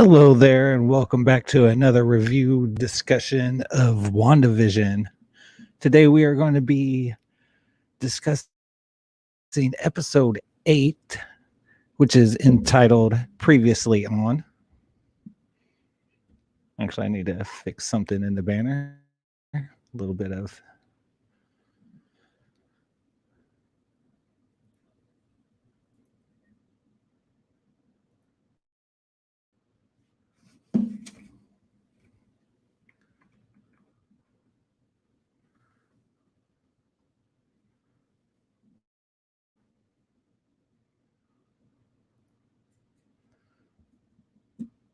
Hello there, and welcome back to another review discussion of WandaVision. Today we are going to be discussing episode 8, which is entitled Previously On. Actually, I need to fix something in the banner. A little bit of...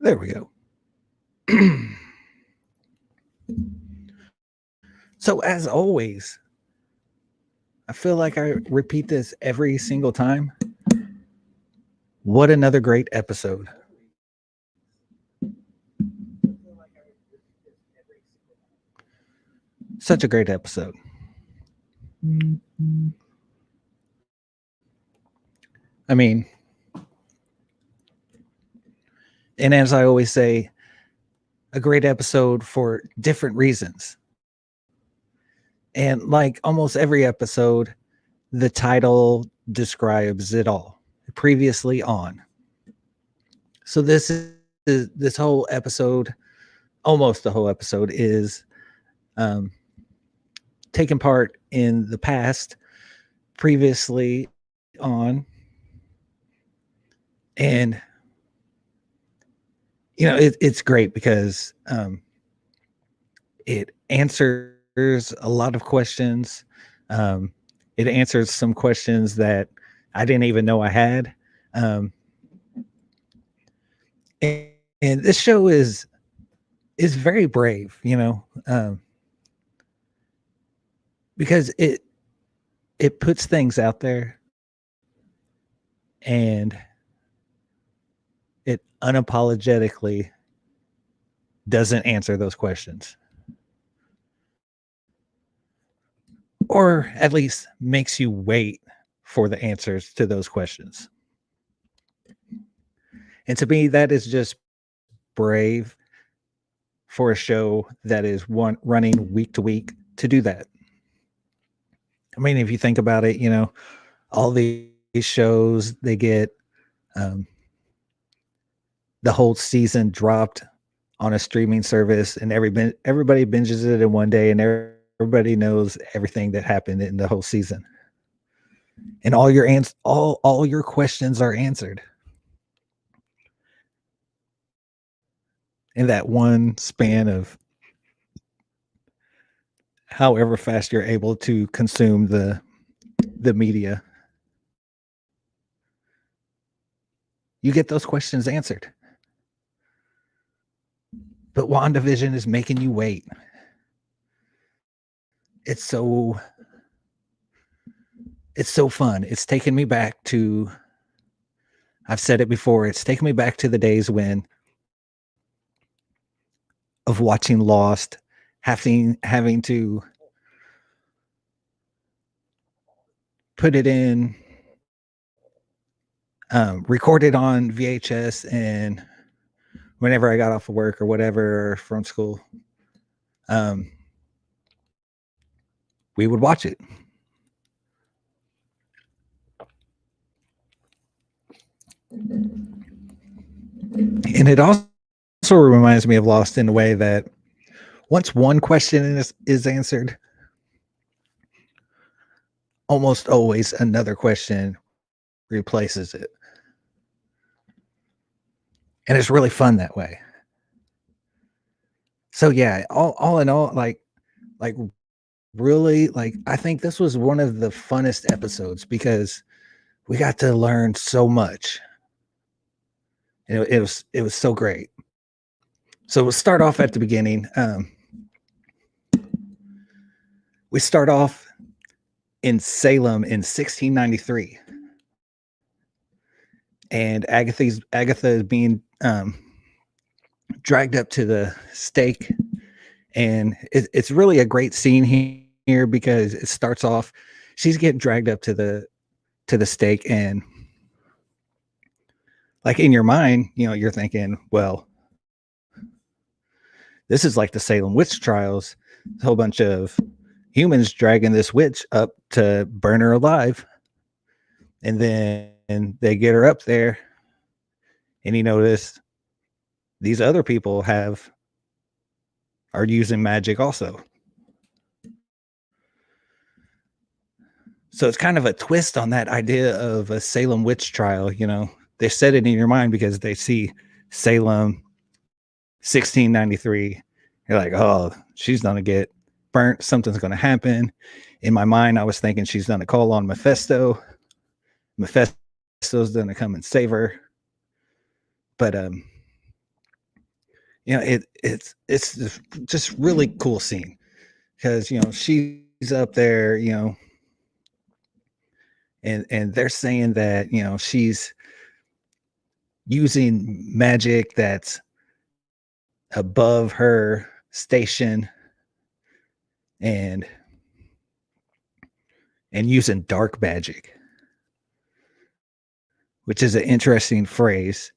There we go. So, as always, I feel like I repeat this every single time. What another great episode. Such a great episode. I mean, and as I always say, a great episode for different reasons. And like almost every episode, the title describes it all. Previously on. So this whole episode, almost the whole episode, is taking part in the past, previously on, and you know it's great because it answers a lot of questions. It answers some questions that I didn't even know I had. And this show is very brave, because it puts things out there and it unapologetically doesn't answer those questions. Or at least makes you wait for the answers to those questions. And to me, that is just brave for a show that is running week to week to do that. I mean, if you think about it, all these shows, they get the whole season dropped on a streaming service, and everybody binges it in one day, and everybody knows everything that happened in the whole season, and all your questions are answered in that one span of however fast you're able to consume the media. You get those questions answered. But WandaVision is making you wait. It's so fun. It's taken me back to, I've said it before, it's taken me back to the days of watching Lost, having to put it in, record it on VHS, and whenever I got off of work or whatever from school, we would watch it. And it also reminds me of Lost in a way that once one question is answered, almost always another question replaces it. And it's really fun that way. So yeah, all in all, like really, like, I think this was one of the funnest episodes because we got to learn so much. It was so great. So we'll start off at the beginning. We start off in Salem in 1693. And Agatha is being dragged up to the stake. And it's really a great scene here because it starts off, she's getting dragged up to the stake, and like in your mind, you're thinking, well, This is like the Salem witch trials, a whole bunch of humans dragging this witch up to burn her alive, and then they get her up there, and you notice these other people have are using magic also. So it's kind of a twist on that idea of a Salem witch trial. They set it in your mind because they see Salem 1693. You're like, oh, she's gonna get burnt. Something's gonna happen. In my mind, I was thinking she's gonna call on Mephisto. Mephisto's gonna come and save her. But it's just really cool scene because she's up there, and they're saying that she's using magic that's above her station, and using dark magic, which is an interesting phrase.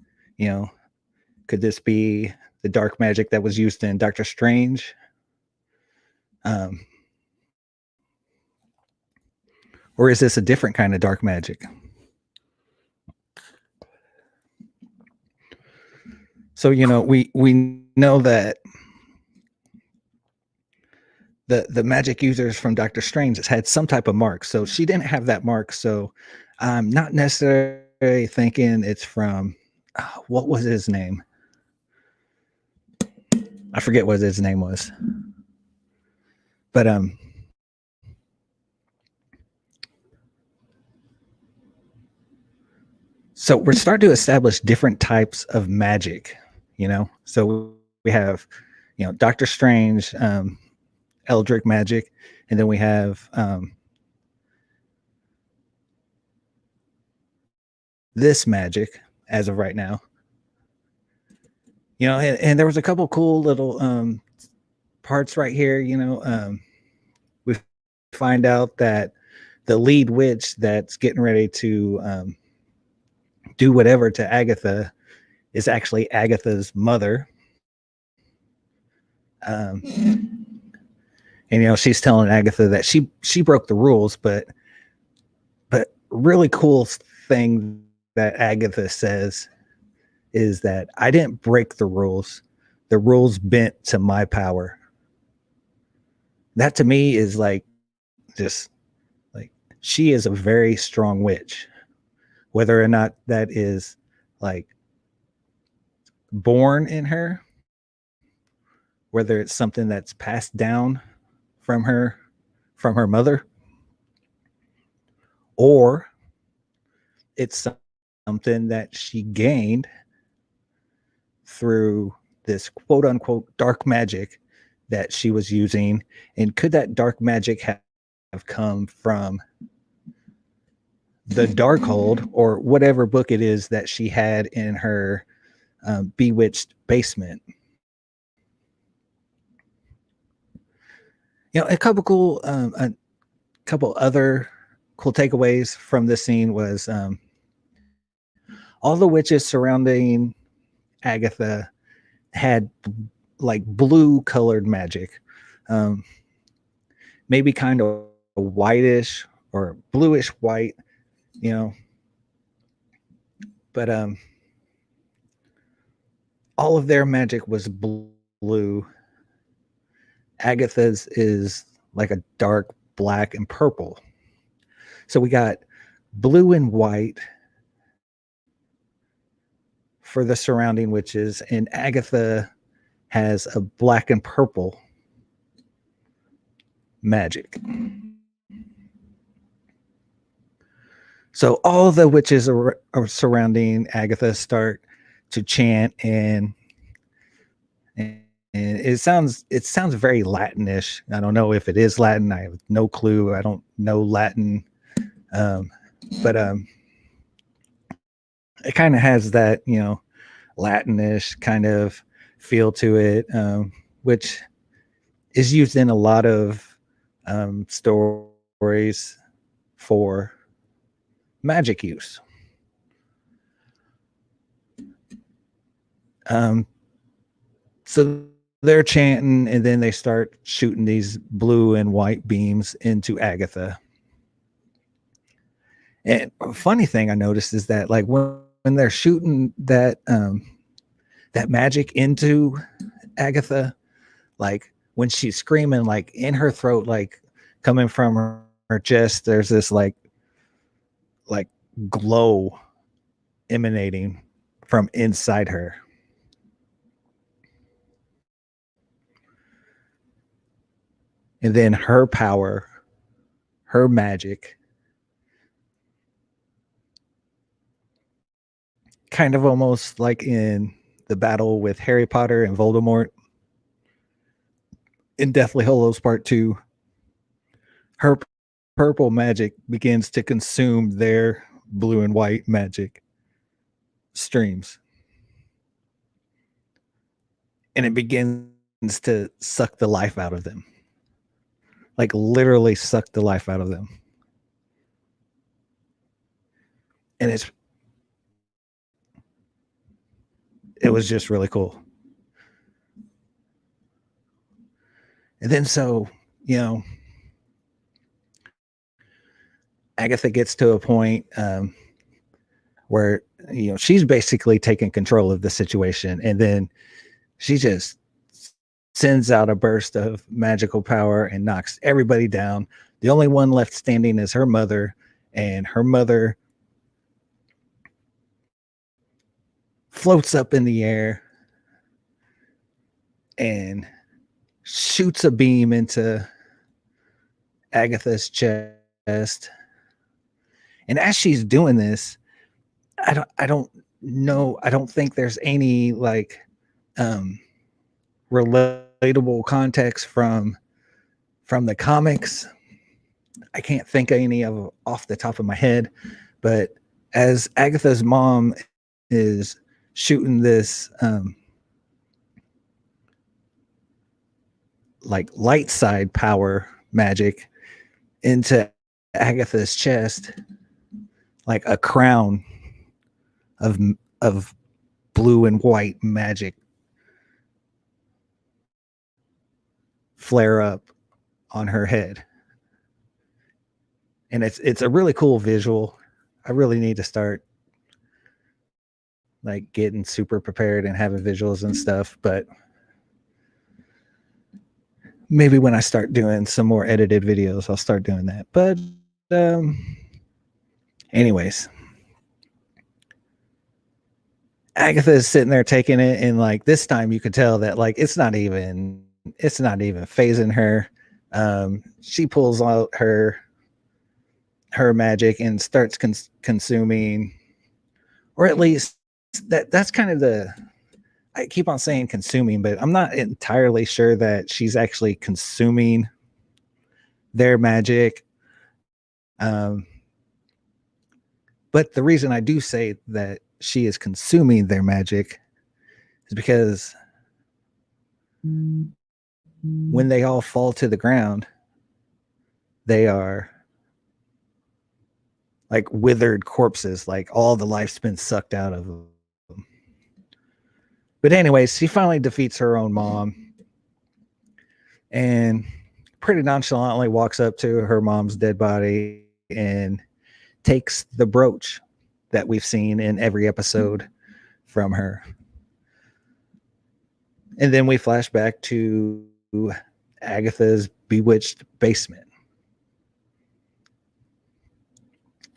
Could this be the dark magic that was used in Doctor Strange? Um, or is this a different kind of dark magic? So we know that the magic users from Doctor Strange had some type of mark. So she didn't have that mark. So I'm not necessarily thinking it's from what was his name? I forget what his name was. But so we're starting to establish different types of magic, So we have, Doctor Strange, Eldritch magic, and then we have this magic as of right now. And there was a couple cool little parts right here. We find out that the lead witch that's getting ready to do whatever to Agatha is actually Agatha's mother. And she's telling Agatha that she broke the rules, but really cool thing that Agatha says is that I didn't break the rules. The rules bent to my power. That to me is like just like she is a very strong witch. Whether or not that is like born in her, whether it's something that's passed down from her mother, or it's something that she gained through this quote unquote dark magic that she was using. And could that dark magic have come from the Darkhold or whatever book it is that she had in her bewitched basement? A couple other cool takeaways from this scene was all the witches surrounding Agatha had like blue colored magic, maybe kind of whitish or bluish white, but all of their magic was blue. Agatha's is like a dark black and purple. So we got blue and white for the surrounding witches, and Agatha has a black and purple magic. So all the witches are surrounding Agatha start to chant, and it sounds very Latinish. I don't know if it is Latin. I have no clue. I don't know Latin, but it kind of has that Latinish kind of feel to it, which is used in a lot of stories for magic use. So they're chanting, and then they start shooting these blue and white beams into Agatha. And a funny thing I noticed is that like when they're shooting that magic into Agatha, like when she's screaming, like in her throat, like coming from her chest, there's this like glow emanating from inside her. And then her power, her magic, kind of almost like in the battle with Harry Potter and Voldemort in Deathly Hallows Part 2, her purple magic begins to consume their blue and white magic streams. And it begins to suck the life out of them. Like literally suck the life out of them. And it was just really cool. And then so, you know, Agatha gets to a point where, you know, she's basically taking control of the situation. And then she just sends out a burst of magical power and knocks everybody down. The only one left standing is her mother, and her mother floats up in the air and shoots a beam into Agatha's chest. And as she's doing this, I don't know, I don't think there's any like relatable context from the comics. I can't think of any of off the top of my head, but as Agatha's mom is shooting this like light side power magic into Agatha's chest, like a crown of blue and white magic flare up on her head. And it's a really cool visual. I really need to start like getting super prepared and having visuals and stuff, but maybe when I start doing some more edited videos, I'll start doing that. But anyways, Agatha is sitting there taking it, and like this time you could tell that like it's not even phasing her. She pulls out her magic and starts consuming, or at least that's kind of the, I keep on saying consuming, but I'm not entirely sure that she's actually consuming their magic. But the reason I do say that she is consuming their magic is because when they all fall to the ground, they are like withered corpses, like all the life's been sucked out of them. But anyways, she finally defeats her own mom and pretty nonchalantly walks up to her mom's dead body and takes the brooch that we've seen in every episode from her. And then we flash back to Agatha's bewitched basement.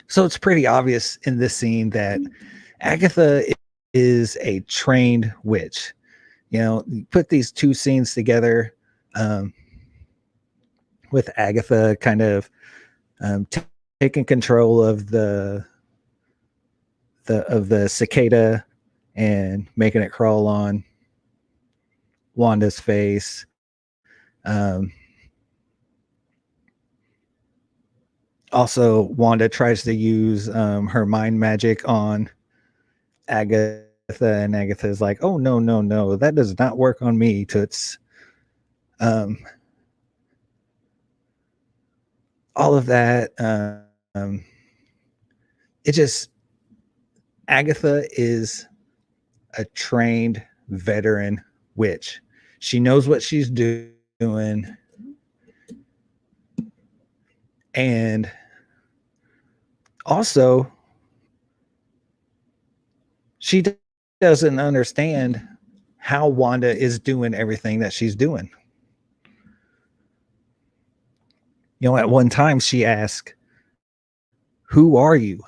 So it's pretty obvious in this scene that Agatha is a trained witch. You know, you put these two scenes together, with Agatha kind of taking control of the cicada and making it crawl on Wanda's face. Also, Wanda tries to use her mind magic on Agatha, and Agatha's like, "Oh no, that does not work on me, Toots." All of that. It just, Agatha is a trained veteran witch. She knows what she's doing, and also she doesn't understand how Wanda is doing everything that she's doing. At one time she asked, "Who are you?"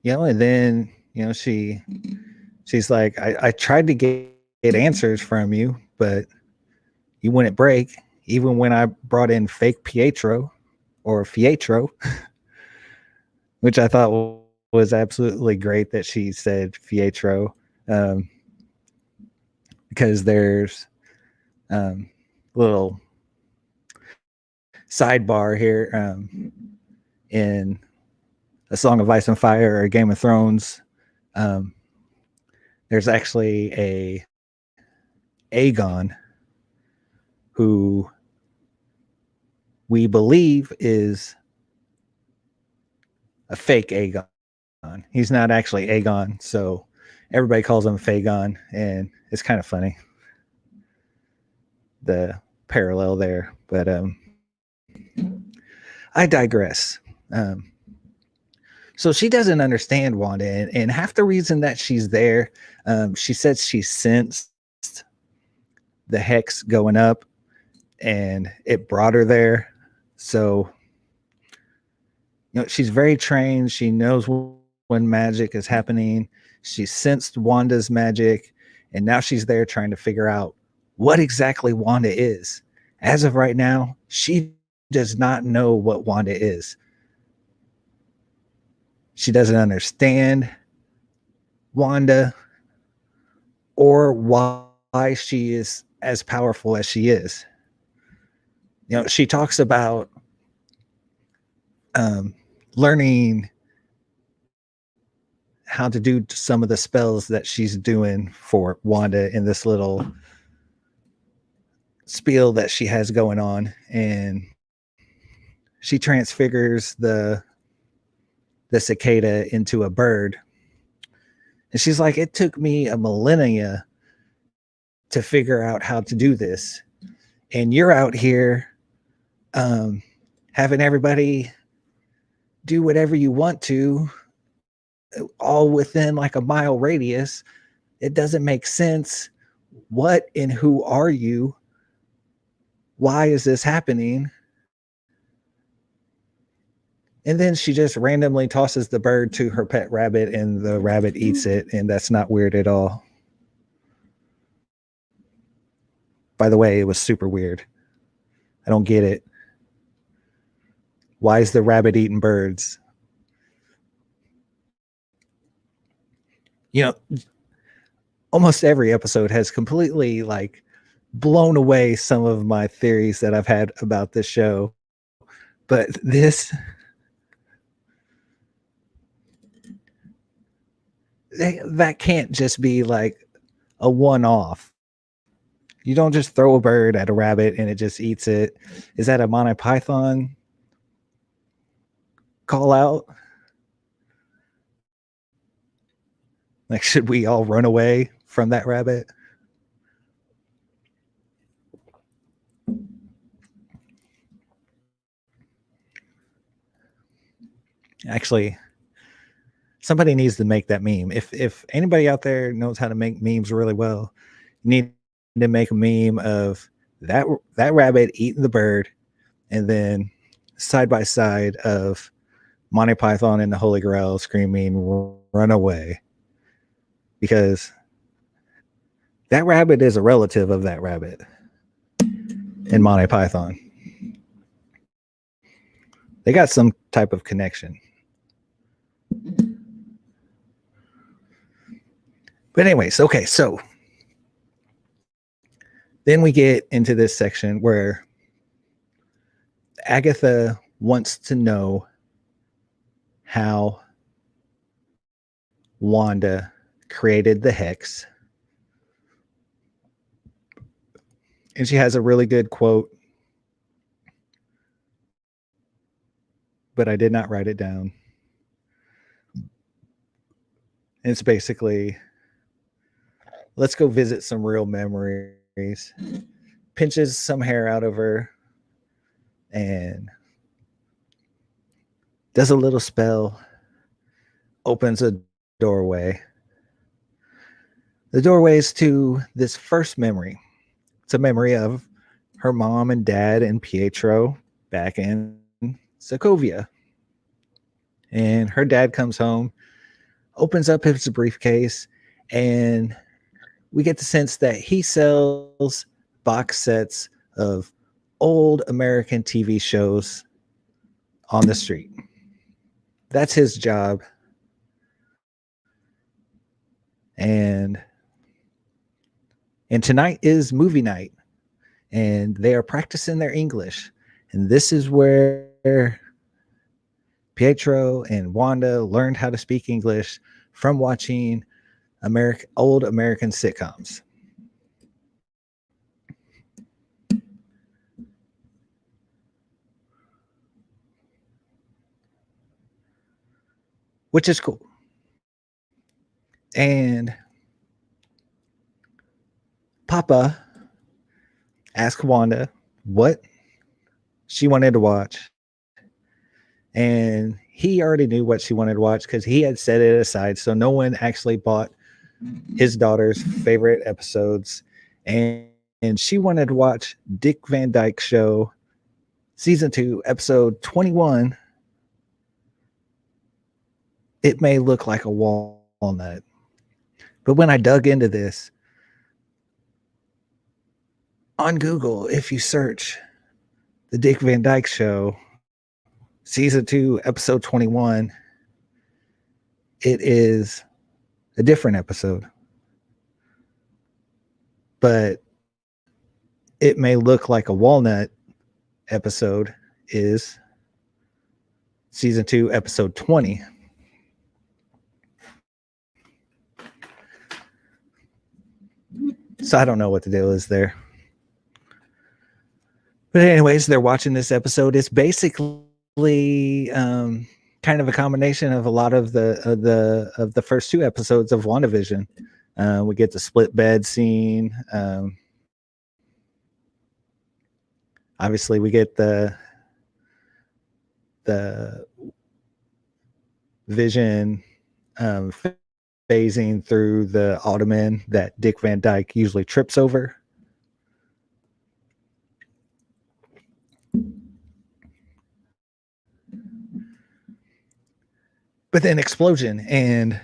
And then, she's like, I tried to get answers from you, but you wouldn't break, even when I brought in fake Pietro or Fietro, which I thought was absolutely great that she said Fietro, because there's little sidebar here, in A Song of Ice and Fire or Game of Thrones. There's actually a Aegon who we believe is a fake Aegon. He's not actually Aegon, so everybody calls him Fagon, and it's kind of funny, the parallel there. But I digress. So she doesn't understand Wanda, and half the reason that she's there, she says she sensed the hex going up, and it brought her there. So, she's very trained. She knows when magic is happening. She sensed Wanda's magic, and now she's there trying to figure out what exactly Wanda is. As of right now, she does not know what Wanda is. She doesn't understand Wanda or why she is as powerful as she is. She talks about learning how to do some of the spells that she's doing for Wanda in this little spiel that she has going on, and she transfigures the cicada into a bird. And she's like, it took me a millennia to figure out how to do this, and you're out here having everybody do whatever you want to, all within like a mile radius. It doesn't make sense. What and who are you? Why is this happening? And then she just randomly tosses the bird to her pet rabbit, and the rabbit eats it, and that's not weird at all. By the way, it was super weird. I don't get it. Why is the rabbit eating birds? Almost every episode has completely like blown away some of my theories that I've had about this show. But that can't just be like a one-off. You don't just throw a bird at a rabbit and it just eats it. Is that a Monty Python call out? Like, should we all run away from that rabbit? Actually, somebody needs to make that meme. If anybody out there knows how to make memes really well, you need to make a meme of that rabbit eating the bird, and then side by side of Monty Python and the Holy Grail screaming "Run away," because that rabbit is a relative of that rabbit in Monty Python. They got some type of connection. But anyways, okay, so then we get into this section where Agatha wants to know how Wanda created the hex. And she has a really good quote, but I did not write it down. And it's basically, let's go visit some real memories. Pinches some hair out of her and does a little spell, opens a doorway. The doorway is to this first memory. It's a memory of her mom and dad and Pietro back in Sokovia. And her dad comes home, opens up his briefcase, and we get the sense that he sells box sets of old American TV shows on the street. That's his job. And tonight is movie night, and they are practicing their English. And this is where Pietro and Wanda learned how to speak English from watching old American sitcoms. Which is cool. And Papa asked Wanda what she wanted to watch. And he already knew what she wanted to watch because he had set it aside. So no one actually bought his daughter's favorite episodes. And she wanted to watch Dick Van Dyke Show, season 2, episode 21. It may look like a walnut. But when I dug into this, on Google, if you search the Dick Van Dyke Show, season 2, episode 21, it is a different episode. But it may look like a walnut episode is season 2, episode 20. So I don't know what the deal is there. But anyways, they're watching this episode. It's basically kind of a combination of a lot of the first 2 episodes of WandaVision. We get the split bed scene. Obviously, we get the Vision phasing through the ottoman that Dick Van Dyke usually trips over. But then explosion, and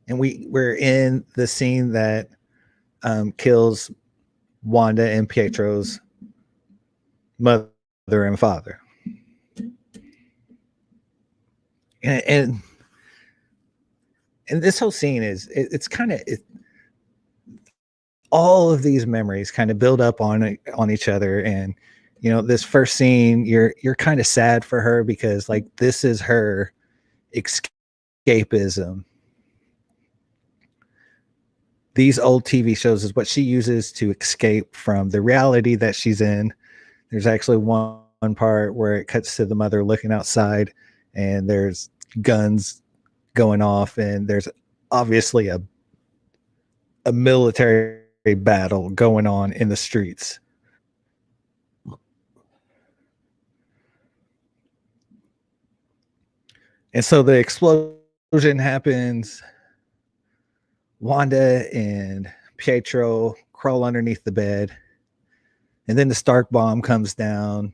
we're in the scene that kills Wanda and Pietro's mother and father. And this whole scene is it's kind of all of these memories kind of build up on each other. And this first scene, you're kind of sad for her because like this is her escapism. These old TV shows is what she uses to escape from the reality that she's in. There's actually one part where it cuts to the mother looking outside and there's guns going off, and there's obviously a military battle going on in the streets. And so the explosion happens. Wanda and Pietro crawl underneath the bed. And then the Stark bomb comes down.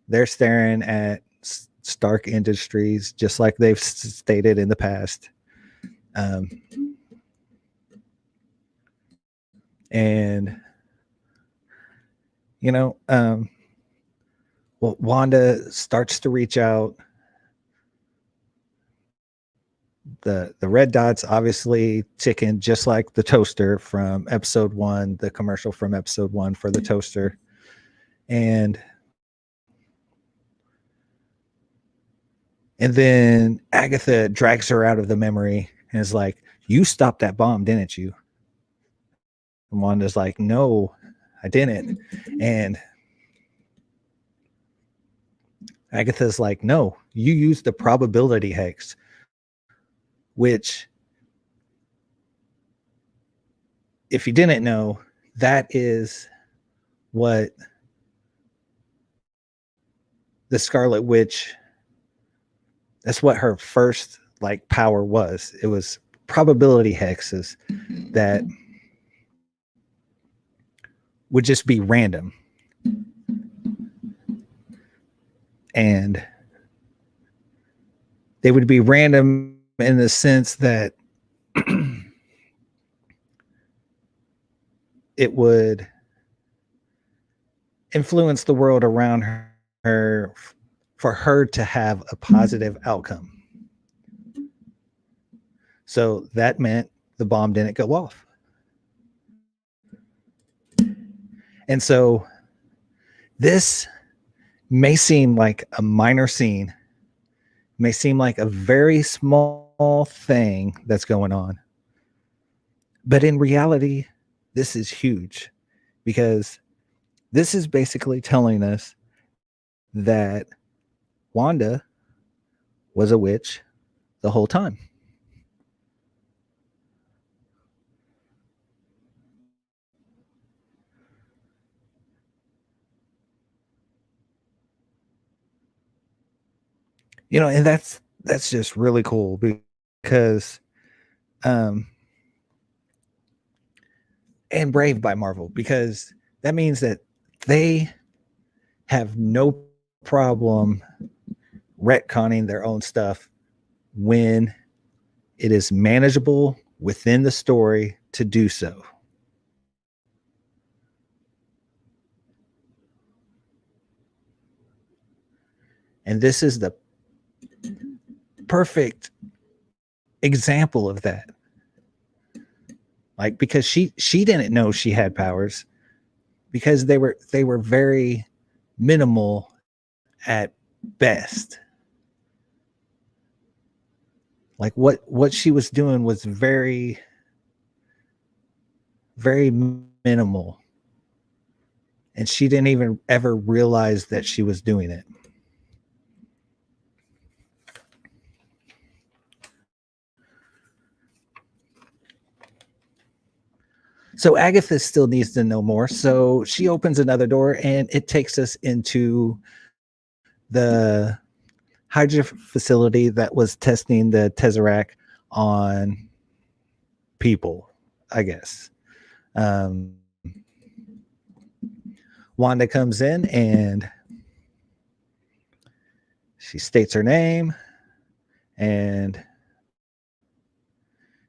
They're staring at Stark Industries, just like they've stated in the past. And Wanda starts to reach out. The red dots obviously ticking just like the toaster from episode 1, the commercial from episode 1 for the toaster. And then Agatha drags her out of the memory and is like, "You stopped that bomb, didn't you?" And Wanda's like, "No, I didn't." And Agatha's like, no, you used the probability hex, which, if you didn't know, that is what the Scarlet Witch, that's what her first like power was. It was probability hexes that would just be random. And they would be random in the sense that it would influence the world around her for her to have a positive outcome. So that meant the bomb didn't go off. And so this may seem like a minor scene, may seem like a very small thing that's going on. But in reality, this is huge, because this is basically telling us that Wanda was a witch the whole time. You know, and that's just really cool, because um and brave by Marvel, because that means that they have no problem retconning their own stuff when it is manageable within the story to do so. And this is the perfect example of that. Like, because she didn't know she had powers, because they were very minimal at best. Like what she was doing was very minimal, and she didn't even ever realize that she was doing it. So Agatha still needs to know more. So she opens another door, and it takes us into the Hydra facility that was testing the Tesseract on people, I guess. Wanda comes in and she states her name, and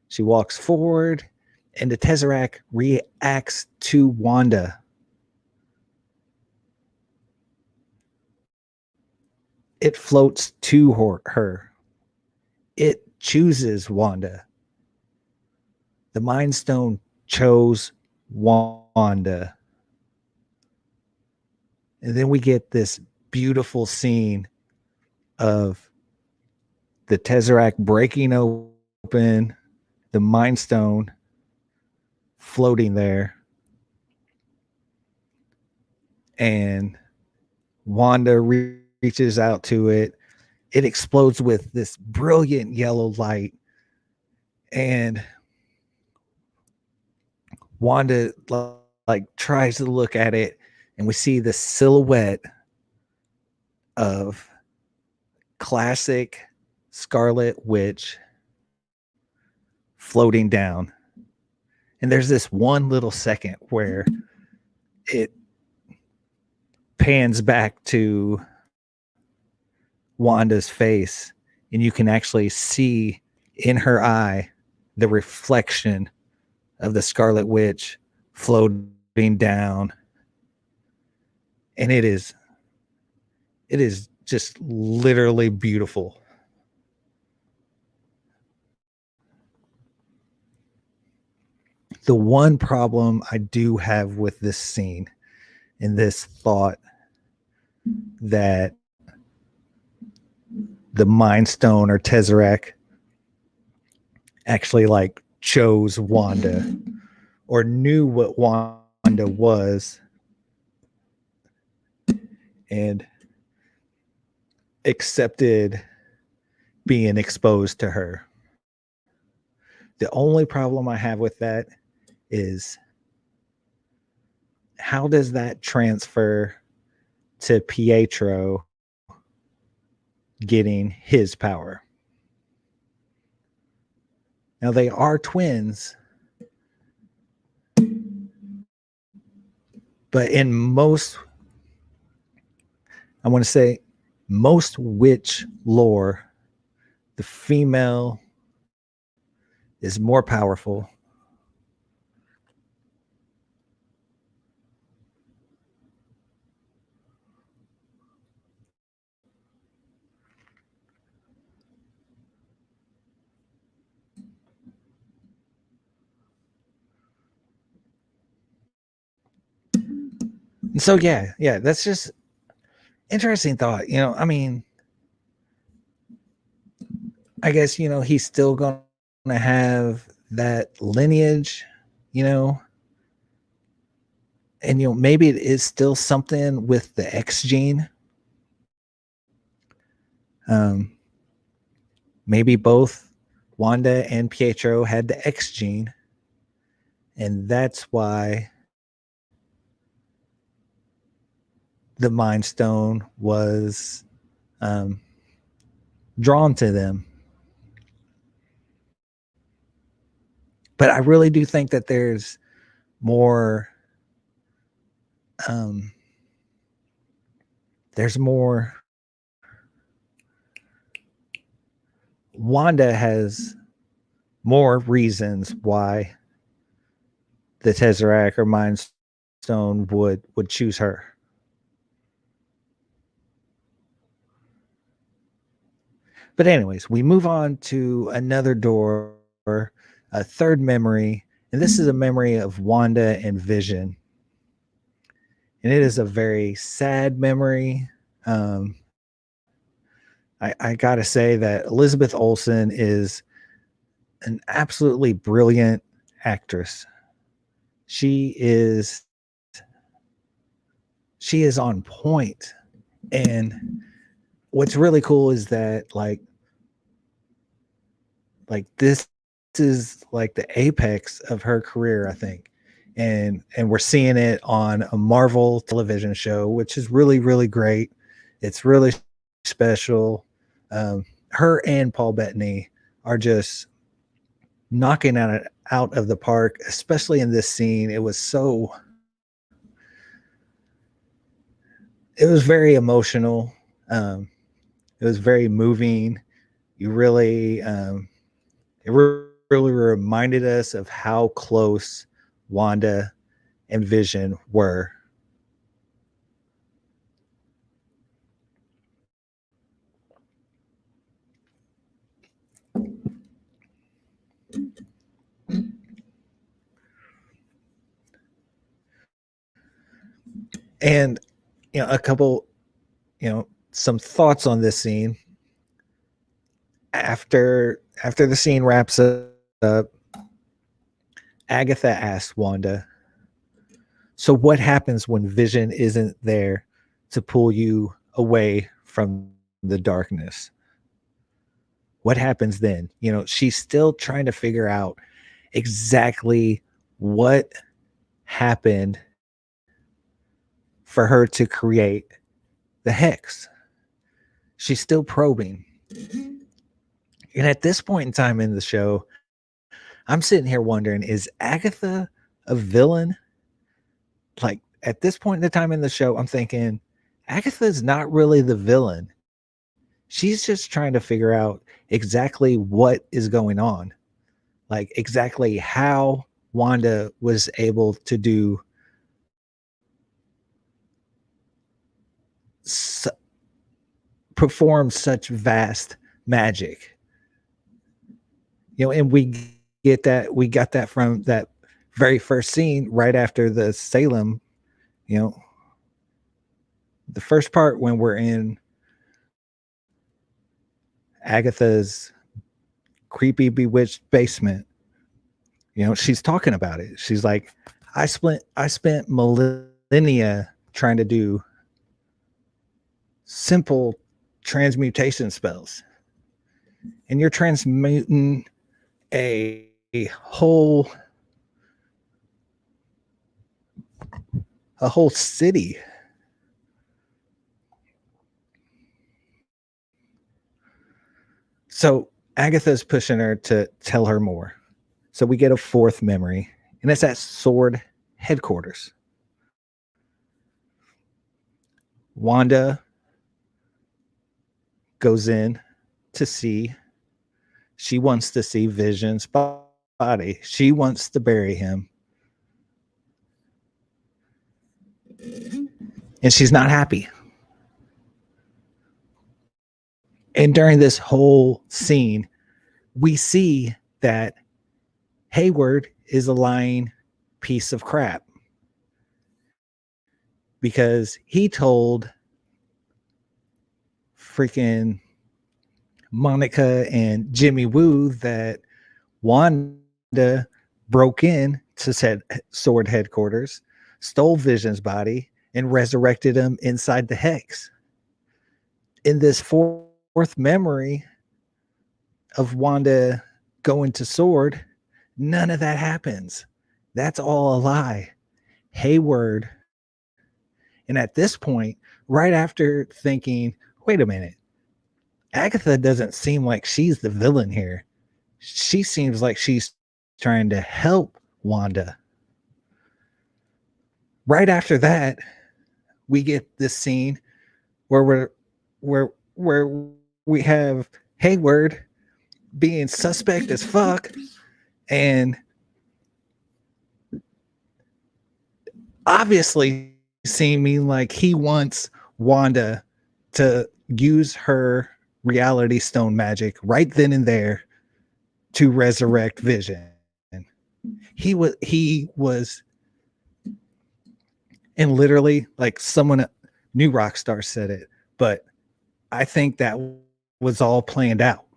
she walks forward, and the Tesseract reacts to Wanda. It floats to her. It chooses Wanda. The Mind Stone chose Wanda. And then we get this beautiful scene of the Tesseract breaking open, the Mind Stone floating there, and Wanda reaches out to it. It explodes with this brilliant yellow light, and Wanda like tries to look at it, and we see the silhouette of classic Scarlet Witch floating down. And there's this one little second where it pans back to Wanda's face, and you can actually see in her eye the reflection of the Scarlet Witch floating down. And it is just literally beautiful. The one problem I do have with this scene and this thought that the Mind Stone or Tesseract actually like chose Wanda or knew what Wanda was, and accepted being exposed to her. The only problem I have with that is, how does that transfer to Pietro getting his power? Now, they are twins, but in most, I want to say, most witch lore, the female is more powerful. And so yeah, that's just interesting thought. I mean, I guess, he's still going to have that lineage, you know, and, maybe it is still something with the X gene. Maybe both Wanda and Pietro had the X gene, and that's why the Mind Stone was drawn to them. But I really do think that there's more. There's more. Wanda has more reasons why the Tesseract or Mind Stone would choose her. But anyways, we move on to another door, a third memory, and this is a memory of Wanda and Vision. And it is a very sad memory. I gotta say that Elizabeth Olsen is an absolutely brilliant actress. She is on point. And what's really cool is that like this is like the apex of her career, I think. And we're seeing it on a Marvel television show, which is really, really great. It's really special. Her and Paul Bettany are just knocking it out of the park, especially in this scene. It was very emotional. It was very moving. You really, it really reminded us of how close Wanda and Vision were. And a couple, some thoughts on this scene. After the scene wraps up, Agatha asks Wanda, "So what happens when Vision isn't there to pull you away from the darkness? What happens then?" She's still trying to figure out exactly what happened for her to create the hex. She's still probing. And at this point in time in the show, I'm sitting here wondering, is Agatha a villain? Like, at this point in the time in the show, I'm thinking Agatha's not really the villain. She's just trying to figure out exactly what is going on. Like, exactly how Wanda was able to do perform such vast magic. And we got that from that very first scene right after the Salem, the first part when we're in Agatha's creepy bewitched basement. She's talking about it. She's like, I spent millennia trying to do simple transmutation spells, and you're transmuting a whole city. So Agatha's pushing her to tell her more. So we get a fourth memory, and it's at Sword headquarters. Wanda goes in to see. She wants to see Vision's body. She wants to bury him. And she's not happy. And during this whole scene, we see that Hayward is a lying piece of crap, because he told freaking Monica and Jimmy Woo that Wanda broke in to Sword headquarters, stole Vision's body, and resurrected him inside the Hex. In this fourth memory of Wanda going to Sword, none of that happens. That's all a lie. Hayward. And at this point, right after thinking, wait a minute, Agatha doesn't seem like she's the villain here. She seems like she's trying to help Wanda. Right after that, we get this scene where we have Hayward being suspect as fuck and obviously seeming like he wants Wanda to use her reality stone magic right then and there to resurrect Vision. He was and literally, like, someone, new Rockstar said it, but I think that was all planned out.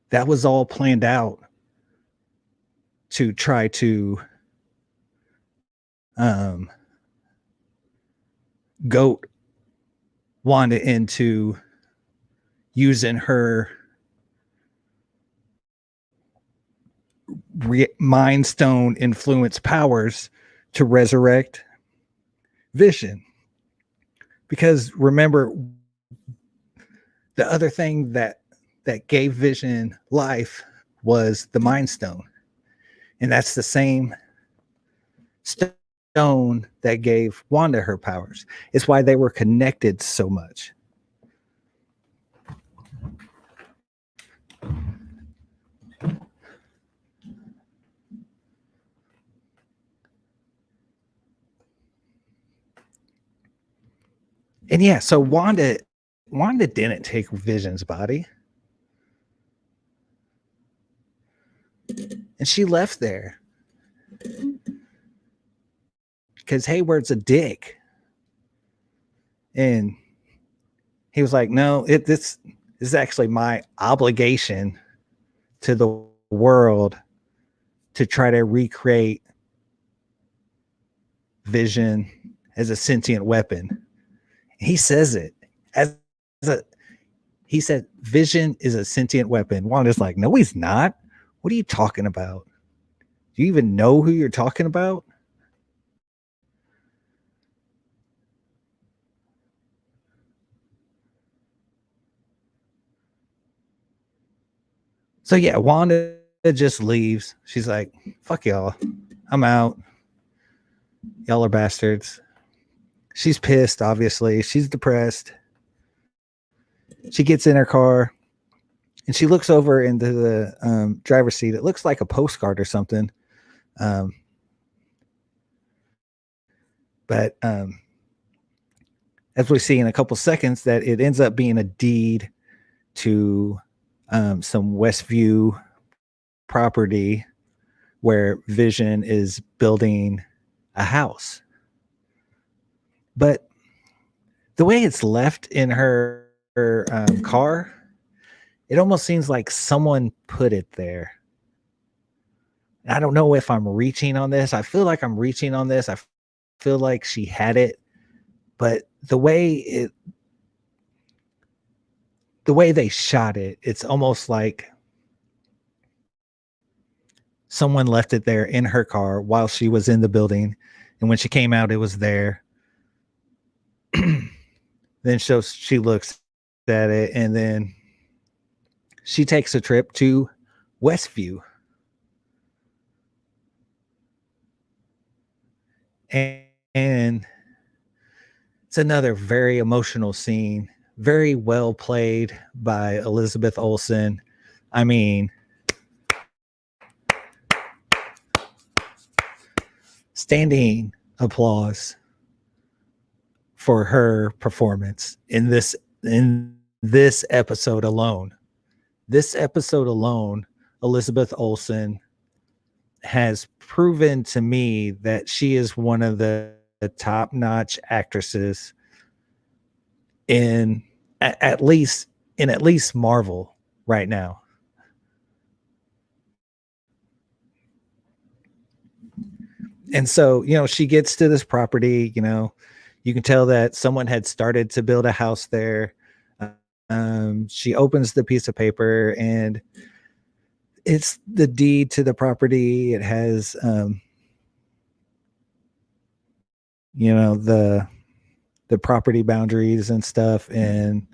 That was all planned out to try to goat Wanda into using her Mind Stone influence powers to resurrect Vision. Because remember, the other thing that gave Vision life was the Mind Stone. And that's the same stone that gave Wanda her powers. It's why they were connected so much. And yeah, so Wanda didn't take Vision's body. And she left there because Hayward's a dick. And he was like, no, this is actually my obligation to the world to try to recreate Vision as a sentient weapon. He says it he said Vision is a sentient weapon. Wanda's like, no, he's not. What are you talking about? Do you even know who you're talking about? So yeah, Wanda just leaves. She's like, fuck y'all. I'm out. Y'all are bastards. She's pissed, obviously. She's depressed. She gets in her car and she looks over into the driver's seat. It looks like a postcard or something. But as we see in a couple seconds, that it ends up being a deed to some Westview property where Vision is building a house. But the way it's left in her car, it almost seems like someone put it there. I don't know if I'm reaching on this. I feel like I'm reaching on this. I feel like she had it, but the way the way they shot it, it's almost like someone left it there in her car while she was in the building, and when she came out, it was there. Then she looks at it, and then she takes a trip to Westview, and it's another very emotional scene, very well played by Elizabeth Olsen. I mean, standing applause for her performance in this episode alone. This episode alone, Elizabeth Olsen has proven to me that she is one of the top-notch actresses in at least Marvel right now. And so, she gets to this property, you can tell that someone had started to build a house there. She opens the piece of paper, and it's the deed to the property. It has, the property boundaries and stuff, and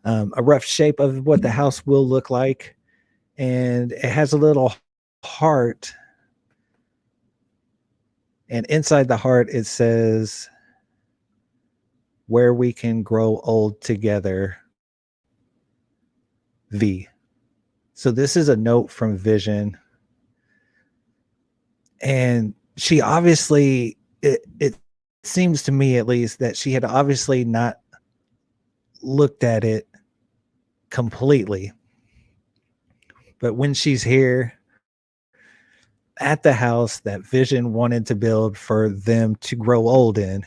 a rough shape of what the house will look like. And it has a little heart. And inside the heart, it says, "Where we can grow old together, V." So this is a note from Vision. And she obviously, it seems to me at least, that she had obviously not looked at it completely. But when she's here at the house that Vision wanted to build for them to grow old in,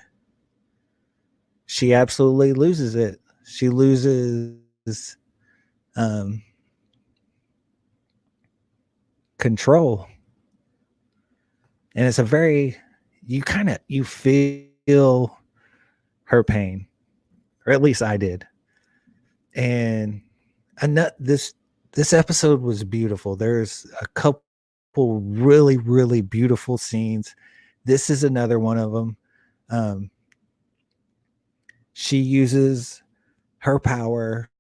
she absolutely loses it. She loses control. And it's a very, you feel her pain, or at least I did. And this episode was beautiful. There's a couple really, really beautiful scenes. This is another one of them. She uses her power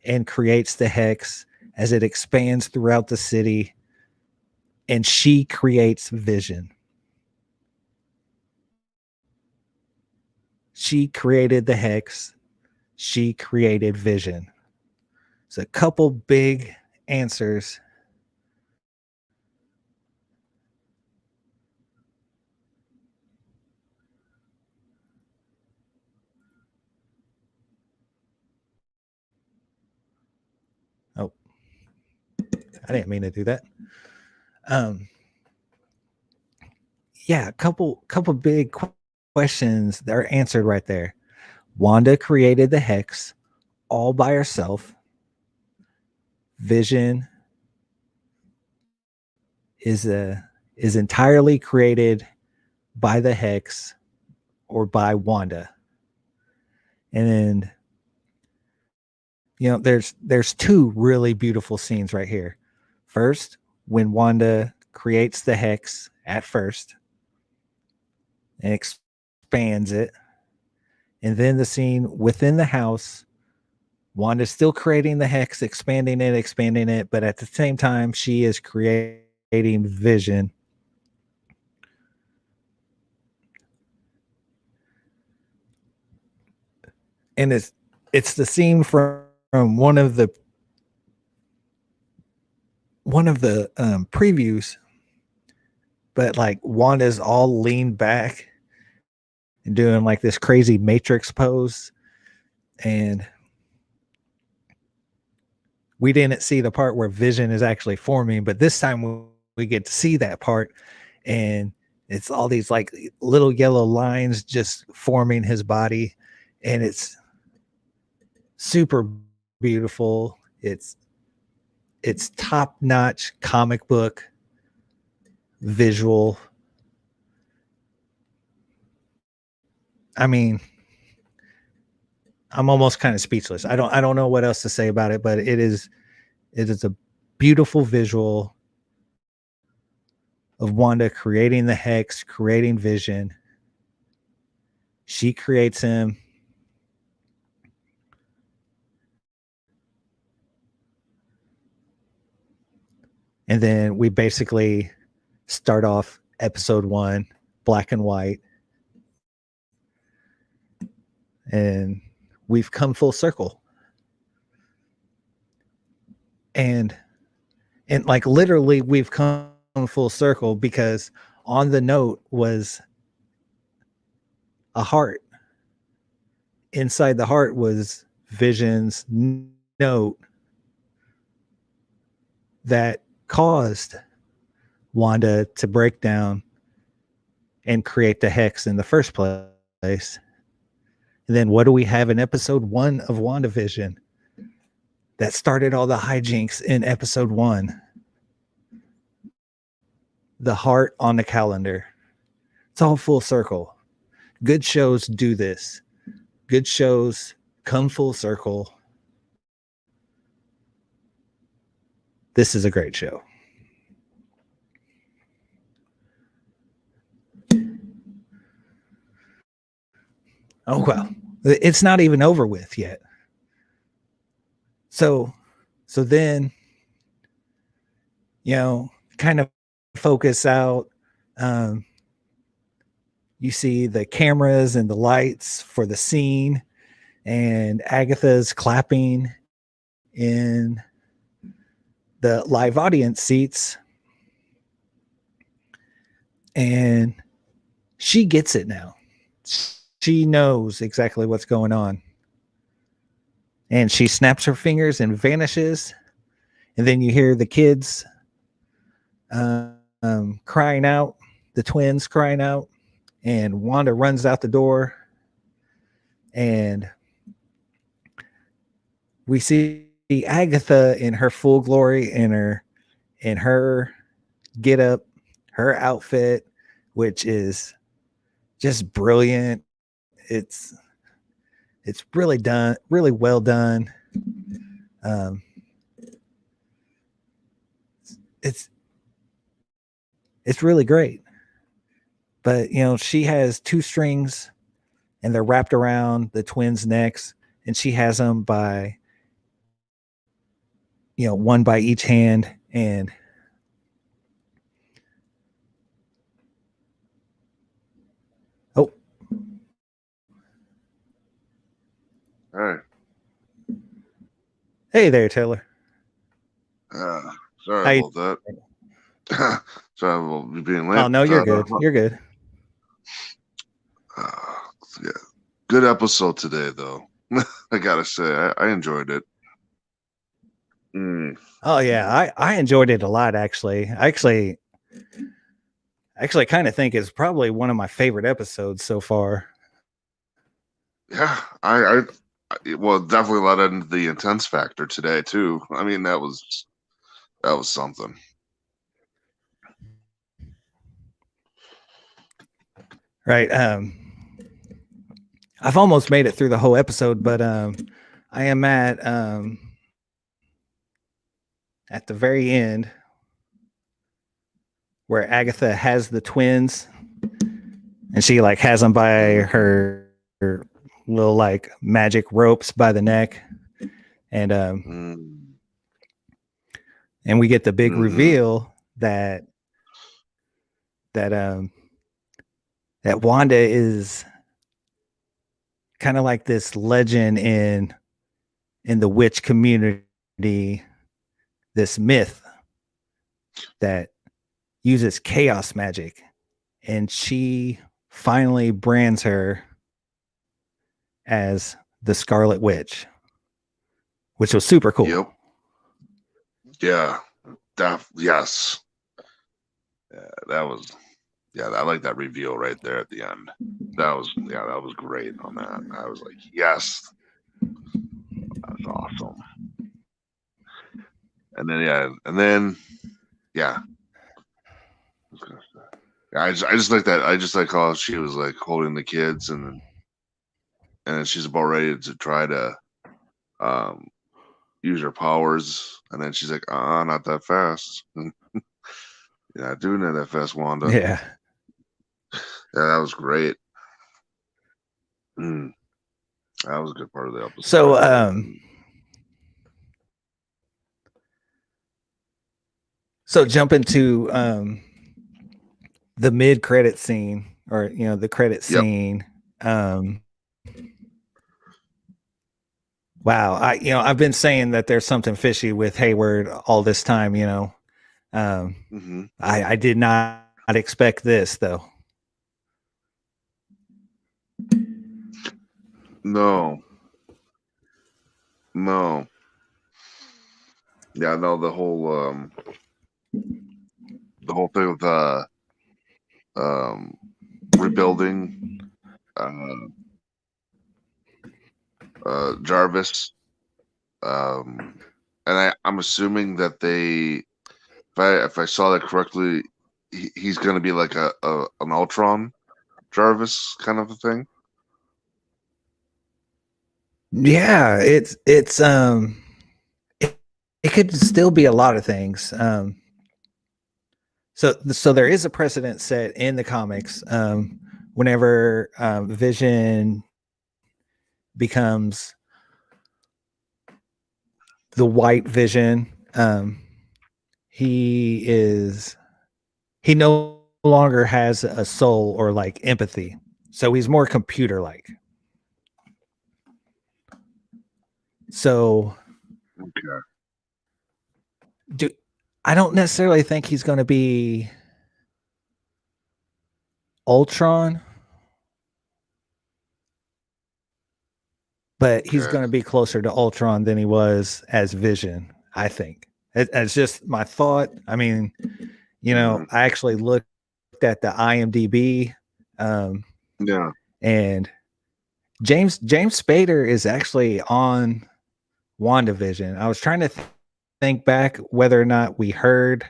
and creates the hex as it expands throughout the city, and she creates Vision. She created the hex. She created Vision. It's a couple big answers. Oh, I didn't mean to do that. Yeah, a couple big questions that are answered right there. Wanda created the hex all by herself. Vision is entirely created by the hex or by Wanda. And then, there's two really beautiful scenes right here. First, when Wanda creates the hex at first and expands it. And then the scene within the house, Wanda's still creating the hex, expanding it, but at the same time, she is creating Vision. And it's the scene from one of the previews, but like Wanda's all leaned back and doing like this crazy Matrix pose, and we didn't see the part where Vision is actually forming, but this time we get to see that part, and it's all these like little yellow lines just forming his body, and it's super beautiful. It's top-notch comic book visual. I mean, I'm almost kind of speechless. I don't know what else to say about it, but it is a beautiful visual of Wanda creating the Hex, creating Vision. She creates him. And then we basically start off episode 1, black and white. And we've come full circle. And like literally we've come full circle because on the note was a heart. Inside the heart was Vision's note that caused Wanda to break down and create the Hex in the first place. And then what do we have in episode 1 of WandaVision that started all the hijinks in episode 1? The heart on the calendar. It's all full circle. Good shows do this. Good shows come full circle. This is a great show. Oh, well, it's not even over with yet. So then, kind of focus out. You see the cameras and the lights for the scene, and Agatha's clapping in the live audience seats. And she gets it now. She knows exactly what's going on. And she snaps her fingers and vanishes. And then you hear the kids crying out, the twins crying out. And Wanda runs out the door. And we see Agatha in her full glory, in her get up, her outfit, which is just brilliant. It's really done, really well done. It's really great. But she has 2 strings and they're wrapped around the twins' necks, and she has them by one by each hand. And Hey. Hey there, Taylor. Sorry about that. Sorry about me being late. Oh no, you're good. You're good. Yeah. Good episode today, though. I gotta say, I enjoyed it. Oh yeah, I enjoyed it a lot. Actually, I actually kind of think it's probably one of my favorite episodes so far. Yeah, well, definitely let into the intense factor today too. I mean, that was something. Right. I've almost made it through the whole episode, but I am at the very end where Agatha has the twins, and she like has them by her little like magic ropes by the neck, and and we get the big reveal that Wanda is kind of like this legend in the witch community, this myth that uses chaos magic, and she finally brands her as the Scarlet Witch, which was super cool. Yep. Yeah. Yes. That was. Yeah, I like that reveal right there at the end. That was great on that. I was like, yes, that's awesome. And then I just like that. I just like how she was like holding the kids, and and then she's about ready to try to use her powers, and then she's like, not that fast. You're not doing it that fast, Wanda. Yeah. Yeah, that was great. That was a good part of the episode. So jump into the mid-credit scene, or the credit scene. Wow, I've been saying that there's something fishy with Hayward all this time. I did not expect this, though. No. Yeah, no, the whole thing with rebuilding Jarvis, and I'm assuming that if I saw that correctly, he's going to be like an Ultron Jarvis kind of a thing. Yeah, it could still be a lot of things. So there is a precedent set in the comics. Whenever Vision becomes the White Vision, he no longer has a soul or like empathy, so he's more computer like. So I don't necessarily think he's going to be Ultron, but he's going to be closer to Ultron than he was as Vision, I think. It's just my thought. I mean, I actually looked at the IMDb, and James Spader is actually on WandaVision. I was trying to think back whether or not we heard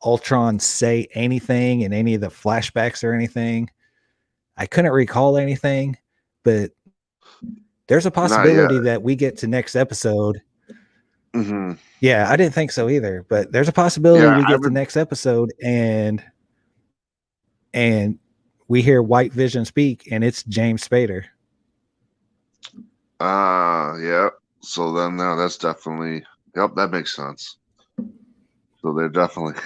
Ultron say anything in any of the flashbacks or anything. I couldn't recall anything, but there's a possibility that we get to next episode. Yeah, I didn't think so either, but there's a possibility we get to next episode and we hear White Vision speak, and it's James Spader. Yeah. So then, no, that's definitely, that makes sense. So they're definitely,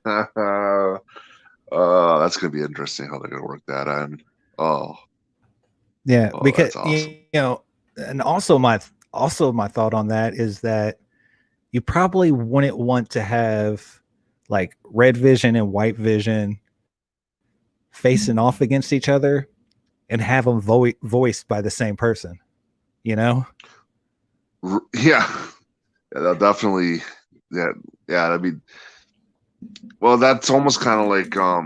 that's gonna be interesting how they're gonna work that in. Yeah, because awesome. and also my thought on that is that you probably wouldn't want to have like Red Vision and White Vision facing off against each other and have them voiced by the same person, Yeah, they'll definitely. Yeah, that'd be. Well, that's almost kind of like I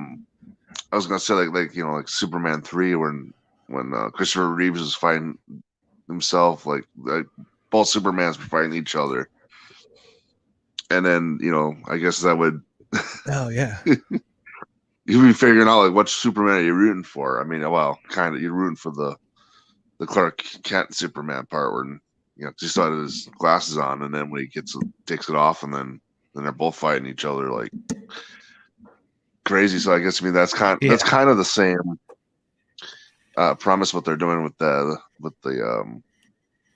was gonna say like Superman 3 when Christopher Reeves was fighting himself, like both Supermans were fighting each other, and then I guess that would. Oh yeah. You'd be figuring out like what Superman are you rooting for? I mean, well, kind of you're rooting for the Clark Kent Superman part where he still had his glasses on, and then when he takes it off, and then they're both fighting each other like crazy. So I guess that's kind of the same premise what they're doing with the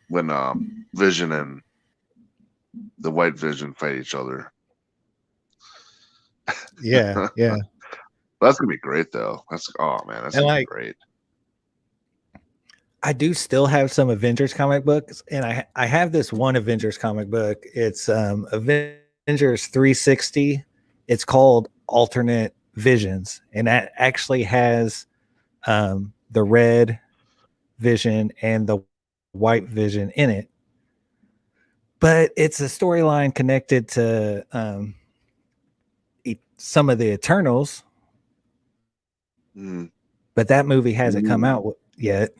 when Vision and the White Vision fight each other. Yeah. That's gonna be great though. That's gonna be great. I do still have some Avengers comic books, and I have this one Avengers comic book. It's Avengers 360. It's called Alternate Visions, and that actually has the Red Vision and the White Vision in it. But it's a storyline connected to some of the Eternals. But that movie hasn't come out yet.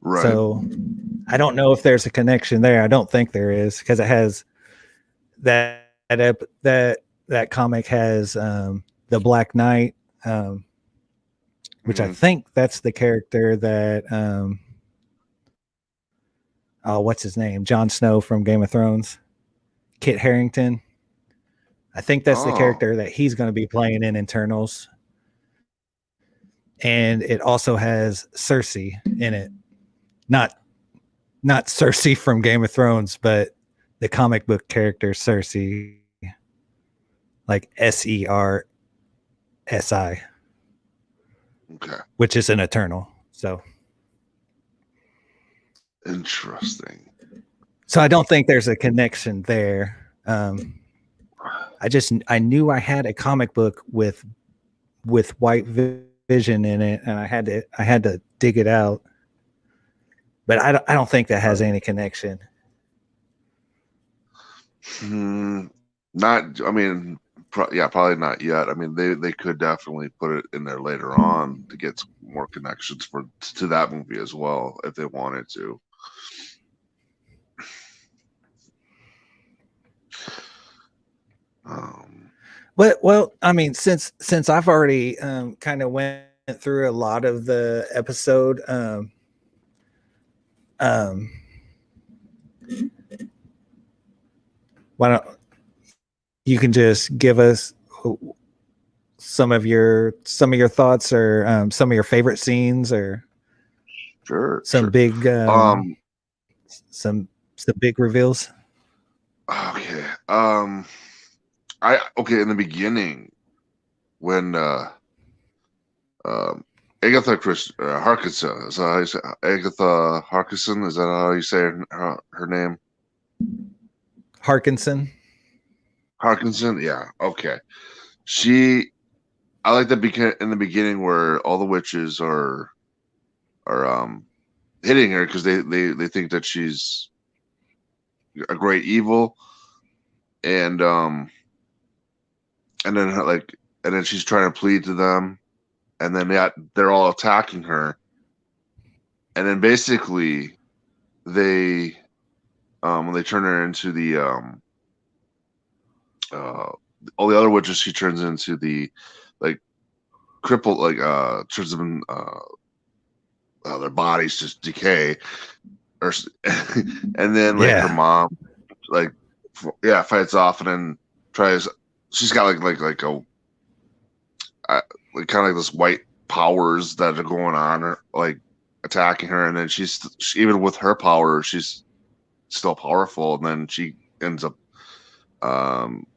Right. So I don't know if there's a connection there. I don't think there is, because it has that comic has the Black Knight, which I think that's the character that what's his name? Jon Snow from Game of Thrones. Kit Harington. I think that's the Oh, character that he's going to be playing in Internals. And it also has Cersei in it. Not not Cersei from Game of Thrones, but the comic book character Cersei, like Sersi, okay. which is an Eternal. Interesting. So I don't think there's a connection there. I knew I had a comic book with White Vision in it, and I had to dig it out. But I don't think that has any connection. Not, I mean, yeah, probably not yet. I mean, they could definitely put it in there later on to get some more connections to that movie as well if they wanted to. Well, I mean, since I've already kind of went through a lot of the episode, why don't you can just give us some of your thoughts, or some of your favorite scenes, or Sure, some sure. big some big reveals. Okay. Okay, in the beginning when Agatha Harkison, is that how you say Agatha Harkison? Is that how you say her name? Harkinson. Harkinson, yeah. Okay. I like that in the beginning where all the witches are hitting her because they think that she's a great evil, and then she's trying to plead to them, and then they're all attacking her, and then basically they when they turn her into the all the other witches, she turns into the like crippled, like turns them their bodies just decay, or and then like her mom like fights off, and then tries. She's got like a like kind of like this white powers that are going on, or like attacking her, and then even with her power, she's still powerful, and then she ends up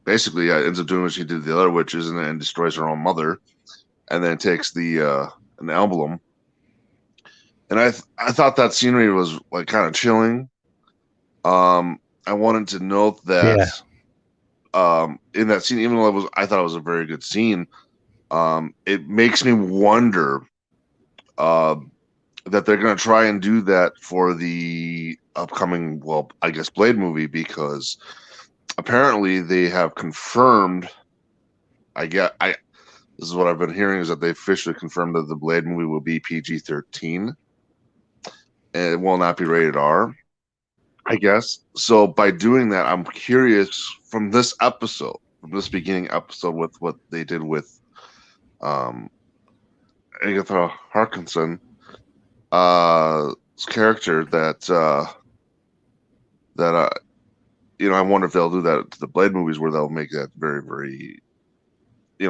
basically ends up doing what she did to the other witches, and then destroys her own mother, and then takes the an emblem. And I thought that scenery was like kind of chilling. I wanted to note that in that scene, even though I thought it was a very good scene, it makes me wonder that they're going to try and do that for the upcoming, well, I guess Blade movie, because apparently they have confirmed. This is what I've been hearing, is that they officially confirmed that the Blade movie will be PG-13 and it will not be rated R, I guess. So by doing that, I'm curious from this beginning episode, with what they did with Agatha Harkinson, character, that I wonder if they'll do that to the Blade movies, where they'll make that very, very,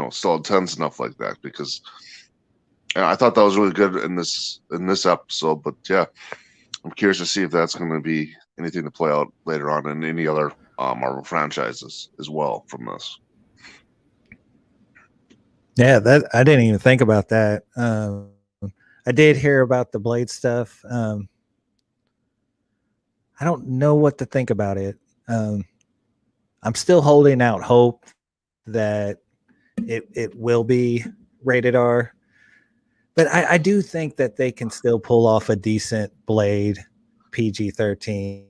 still intense enough like that, because I thought that was really good in this episode. But yeah, I'm curious to see if that's going to be anything to play out later on in any other Marvel franchises as well from this. Yeah, that I didn't even think about that. I did hear about the Blade stuff. I don't know what to think about it. I'm still holding out hope that it will be rated R, but I do think that they can still pull off a decent Blade PG-13.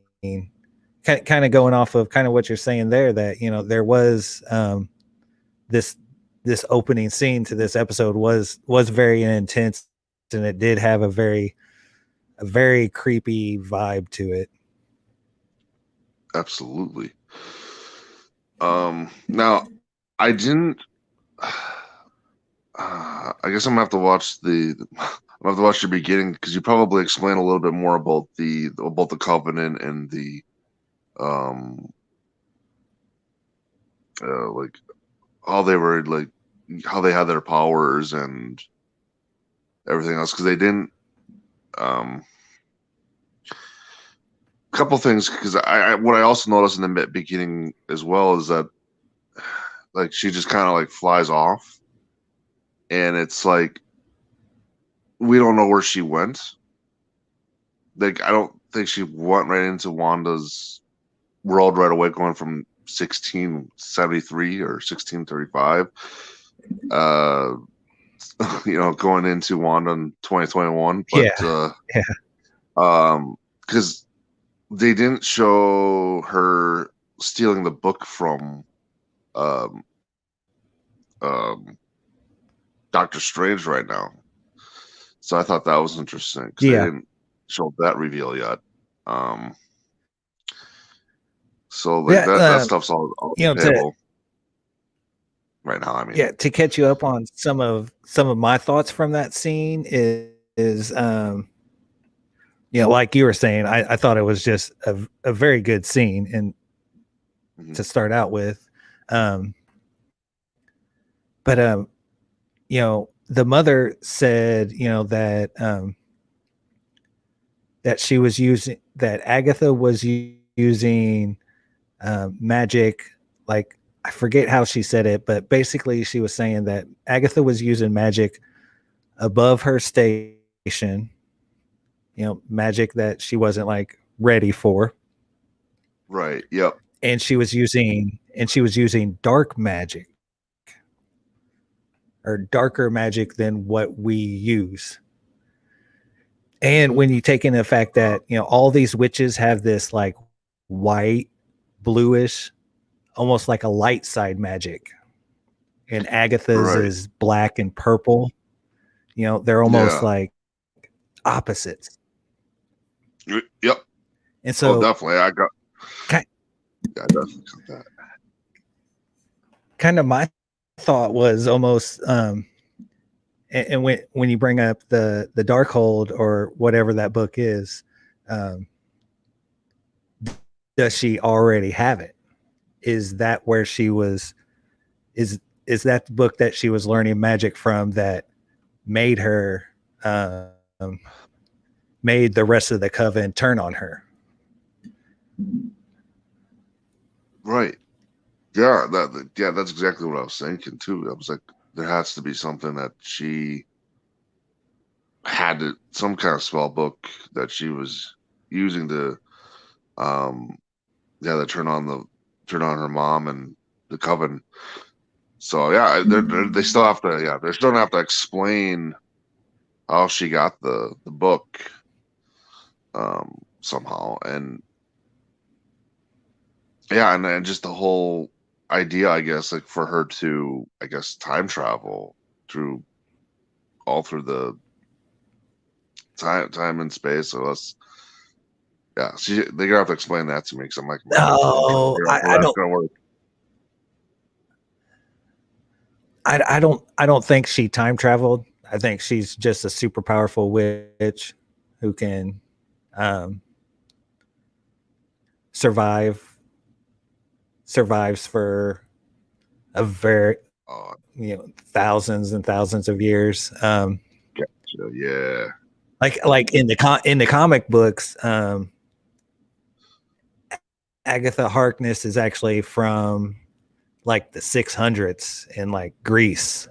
Kind of going off of kind of what you're saying there, that there was this opening scene to this episode was very intense, and it did have a very creepy vibe to it. Absolutely. Now, I didn't. I guess I'm gonna have to watch I'm I'll have to watch the beginning because you probably explain a little bit more about the Covenant and the like how they were like how they had their powers and everything else because they didn't couple things because I what I also noticed in the beginning as well is that like she just kind of like flies off and it's like we don't know where she went. Like I don't think she went right into Wanda's world right away going from 1673 or 1635 going into Wanda in 2021 but Yeah. Because they didn't show her stealing the book from um Doctor Strange right now, so I thought that was interesting because they Yeah. didn't show that reveal yet. um so like Yeah. that stuff's all on the To table right now. I mean, to catch you up on some of my thoughts from that scene is like you were saying, I thought it was just a very good scene and to start out with. Um, but the mother said, that she was using that Agatha was using magic, like I forget how she said it, but basically she was saying that Agatha was using magic above her station, magic that she wasn't like ready for. right. Yep. And she was using dark magic or darker magic than what we use. And when you take into the fact that, all these witches have this like white, bluish, almost like a light side magic. And Agatha's Right. is black and purple. They're almost Yeah. like opposites. Yep. And Oh, so definitely. I definitely got that. kind of my thought was almost and when you bring up the Darkhold or whatever that book is, um, does she already have it? Is that where she was? Is that the book that she was learning magic from that made her made the rest of the coven turn on her? Right. Yeah, that's exactly what I was thinking too. I was like, there has to be something that she had some kind of spell book that she was using to to turn on her mom and the coven. So yeah, they still have to they're still gonna have to explain how she got the book somehow. And yeah, and just the whole idea, I guess, like for her to, I guess, time travel through all through the time and space. So that's they're gonna have to explain that to me because I'm like, man, I'm trying to No, figure out how I that's don't. gonna work. I don't think she time traveled. I think she's just a super powerful witch who can um, survives for a very Oh, thousands and thousands of years. gotcha. Yeah. Like in the comic books, Agatha Harkness is actually from like the 600s in like Greece.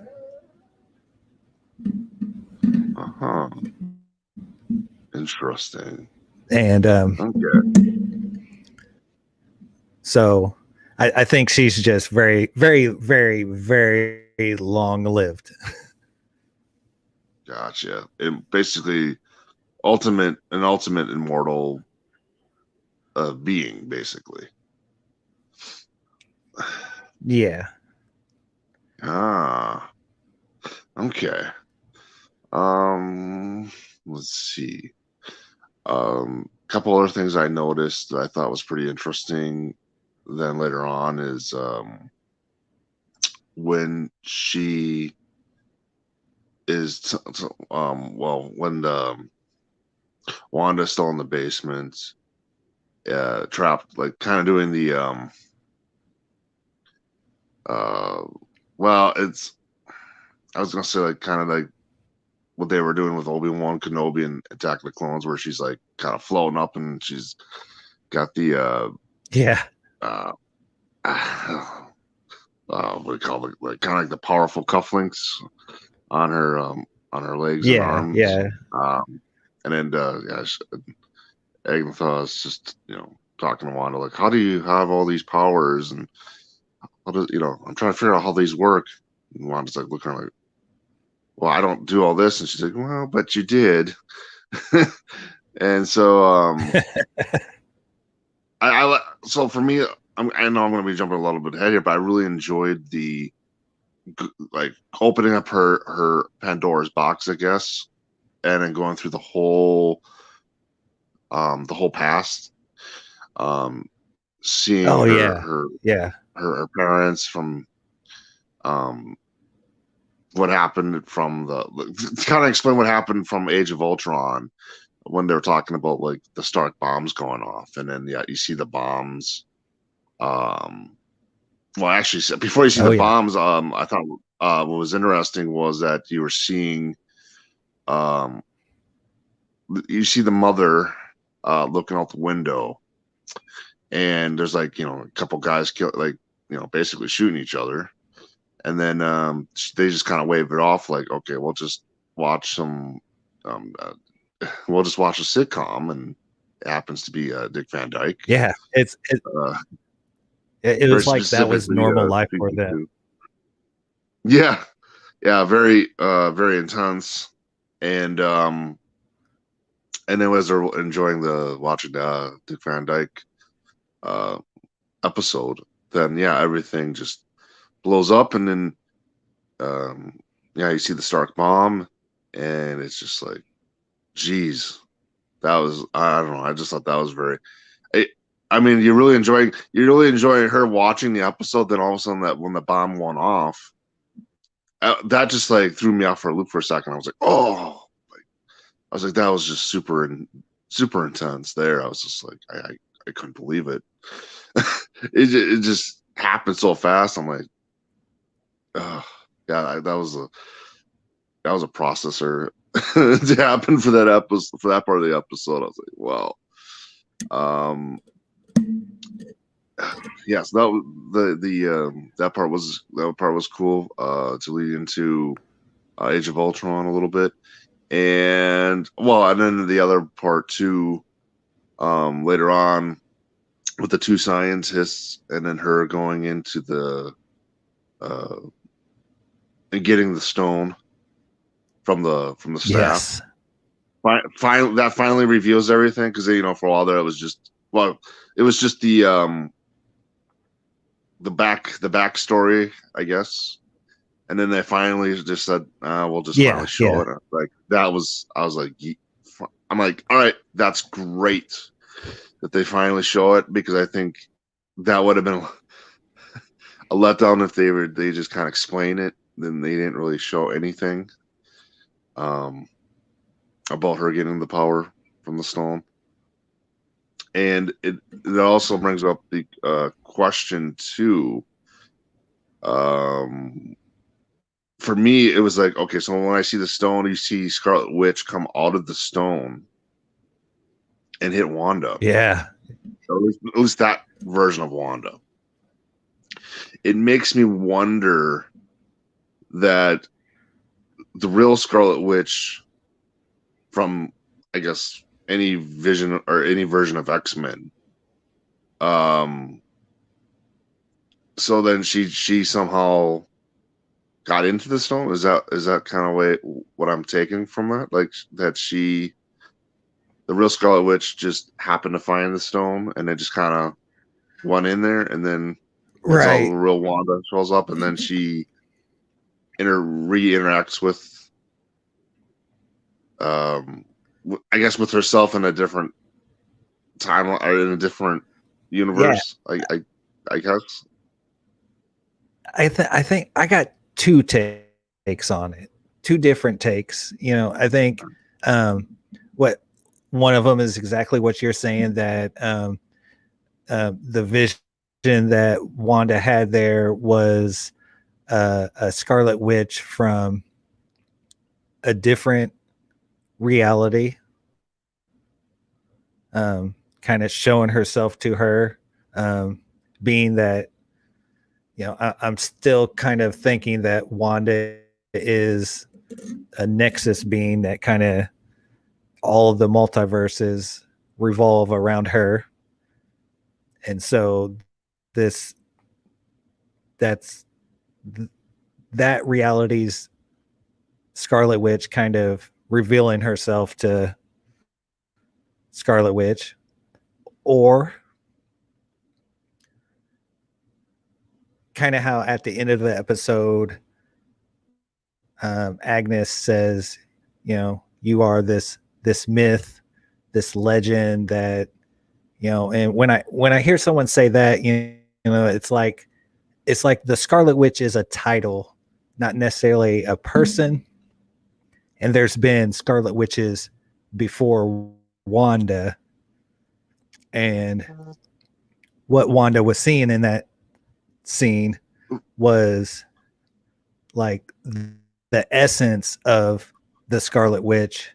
Uh-huh. Interesting. And Okay. so I think she's just very, very, very, very long lived. Gotcha. And basically ultimate immortal being, basically. Yeah. Ah. Okay. Let's see. Couple other things I noticed that I thought was pretty interesting then later on is when she is well, when Wanda's still in the basement, trapped, like kind of doing the well, it's, I was gonna say like kind of like what they were doing with Obi-Wan Kenobi and Attack of the Clones, where she's like kind of floating up and she's got the Yeah. what do you call it? Like kind of like the powerful cufflinks on her legs and Yeah. arms. Yeah. And then Agatha is just talking to Wanda like, how do you have all these powers, and how does I'm trying to figure out how these work. And Wanda's like looking like, well, I don't do all this, and she's like, well, but you did. And so so for me, I know I'm going to be jumping a little bit ahead here, but I really enjoyed the like opening up her Pandora's box, I guess, and then going through the whole past, seeing Oh her yeah. her parents from what happened from to kind of explain what happened from Age of Ultron, when they were talking about like the Stark bombs going off, and then you see the bombs. Well, actually, before you see the bombs, I thought what was interesting was that you were seeing, you see the mother looking out the window, and there's like a couple guys basically shooting each other, and then they just kind of wave it off like, okay, we'll just watch some. We'll just watch a sitcom, and it happens to be Dick Van Dyke. Yeah, it was like that was normal life for them. Yeah, very very intense, and then as they're enjoying watching Dick Van Dyke episode, then everything just blows up, and then you see the Stark bomb, and it's just like, geez, that was, I don't know, I just thought that was very, I mean, you're really enjoying her watching the episode. Then all of a sudden, that when the bomb went off, that just like threw me off for a loop for a second. I was like, oh, I was like, that was just super intense. There, I was just like, I couldn't believe it. It just happened so fast. I'm like, oh, yeah, that was a processor to happen for that episode, for that part of the episode. I was like, wow. Yes, that part was cool to lead into Age of Ultron a little bit, and then the other part too, later on with the two scientists, and then her going into the and getting the stone from the staff. Yes. That finally reveals everything, because for a while there it was just the backstory, I guess, and then they finally just said, we'll just finally show it. Like I was like, I'm like, all right, that's great that they finally show it, because I think that would have been a letdown if they just kind of explain it, then they didn't really show anything about her getting the power from the stone. And it also brings up the question too. For me, it was like, okay, so when I see the stone, you see Scarlet Witch come out of the stone and hit Wanda. Yeah. At least that version of Wanda. It makes me wonder that the real Scarlet Witch from, I guess, any vision or any version of X-Men, so then she somehow got into the stone. Is that kind of what I'm taking from that? Like that the real Scarlet Witch just happened to find the stone, and it just kind of went in there, and then right, the real Wanda shows up, and then she re-interacts with I guess with herself in a different timeline or in a different universe. Yeah. I guess. I think I got two takes on it. two different takes. I think what one of them is exactly what you're saying, that the vision that Wanda had there was a Scarlet Witch from a different reality, kind of showing herself to her, being that, I'm still kind of thinking that Wanda is a nexus being, that kind of all of the multiverses revolve around her. And so this that's that reality's Scarlet Witch kind of revealing herself to Scarlet Witch, or kind of how at the end of the episode, Agnes says, you are this myth, this legend that, and when I hear someone say that, it's like the Scarlet Witch is a title, not necessarily a person. And there's been Scarlet Witches before Wanda, and what Wanda was seeing in that scene was like the essence of the Scarlet Witch,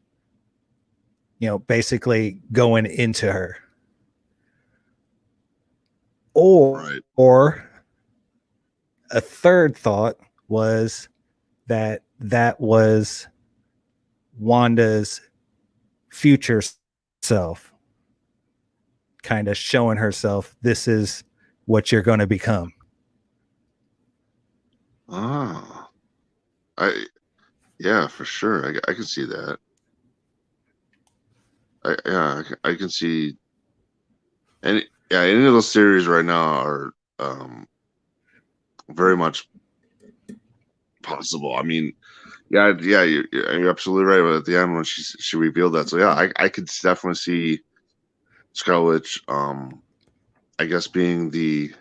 basically going into her. Or a third thought was that was Wanda's future self, kind of showing herself, this is what you're going to become. Yeah, for sure. I can see that. I can see any of those theories right now are very much possible. I mean, you're absolutely right. But at the end, when she revealed that, so yeah, I could definitely see Scarlet Witch, I guess, being the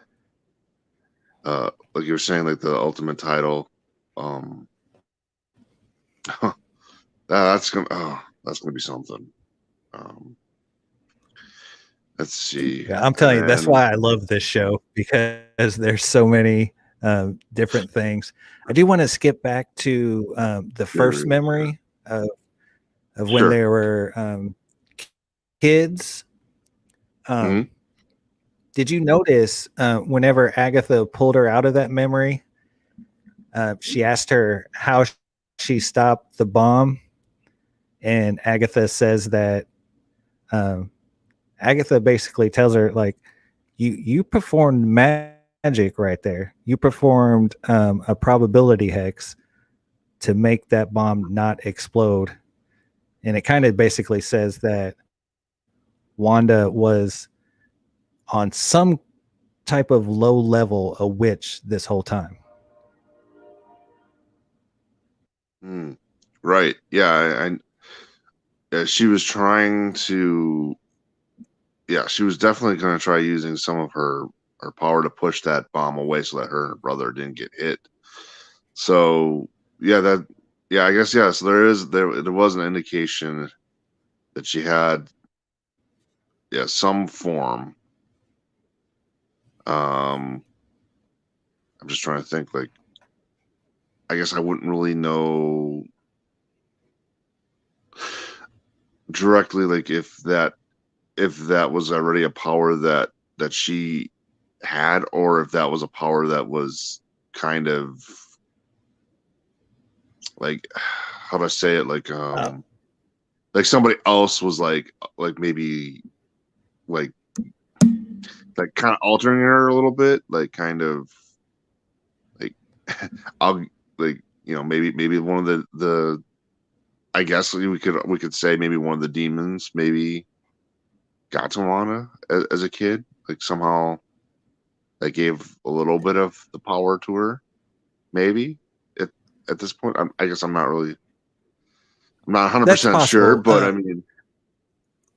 like you were saying, like the ultimate title. That's gonna be something. Let's see. Yeah, I'm telling you, that's why I love this show, because there's so many different things. I do want to skip back to the first memory of when they were kids. Did you notice whenever Agatha pulled her out of that memory, she asked her how she stopped the bomb, and Agatha says that Agatha basically tells her, like, you performed magic right there. You performed a probability hex to make that bomb not explode. And it kind of basically says that Wanda was on some type of low level a witch this whole time. Right. Yeah. She was trying to. Yeah, she was definitely going to try using some of her power to push that bomb away so that her and her brother didn't get hit. So I guess, yeah. So there was an indication that she had, some form. I'm just trying to think, like, I guess I wouldn't really know directly, like, if that was already a power that she had, or if that was a power that was kind of, like, how do I say it, like somebody else was like maybe like kind of altering her a little bit, like, kind of like I'll like, maybe one of the I guess we could say maybe one of the demons maybe got to Wanda as a kid, like somehow that gave a little bit of the power to her, maybe at this point. I guess I'm not 100% sure, but I mean,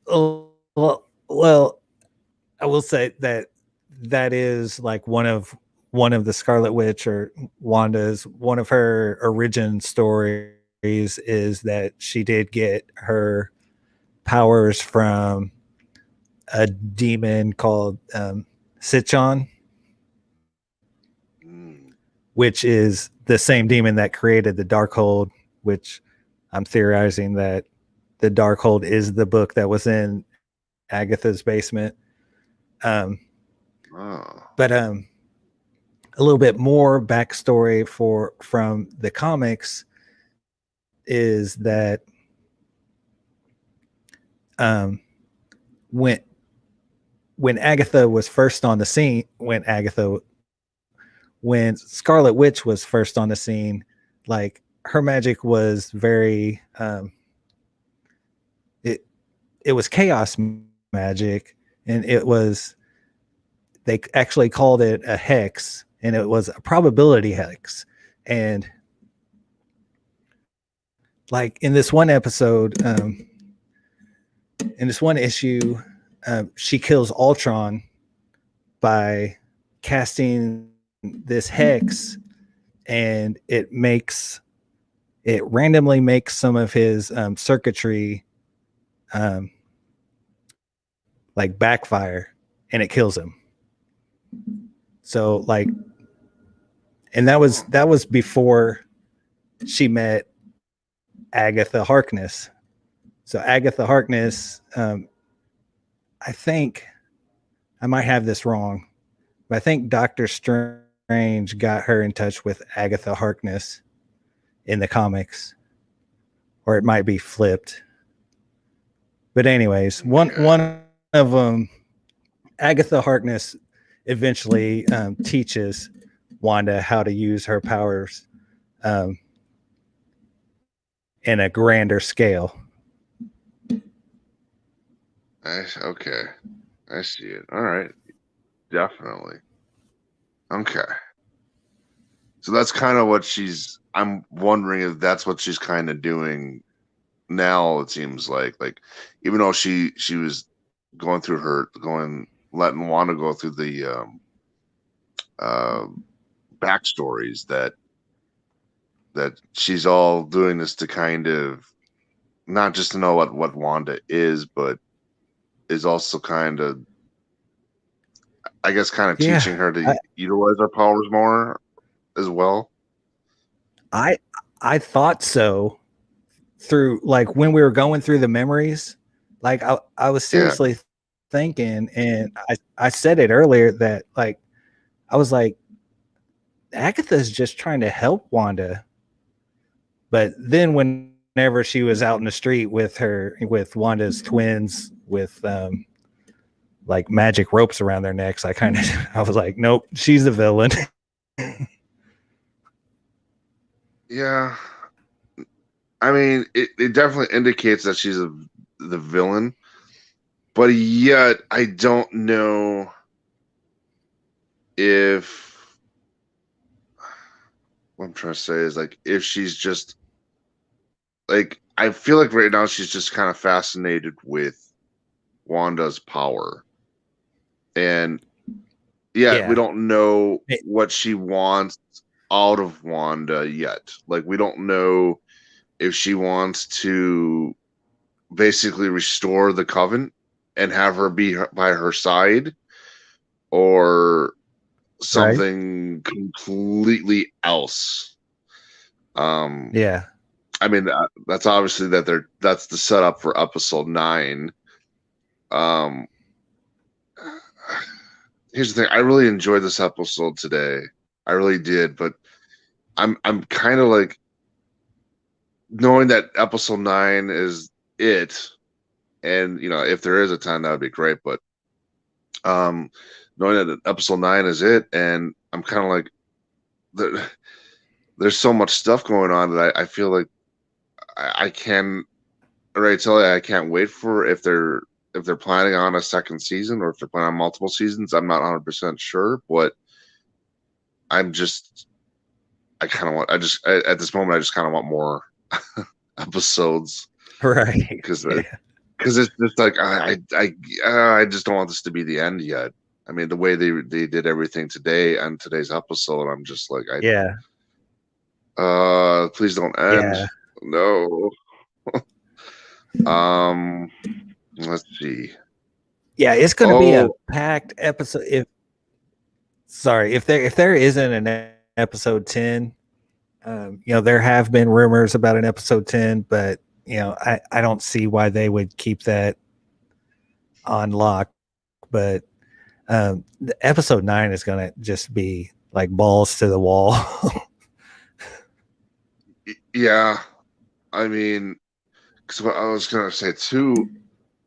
well, I will say that is like one of the Scarlet Witch, or Wanda's, one of her origin stories is that she did get her powers from a demon called Sichon, which is the same demon that created the Darkhold, which I'm theorizing that the Darkhold is the book that was in Agatha's basement. But a little bit more backstory from the comics is that when Agatha was first on the scene, when Scarlet Witch was first on the scene, like her magic was very it was chaos magic, and they actually called it a hex, and it was a probability hex. And like in this one episode, in this one issue, she kills Ultron by casting this hex, and it randomly makes some of his circuitry like backfire, and it kills him. So like, and that was before she met Agatha Harkness. So Agatha Harkness, I think I might have this wrong, but I think Doctor Strange got her in touch with Agatha Harkness in the comics, or it might be flipped. But anyways, one of them, Agatha Harkness, eventually teaches Wanda how to use her powers in a grander scale. Okay, I see it. All right, definitely. Okay, so that's kind of what I'm wondering if that's what she's kind of doing now. It seems like even though she was letting Wanda go through the backstories, that she's all doing this to kind of not just to know what Wanda is, but is also kind of, I guess, kind of teaching her to utilize her powers more as well. I thought so, through like when we were going through the memories. Like I was seriously thinking, and I said it earlier, that like I was like, Agatha's just trying to help Wanda. But then whenever she was out in the street with Wanda's twins with like magic ropes around their necks, I was like, nope, she's the villain. Yeah, I mean, it definitely indicates that she's the villain, but yet I don't know if what I'm trying to say is like if she's just like, I feel like right now she's just kind of fascinated with Wanda's power, and we don't know what she wants out of Wanda yet. Like, we don't know if she wants to basically restore the Coven and have her be by her side, or something completely else. I mean, that's obviously that's the setup for episode 9. Here's the thing: I really enjoyed this episode today. I really did, but I'm kind of like, knowing that episode 9 is it, and if there is a 10, that would be great. But knowing that episode 9 is it, and I'm kind of like, there's so much stuff going on that I feel like I can already tell you I can't wait for, if they're planning on a second season, or if they're planning on multiple seasons. I'm not 100% sure, but I kind of want, at this moment, I just kind of want more episodes, right? Because it's just like, I just don't want this to be the end yet. I mean, the way they did everything today on today's episode, I'm just like, please don't end. No. Let's see. Yeah, it's going to be a Oh, packed episode. If there isn't an episode 10, there have been rumors about an episode 10, but I don't see why they would keep that on lock. But the episode 9 is going to just be like balls to the wall. yeah. I mean, because what I was gonna say too.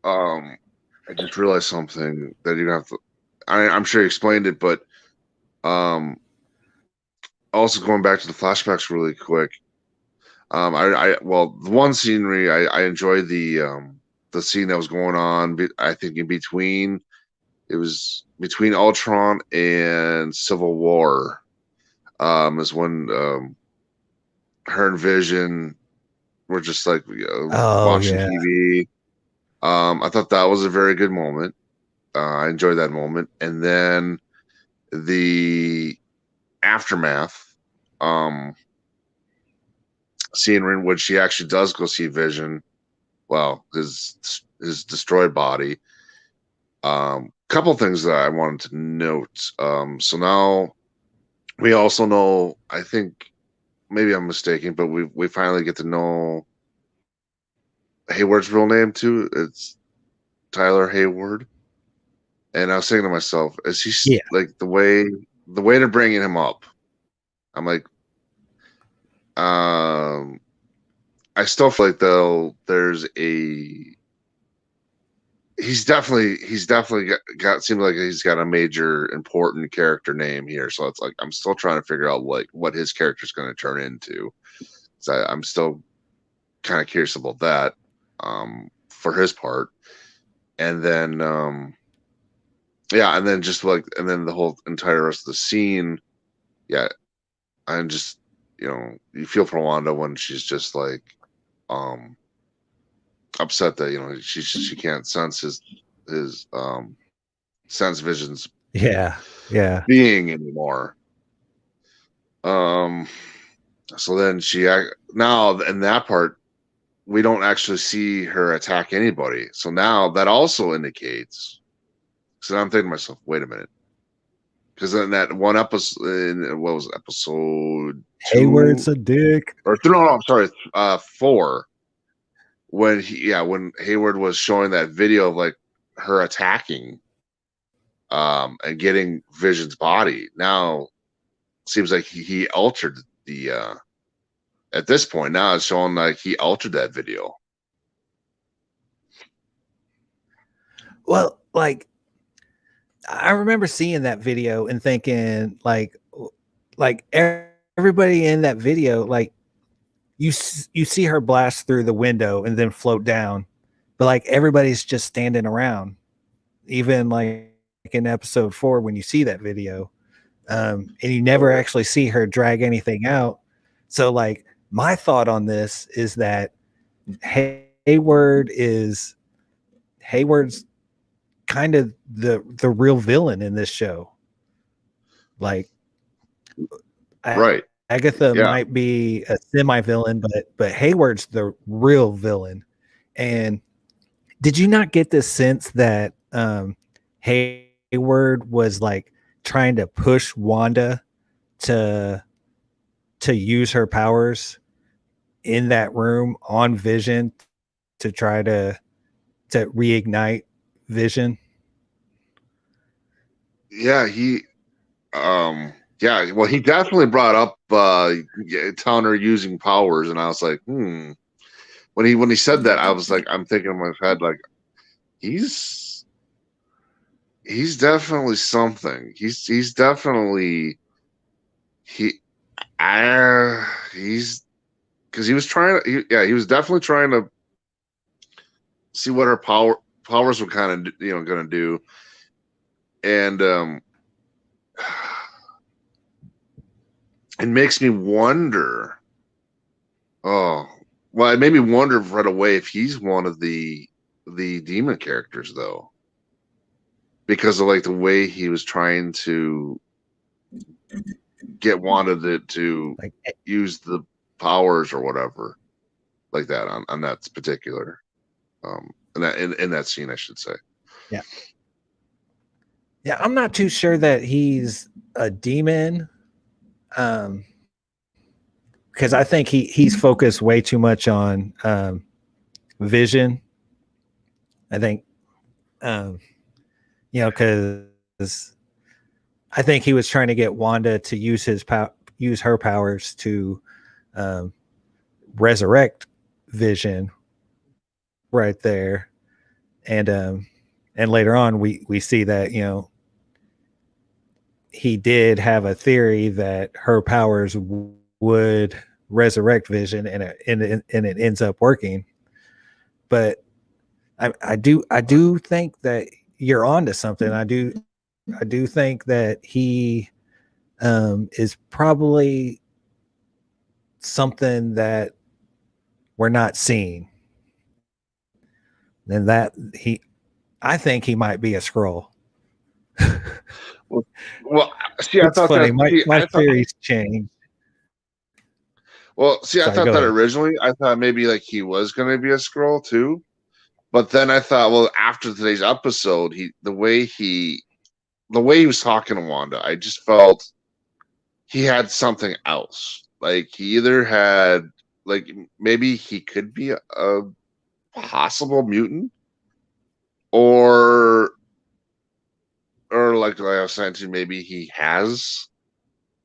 I just realized something that you have to. I'm sure you explained it, but also going back to the flashbacks really quick. Well, the one scenery I enjoyed the scene that was going on. I think in between it was between Ultron and Civil War. Is when her and Vision were just like Oh watching yeah. TV. I thought that was a very good moment. I enjoyed that moment, and then the aftermath, scene in which she actually does go see Vision. Well, his destroyed body. Couple things that I wanted to note. So now we also know. I think maybe I'm mistaken, but we finally get to know Hayward's real name too. It's Tyler Hayward. And I was saying to myself, is he Yeah. like the way they're bringing him up? I'm like, I still feel like there's a he's definitely got seems like he's got a major important character name here. So it's like I'm still trying to figure out like what his character's going to turn into. So I'm still kind of curious about that for his part. And then yeah, and then just like and then the whole entire rest of the scene, yeah, I'm just you feel for Wanda when she's just like upset that she can't sense his sense Vision's Yeah. Yeah. being anymore. Um so then now in that part we don't actually see her attack anybody. So now that also indicates, so I'm thinking to myself, wait a minute. Because in that one episode, what was it, episode 2 Hayward's a dick. or no, I'm sorry, 4, when Hayward was showing that video of like her attacking and getting Vision's body. Now seems like he altered the at this point now it's showing like he altered that video. Well, like I remember seeing that video and thinking like everybody in that video, like you see her blast through the window and then float down, but like everybody's just standing around. Even like in episode 4 when you see that video, and you never actually see her drag anything out. So like my thought on this is that Hayward's kind of the real villain in this show. Like Right. Agatha Yeah. might be a semi-villain, but Hayward's the real villain. And did you not get this sense that Hayward was like trying to push Wanda to use her powers in that room on Vision to try to reignite Vision? Yeah, well he definitely brought up telling her using powers, and I was like, when he said that, I was like, I'm thinking in my head like he's definitely something. He's definitely he's because he was trying to he was definitely trying to see what her powers were kind of gonna do. And it makes me wonder. Oh, well, it made me wonder right away if he's one of the demon characters, though, because of like the way he was trying to get Wanda to Like use the powers or whatever. like that on that particular in that scene, I should say. Yeah. Yeah, I'm not too sure that he's a demon. Because I think he's focused way too much on Vision. I think because I think he was trying to get Wanda to use use her powers to um, resurrect Vision right there, and later on we see that he did have a theory that her powers would resurrect Vision, and it ends up working. But I do think that you're onto something. I do think that he is probably something that we're not seeing, and that I think he might be a Skrull. Well, see, I It's thought funny. that. My theories change. Well, see, I Sorry, thought go that ahead. originally. I thought maybe like he was going to be a Skrull too, but then I thought, well, after today's episode, the way he was talking to Wanda, I just felt he had something else. Like he either had, like, maybe he could be a possible mutant, or like I was saying to you, maybe he has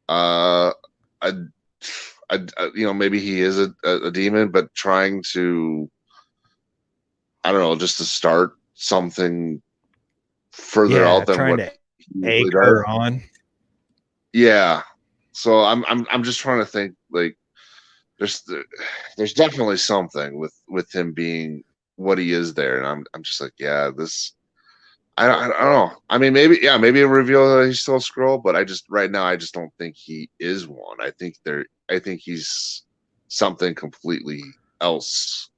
a, maybe he is a demon, but trying to, I don't know, just to start something further Yeah, out than trying what to he usually egg does. her on. Yeah. So I'm just trying to think, like, there's definitely something with him being what he is there, and I'm just like, yeah, this. I don't know. I mean, maybe a reveal that he's still a Skrull, but right now I just don't think he is one. I think he's something completely else.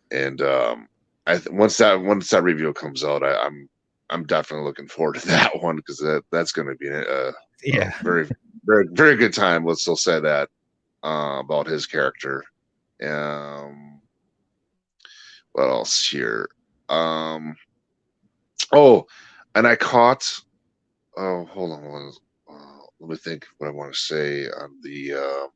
And once that reveal comes out, I'm definitely looking forward to that one, because that's going to be a Yeah. very, very, very good time. Let's still say that about his character. What else here? Oh, and I caught. Oh, hold on. Let me think what I want to say on the.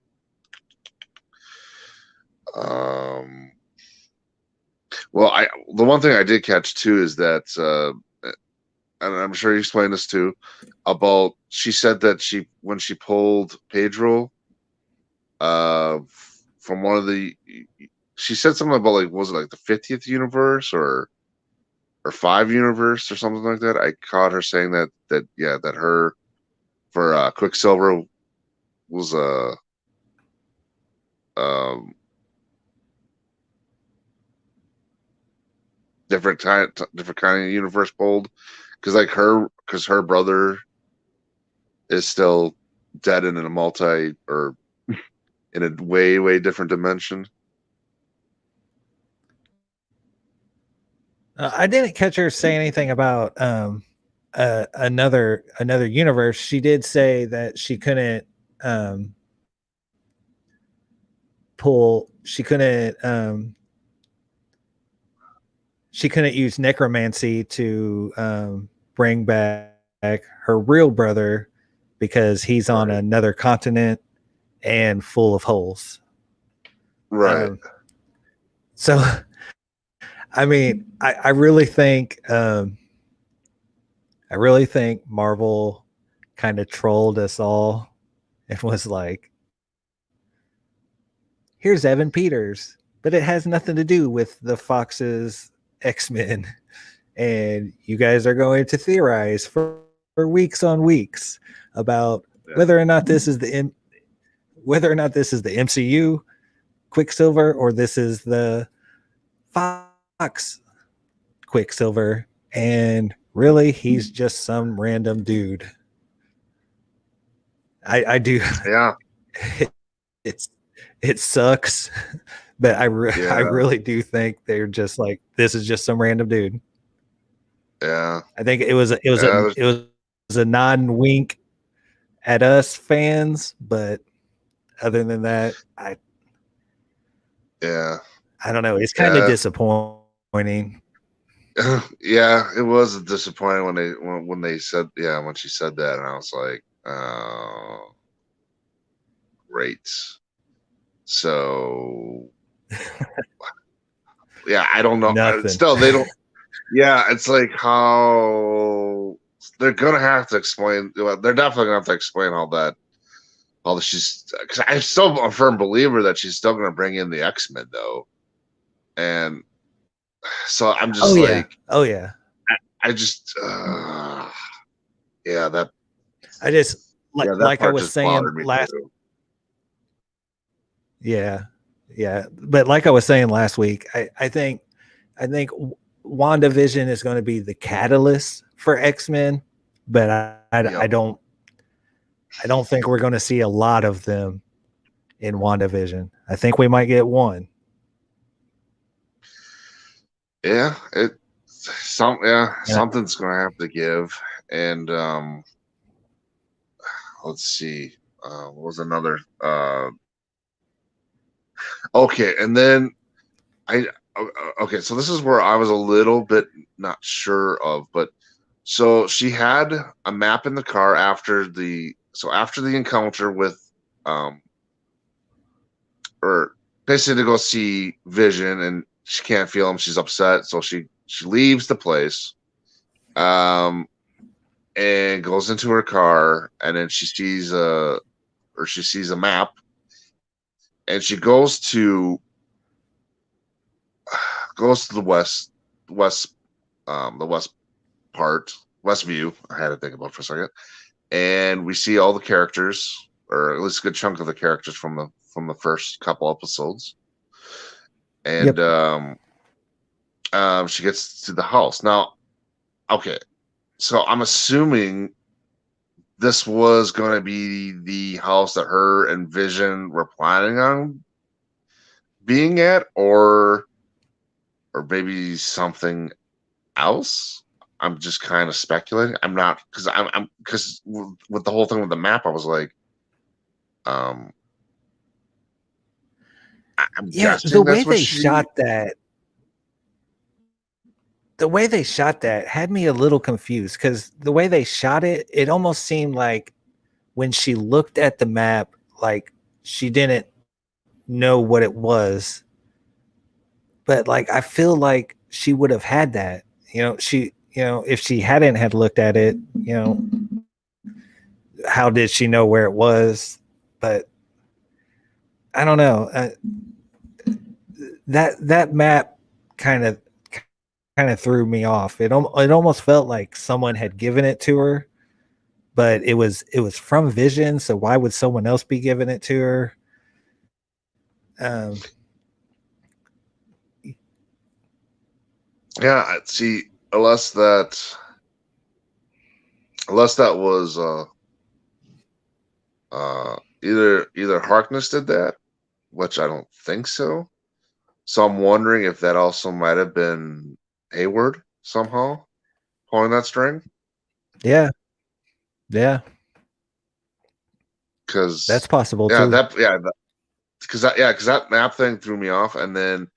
Well, the one thing I did catch too is that, and I'm sure you explained this too, about, she said that when she pulled Pedro, from one of the, she said something about, like, was it like the 50th universe or 5 universe or something like that. I caught her saying that her, for Quicksilver, was a um different kind of universe pulled, because her brother is still dead in a multi, or in a way, way different dimension. I didn't catch her say anything about another universe. She did say that she couldn't um, pull. She couldn't use necromancy to bring back her real brother because he's on Right. another continent and full of holes. Right. So, I mean, I really think Marvel kind of trolled us all and was like, "Here's Evan Peters, but it has nothing to do with the Fox's X-Men, and you guys are going to theorize for weeks on weeks about whether or not this is the MCU Quicksilver, or this is the Fox Quicksilver, and really he's just some random dude." I do. Yeah. It sucks, but I Yeah. really do think they're just like, this is just some random dude. Yeah. I think it was a non wink at us fans, but other than that, Yeah. I don't know. It's kind of disappointing. Yeah, it was disappointing when they said when she said that, and I was like, great. So yeah, I don't know. Nothing. Still, they don't. Yeah, it's like how they're gonna have to explain. Well, they're definitely gonna have to explain all that. All that she's because I'm still a firm believer that she's still gonna bring in the X-Men though, and so I'm just Oh yeah. I just yeah that I just that like I part was just saying bothered me last. too. Yeah, yeah. But like I was saying last week, I think WandaVision is going to be the catalyst for X-Men, but I don't think we're going to see a lot of them in WandaVision. I think we might get one. Yeah, something's gonna have to give. And let's see, what was another okay, and then I okay, so this is where I was a little bit not sure of, but so she had a map in the car after the encounter with um or basically to go see Vision, and she can't feel him, she's upset, so she leaves the place and goes into her car, and then she sees a map, and she goes to the west the west part, Westview. I had to think about it for a second, and we see all the characters, or at least a good chunk of the characters from the first couple episodes, and she gets to the house. Now, okay, so I'm assuming this was going to be the house that her and Vision were planning on being at, or maybe something else. I'm just kind of speculating. I'm not, because with the whole thing with the map, I was like, I'm guessing the way that's what they shot that. The way they shot that had me a little confused, because the way they shot it, it almost seemed like when she looked at the map, like she didn't know what it was. But like I feel like she would have had that. If she hadn't had looked at it, how did she know where it was? But I don't know. That map kind of threw me off. It almost felt like someone had given it to her, but it was from Vision. So why would someone else be giving it to her? Yeah, see, unless that was either Harkness did that, which I don't think so. So I'm wondering if that also might have been Hayward somehow pulling that string. Yeah, because that's possible yeah, too. because that map thing threw me off, and then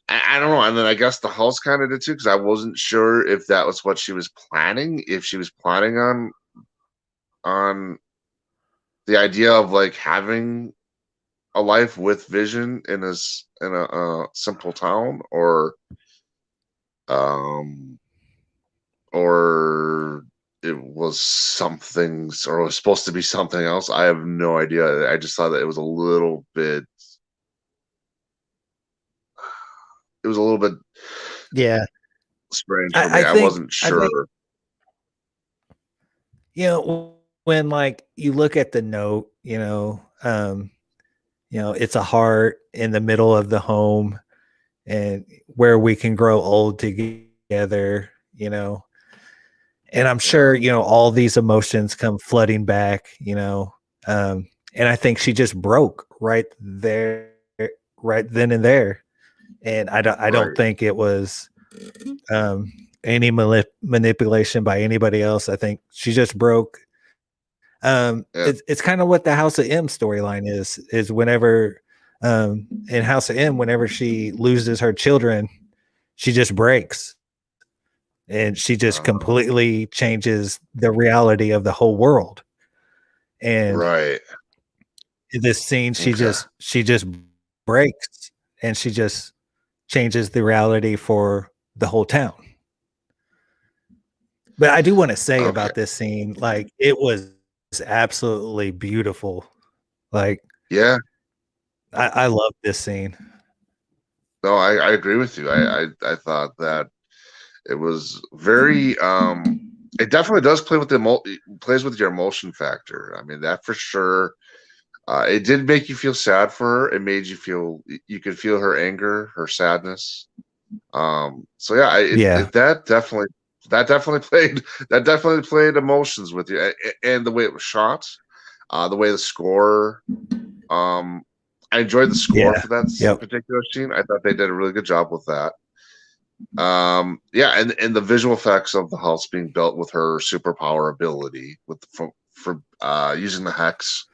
I don't know, and then I guess the house kind of did too, because I wasn't sure if that was what she was planning, if she was planning on the idea of like having a life with Vision in a simple town, um or it was something, or it was supposed to be something else. I have no idea. I just thought that it was a little bit Yeah, strange for me. I wasn't sure. When like you look at the note, it's a heart in the middle of the home, and where we can grow old together, and I'm sure, all these emotions come flooding back, and I think she just broke right there, right then and there. And I don't think it was any manipulation by anybody else. I think she just broke. It's kind of what the House of M storyline is whenever In House of M, whenever she loses her children, she just breaks and she just completely changes the reality of the whole world. And Right. in this scene, Okay. she just breaks and she just changes the reality for the whole town. But I do want to say Okay. about this scene, like it was absolutely beautiful. Like Yeah. I love this scene. No, I agree with you. I thought that it was very it definitely does play with plays with your emotion factor. I mean, that for sure. It did make you feel sad for her. It made you feel you could feel her anger, her sadness. So yeah, Yeah. that definitely played emotions with you, and the way it was shot, the way the score. I enjoyed the score Yeah. for that Yep. particular scene. I thought they did a really good job with that. Yeah, and the visual effects of the house being built with her superpower ability for using the hex,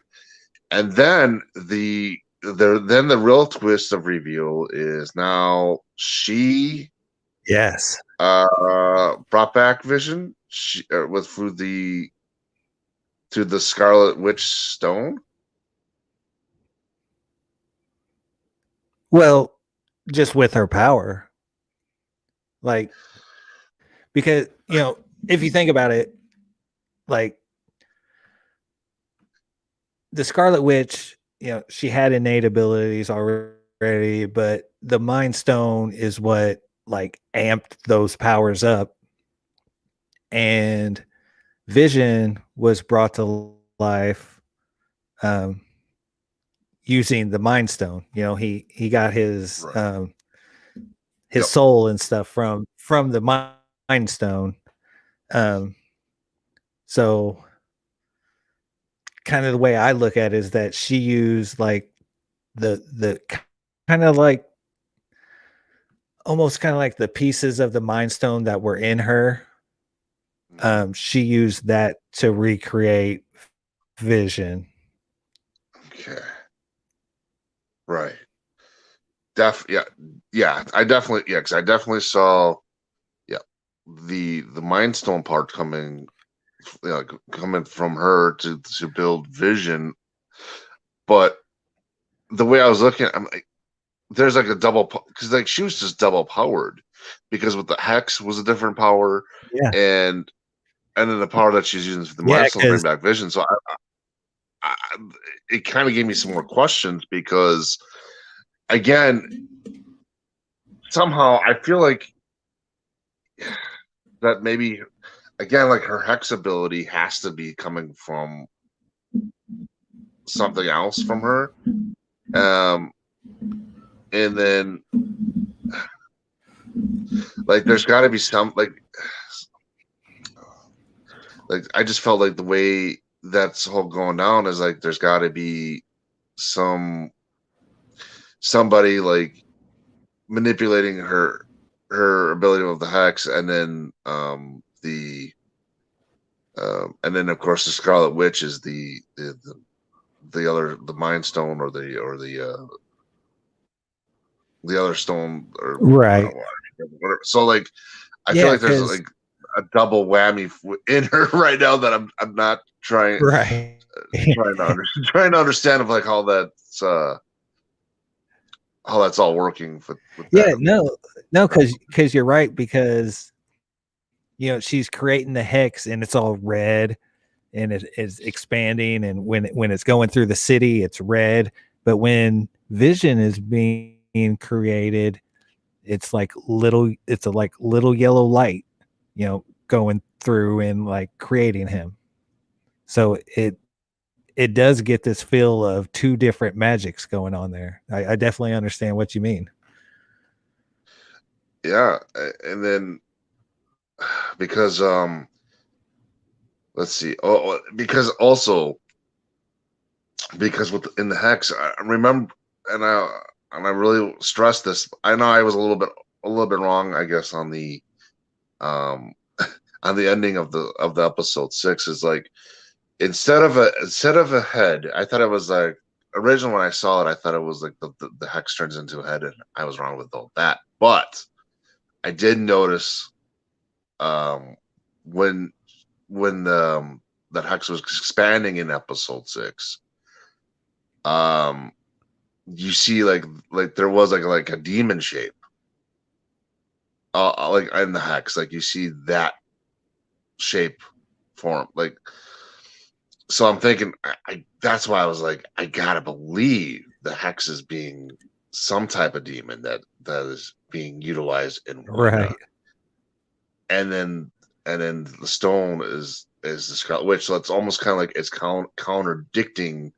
and then the real twist of reveal is now she Yes. brought back Vision with through the Scarlet Witch stone. Well, just with her power. Like because, if you think about it, like the Scarlet Witch, she had innate abilities already, but the Mind Stone is what like amped those powers up. And Vision was brought to life um, using the Mind Stone. He got Right. his Yep. soul and stuff from the Mind Stone. Um, so kind of the way I look at it is that she used like the kind of like almost kind of like the pieces of the Mind Stone that were in her. She used that to recreate Vision. Okay. Right. Yeah. Yeah. Because I definitely saw. Yeah. The Mind Stone part coming from her to build Vision, but the way I was looking, I'm like, there's like a double because like she was just double powered because with the hex was a different power, Yeah, and then the power that she's using for the yeah, Mind Stone to bring because back Vision. So I, it kind of gave me some more questions because again, somehow I feel like that maybe again like her hex ability has to be coming from something else from her. And then like there's got to be some like I just felt like the way that's all going down is like there's got to be somebody like manipulating her ability with the hex, and then and then of course the Scarlet Witch is the Mind Stone or the other stone or I right. don't know, whatever. So like I feel Yeah, like there's because like a double whammy in her right now that I'm not right. trying to understand of like how that's all working with Yeah, that. no, because you're right, because she's creating the hex and it's all red and it is expanding, and when it's going through the city, it's red. But when Vision is being created, it's a like little yellow light, going through and like creating him. So it does get this feel of two different magics going on there. I definitely understand what you mean. Yeah, and then because let's see. Oh, because also because in the hex, I remember, and I really stressed this. I know I was a little bit wrong, I guess, um on the ending of the episode 6 is like instead of a head, I thought it was like originally when I saw it, I thought it was like the hex turns into a head, and I was wrong with all that. But I did notice when that hex was expanding in episode 6, you see like there was like a demon shape, like in the hex, like you see that shape form, like. So I'm thinking, that's why I was like, I gotta believe the hex is being some type of demon that is being utilized in Wanda, Right. and then the stone is the which, so it's almost kind of like it's contradicting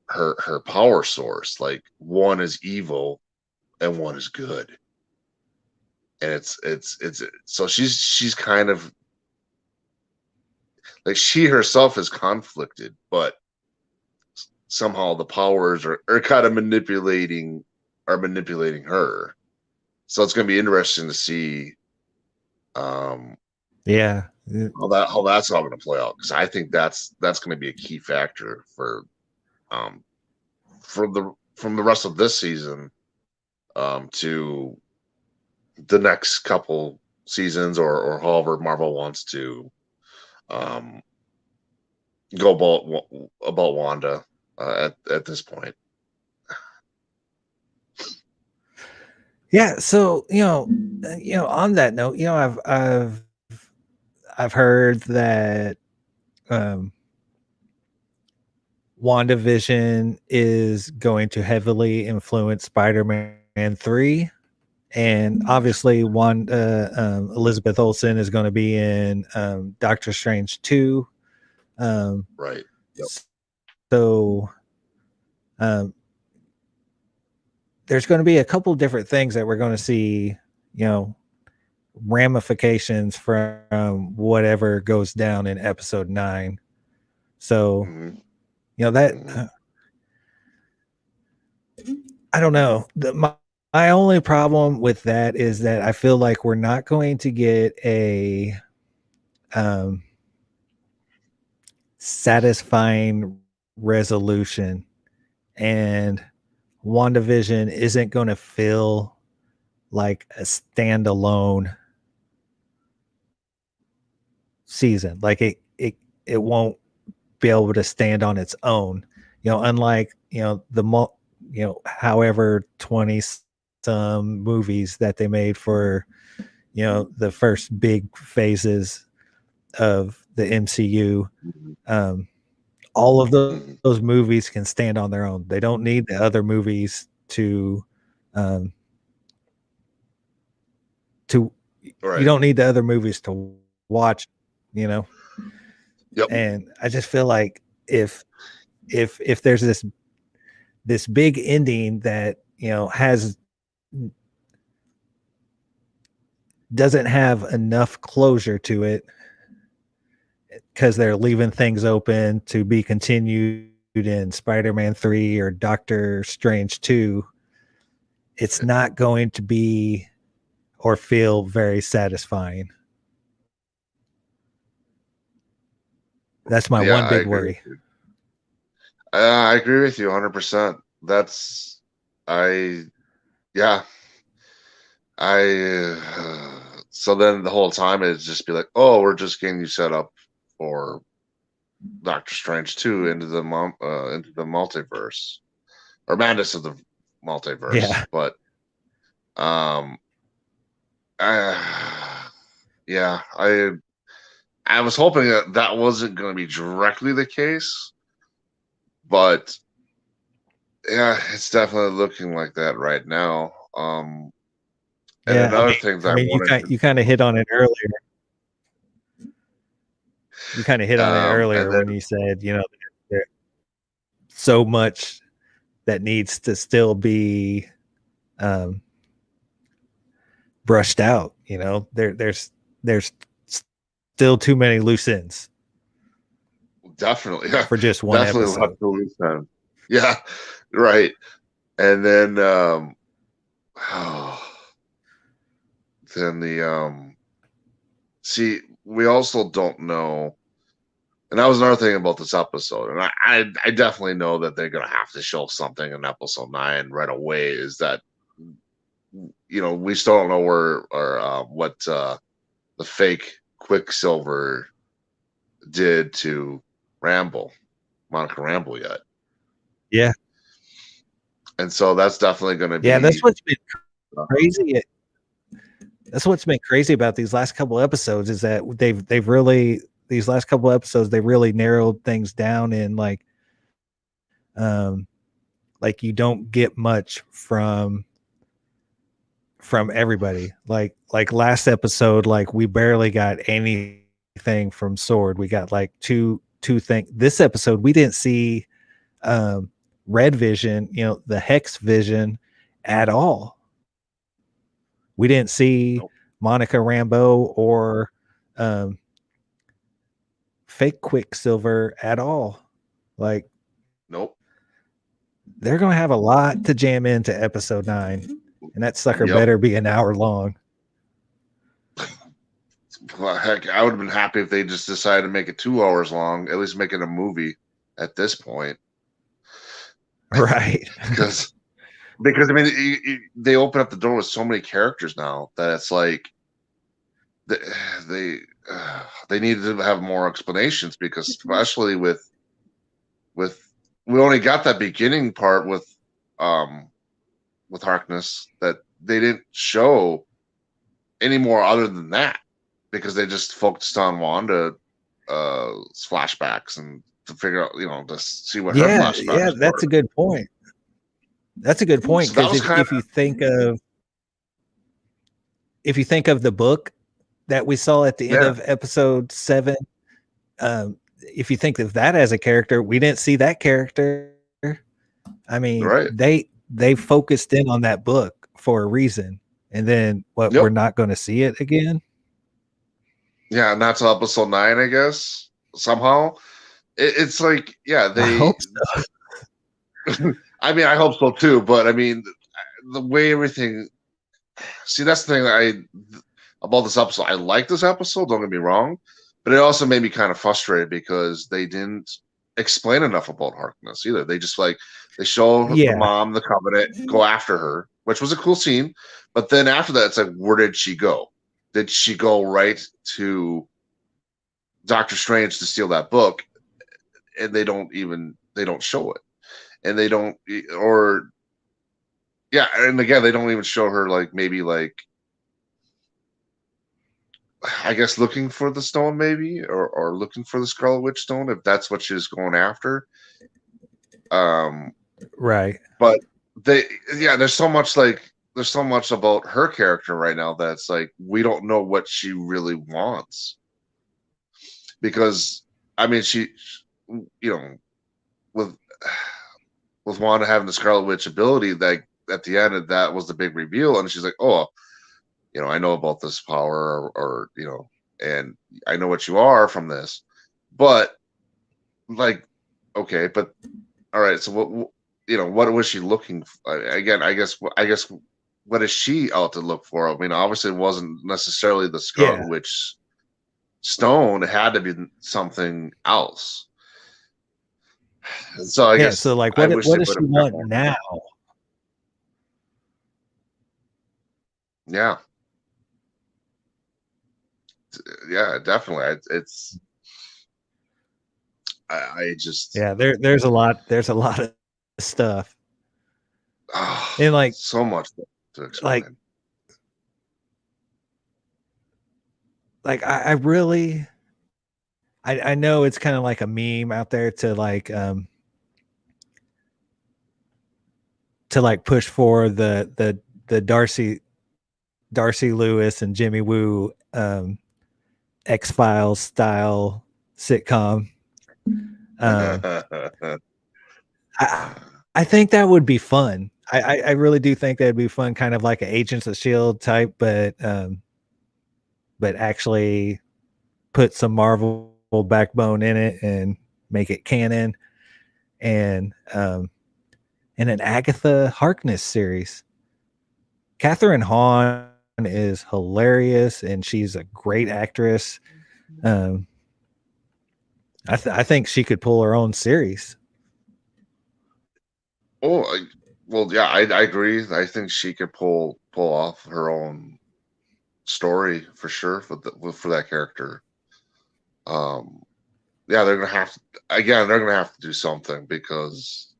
her power source. Like one is evil and one is good, and it's so she's kind of like, she herself is conflicted, but somehow the powers are kind of manipulating her. So it's going to be interesting to see Yeah. how that's all going to play out, because I think that's going to be a key factor for from the rest of this season to the next couple seasons, or however Marvel wants to um, go about Wanda at this point. Yeah. So, on that note, I've heard that um, WandaVision is going to heavily influence Spider-Man 3. And obviously, Elizabeth Olsen is going to be in Doctor Strange 2. Right. Yep. So there's going to be a couple different things that we're going to see, ramifications from whatever goes down in episode 9. So, that I don't know. My only problem with that is that I feel like we're not going to get a satisfying resolution, and WandaVision isn't going to feel like a standalone season. Like it won't be able to stand on its own. Unlike however 20 some movies that they made for the first big phases of the MCU. All of those movies can stand on their own. They don't need the other movies to right. You don't need the other movies to watch, Yep. And I just feel like if there's this big ending that doesn't have enough closure to it, because they're leaving things open to be continued in Spider-Man 3 or Doctor Strange 2, it's not going to be or feel very satisfying. That's my one big worry. I agree with you 100%. So then the whole time it's just be like, oh, we're just getting you set up for Doctor Strange 2 into the multiverse, or madness of the multiverse. Yeah. But I was hoping that wasn't going to be directly the case, but yeah, it's definitely looking like that right now. And another thing that you kind of hit on it earlier. You kind of hit on it earlier when you said, there's so much that needs to still be brushed out. There's still too many loose ends. Definitely, for just one episode. Loose ends. Yeah, right. And then see, we also don't know And that was another thing about this episode. And I definitely know that they're gonna have to show something in episode 9 right away. Is that, we still don't know where or what the fake Quicksilver did to Monica Rambeau yet. Yeah. And so that's definitely going to Yeah, that's be what's been crazy. That's what's been crazy about these last couple episodes is that they've really these last couple episodes they really narrowed things down in like you don't get much from everybody. Like last episode, like we barely got anything from Sword. We got like two things. This episode we didn't see Red Vision, the Hex Vision at all. We didn't see Monica Rambeau or fake Quicksilver at all. Like, nope. They're going to have a lot to jam into episode 9, and that sucker better be an hour long. Well, heck, I would have been happy if they just decided to make it 2 hours long, at least make it a movie at this point. Right. Because I mean, they open up the door with so many characters now that it's like they need to have more explanations, because especially with we only got that beginning part with Harkness, that they didn't show any more other than that, because they just focused on Wanda flashbacks and to figure out, to see what her flashbacks were. Yeah, that's a good point. That's a good point, because if you think of the book that we saw at the end of episode 7, if you think of that as a character, we didn't see that character. I mean, they focused in on that book for a reason, and then we're not going to see it again. Yeah, and that's episode 9, I guess. Somehow, it's like, I hope so. I mean, I hope so too. But I mean, the way everything. See, that's the thing about this episode. I like this episode. Don't get me wrong, but it also made me kind of frustrated because they didn't explain enough about Harkness either. They just they show the mom, the Covenant, go after her, which was a cool scene. But then after that, it's like, where did she go? Did she go right to Doctor Strange to steal that book? And they don't show it. And they don't, and again, they don't even show her I guess looking for the stone, maybe, or looking for the Scarlet Witch stone, if that's what she's going after. Right. But there's so much about her character right now that's like, we don't know what she really wants. Because, I mean, she with Wanda having the Scarlet Witch ability, that at the end, that was the big reveal, and she's like, "Oh, I know about this power, or and I know what you are from this." But okay, but all right. So what was she looking for? Again, I guess what is she out to look for? I mean, obviously, it wasn't necessarily the Scarlet Witch stone. It had to be something else. So I guess. So what does she want now? Yeah, definitely. It's. I just. There's a lot of stuff. And so much to explain. I really. I know it's kind of like a meme out there to push for the Darcy Lewis and Jimmy Woo X-Files style sitcom. I think that would be fun. I really do think that'd be fun, kind of like an Agents of S.H.I.E.L.D. type, but actually put some Marvel backbone in it and make it canon, and an Agatha Harkness series. Catherine Hahn is hilarious, and she's a great actress. I think she could pull her own series. Well, yeah, I agree. I think she could pull off her own story for sure for that character. Yeah, they're gonna have to again. They're gonna have to do something because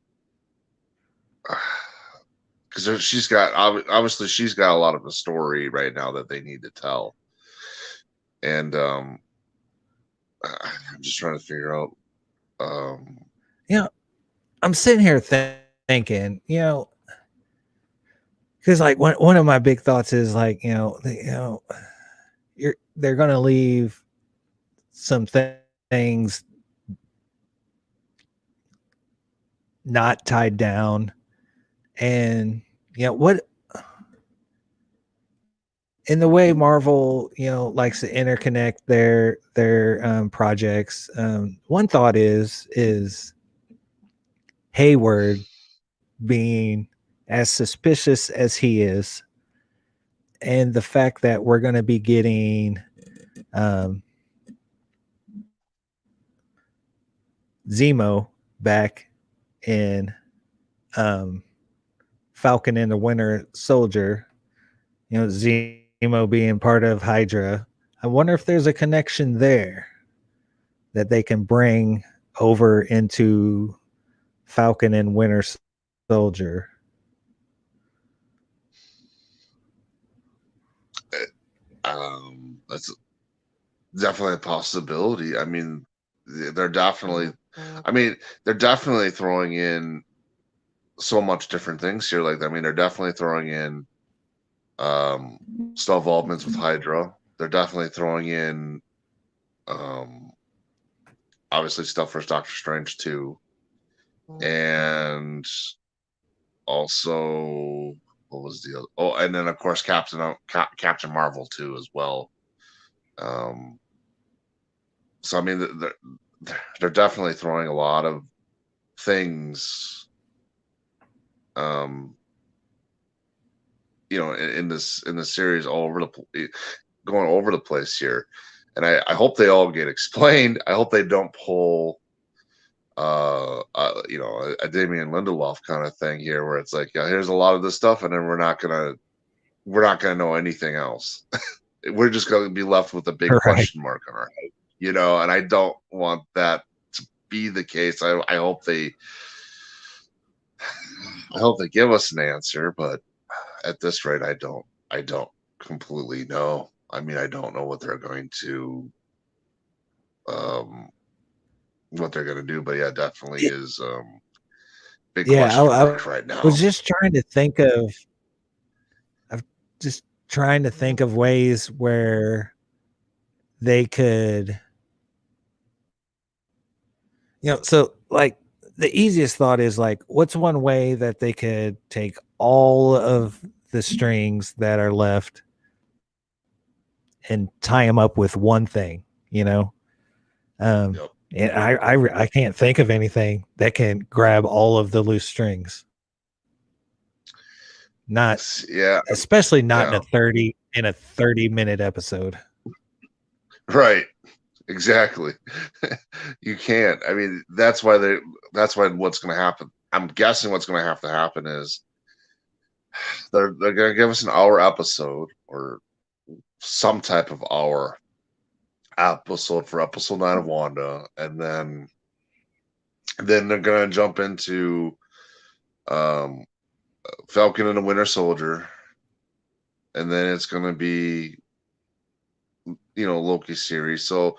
she's got obviously she's got a lot of the story right now that they need to tell, and I'm just trying to figure out. You know, I'm sitting here thinking, you know, because like one of my big thoughts is like, they're gonna leave some things not tied down, and what in the way Marvel, likes to interconnect their projects. One thought is Hayward being as suspicious as he is, and the fact that we're going to be getting um, Zemo back in um, Falcon and the Winter Soldier. Zemo being part of Hydra. I wonder if there's a connection there that they can bring over into Falcon and Winter Soldier. That's definitely a possibility. I mean, they're definitely. I mean, they're definitely throwing in so much different things here. Like, I mean, they're definitely throwing in stuff involvements with Hydra. They're definitely throwing in obviously stuff for Doctor Strange too, and also what was the other? Oh, and then of course Captain Marvel too as well. So I mean, they're definitely throwing a lot of things, in this series all over going over the place here, and I hope they all get explained. I hope they don't pull a Damian Lindelof kind of thing here where it's like, yeah, here's a lot of this stuff and then we're not gonna know anything else. We're just gonna be left with a big question mark on our head, and I don't want that to be the case. I hope they give us an answer, but at this rate I don't completely know. I mean, I don't know what they're going to do, but yeah, definitely is big question mark right now. I was just trying to think of ways where they could, so like the easiest thought is like, what's one way that they could take all of the strings that are left and tie them up with one thing, Yep. And I can't think of anything that can grab all of the loose strings. Especially not in a 30-minute episode. Right. Exactly. You can't. I mean, that's why what's going to happen. I'm guessing what's going to have to happen is they're going to give us an hour episode or some type of hour episode for episode 9 of Wanda, and then they're going to jump into Falcon and the Winter Soldier, and then it's going to be Loki series. So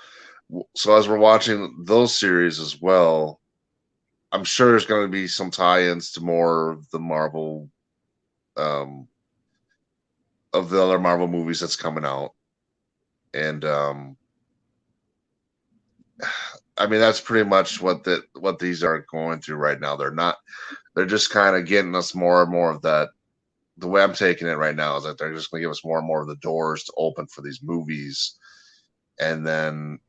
as we're watching those series as well, I'm sure there's going to be some tie-ins to more of the Marvel, of the other Marvel movies that's coming out, and I mean, that's pretty much what these are going through right now. They're just kind of getting us more and more of that. The way I'm taking it right now is that they're just going to give us more and more of the doors to open for these movies, and then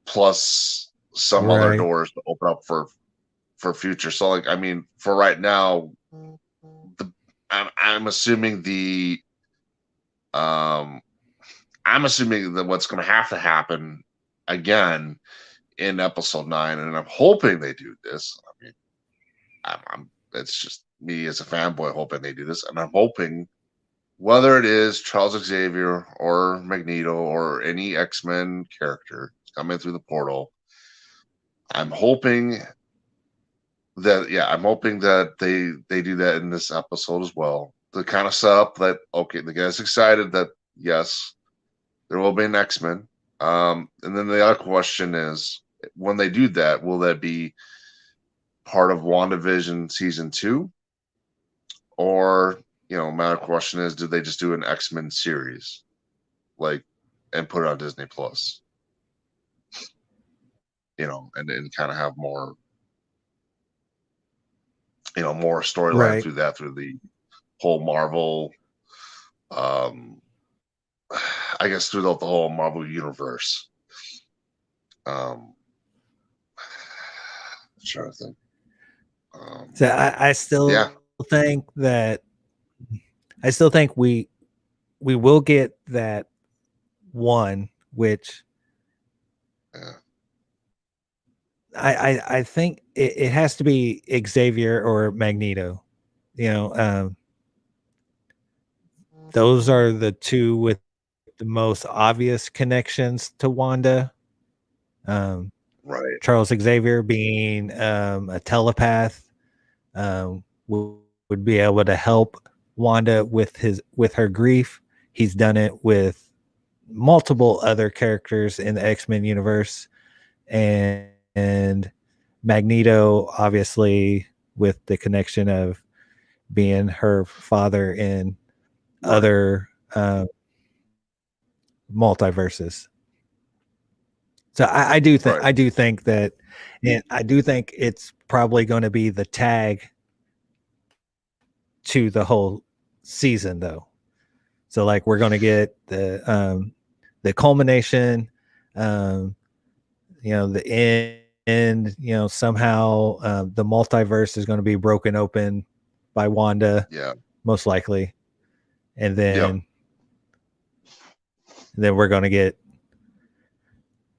plus some other doors to open up for future. So, like, I mean, for right now, I'm assuming I'm assuming that what's going to have to happen again in episode 9, and I'm hoping they do this. I mean, I'm it's just me as a fanboy hoping they do this, and I'm hoping whether it is Charles Xavier or Magneto or any X-Men character coming through the portal, I'm hoping that they do that in this episode as well, to kind of set up that, okay, the guy's excited that yes, there will be an X-Men. And then the other question is, when they do that, will that be part of WandaVision season 2? Or, my question is, do they just do an X-Men series, like, and put it on Disney Plus? And kind of have more, more storyline Right. through the whole Marvel, I guess throughout the whole Marvel universe. I'm trying to think. So I still think that we will get that one, which I think it has to be Xavier or Magneto. Those are the two with the most obvious connections to Wanda. Right. Charles Xavier being a telepath, would be able to help Wanda with her grief. He's done it with multiple other characters in the X-Men universe, and Magneto, obviously, with the connection of being her father in other multiverses. So I do think that, and I do think it's probably going to be the tag to the whole season, though. So like we're going to get the culmination, the end. Somehow the multiverse is going to be broken open by Wanda, most likely, and then we're going to get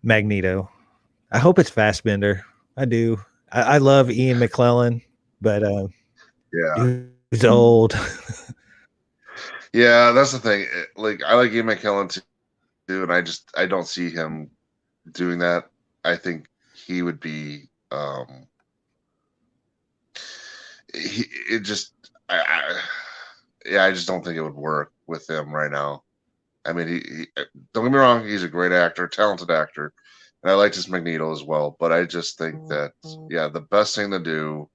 Magneto. I hope it's Fassbender. I do. I love Ian McKellen, but he's old. Yeah, that's the thing. Like, I like Ian McKellen too, and I don't see him doing that. I think he would be I just don't think it would work with him right now. I mean, he don't get me wrong, he's a great actor, talented actor, and I liked his Magneto as well. But I just think that the best thing to do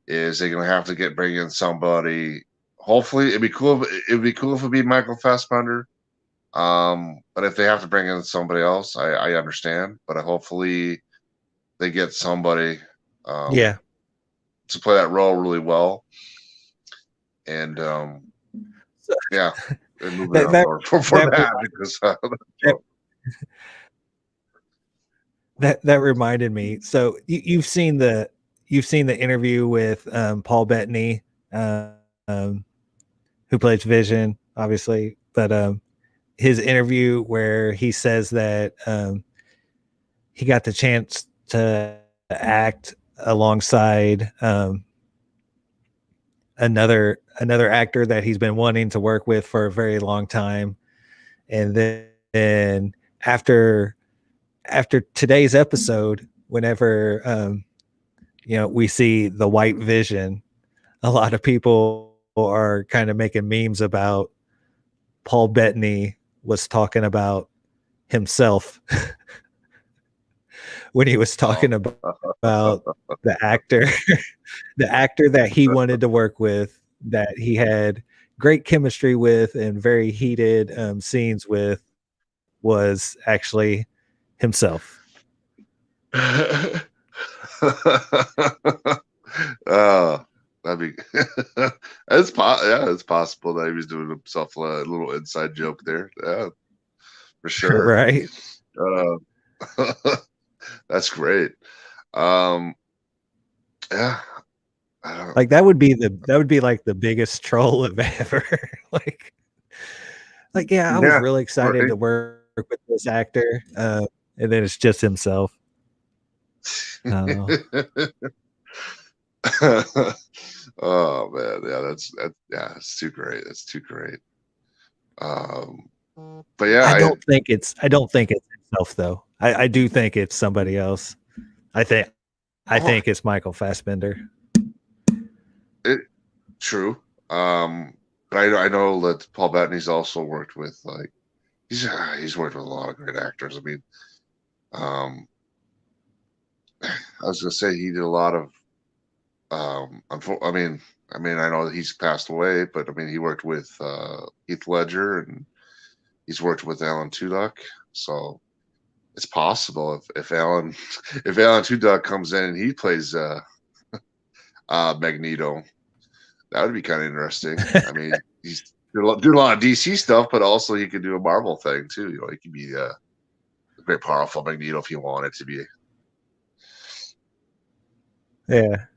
is they're gonna have to bring in somebody. Hopefully, it'd be cool. It'd be cool if it'd be Michael Fassbender. But if they have to bring in somebody else, I understand. But hopefully, they get somebody to play that role really well. And and moving on for that, because that reminded me. So you've seen the interview with Paul Bettany, who plays Vision, obviously, but his interview where he says that he got the chance to act alongside another actor that he's been wanting to work with for a very long time, and then after today's episode, whenever we see the White Vision, a lot of people are kind of making memes about Paul Bettany was talking about himself when he was talking about the actor that he wanted to work with, that he had great chemistry with and very heated scenes with, was actually himself. That'd be it's possible that he was doing himself a little inside joke there. Yeah, for sure. Right. That's great. Like that would be like the biggest troll of ever. like I was really excited to work with this actor, and then it's just himself. Oh, Oh man, yeah, yeah, it's too great. That's too great. But yeah, I don't think it's himself though. I do think it's somebody else. I think it's Michael Fassbender. True. But I know that Paul Bettany's also worked with like he's worked with a lot of great actors. I mean, I was gonna say he did a lot of I mean I know that he's passed away, but I mean he worked with Heath Ledger and he's worked with Alan Tudyk, so it's possible if Alan if Alan Tudyk comes in and he plays Magneto, that would be kind of interesting. I mean, he's doing a lot of DC stuff, but also he could do a Marvel thing too. You know, he could be a very powerful Magneto if he wanted to be. Yeah.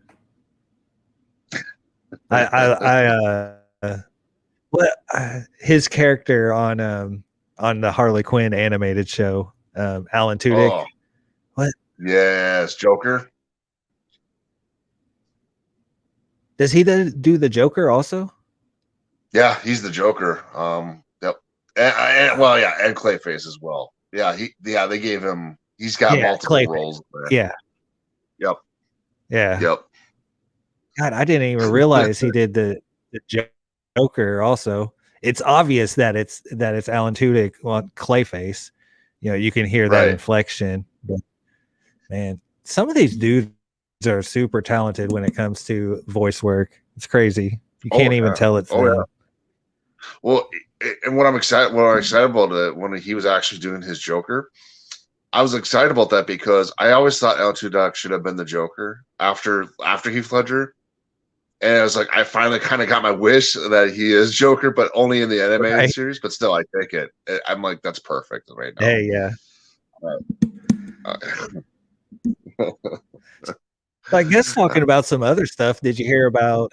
His character on the Harley Quinn animated show, Alan Tudyk. Oh, what? Yes, Joker. Does he do the Joker also? Yeah, he's the Joker. Yep. And Clayface as well. Yeah, they gave him. He's got multiple Clayface. roles there. Yeah. Yep. Yeah. Yep. God, I didn't even realize he did the Joker also. It's obvious that it's Alan Tudyk on Clayface. You know, you can hear that inflection. But man, some of these dudes are super talented when it comes to voice work. It's crazy. You can't even tell it's them. Yeah. Well, and what I'm excited about when he was actually doing his Joker, I was excited about that because I always thought Alan Tudyk should have been the Joker after Heath Ledger. And I was like, I finally kind of got my wish that he is Joker, but only in the animated series. But still, I take it. I'm like, that's perfect right now. Hey, yeah. I guess talking about some other stuff. Did you hear about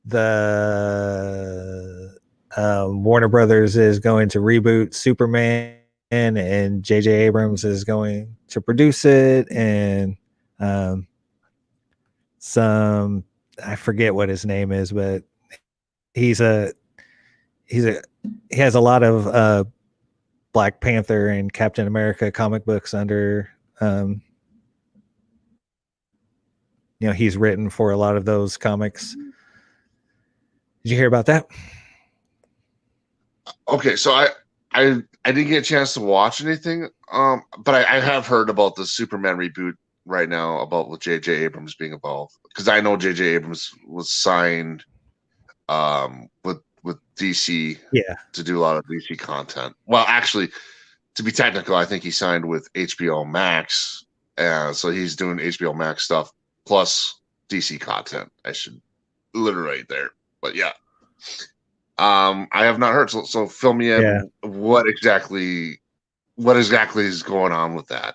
the Warner Brothers is going to reboot Superman, and J.J. Abrams is going to produce it, and I forget what his name is, but he has a lot of Black Panther and Captain America comic books under you know, he's written for a lot of those comics. Did you hear about that? Okay, so I didn't get a chance to watch anything, but I have heard about the Superman reboot right now about with J.J. Abrams being involved, because I know J.J. Abrams was signed with DC to do a lot of DC content. Well, actually, to be technical, I think he signed with HBO Max, so he's doing HBO Max stuff plus DC content. I should alliterate there, but yeah. I have not heard. So fill me in. What exactly is going on with that?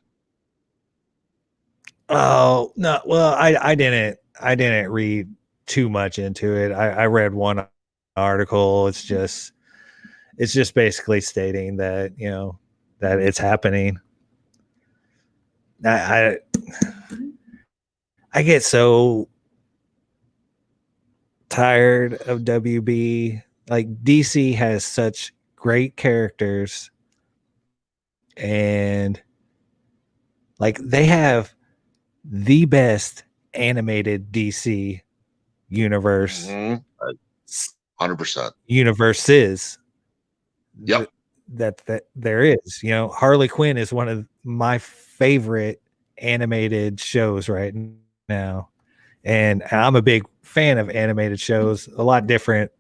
Oh no, well, I didn't read too much into it. I read one article. It's just basically stating that, you know, that it's happening. I get so tired of WB. Like, DC has such great characters, and like they have the best animated DC universe. 100%. Universes. Yep. That there is. You know, Harley Quinn is one of my favorite animated shows right now. And I'm a big fan of animated shows, a lot different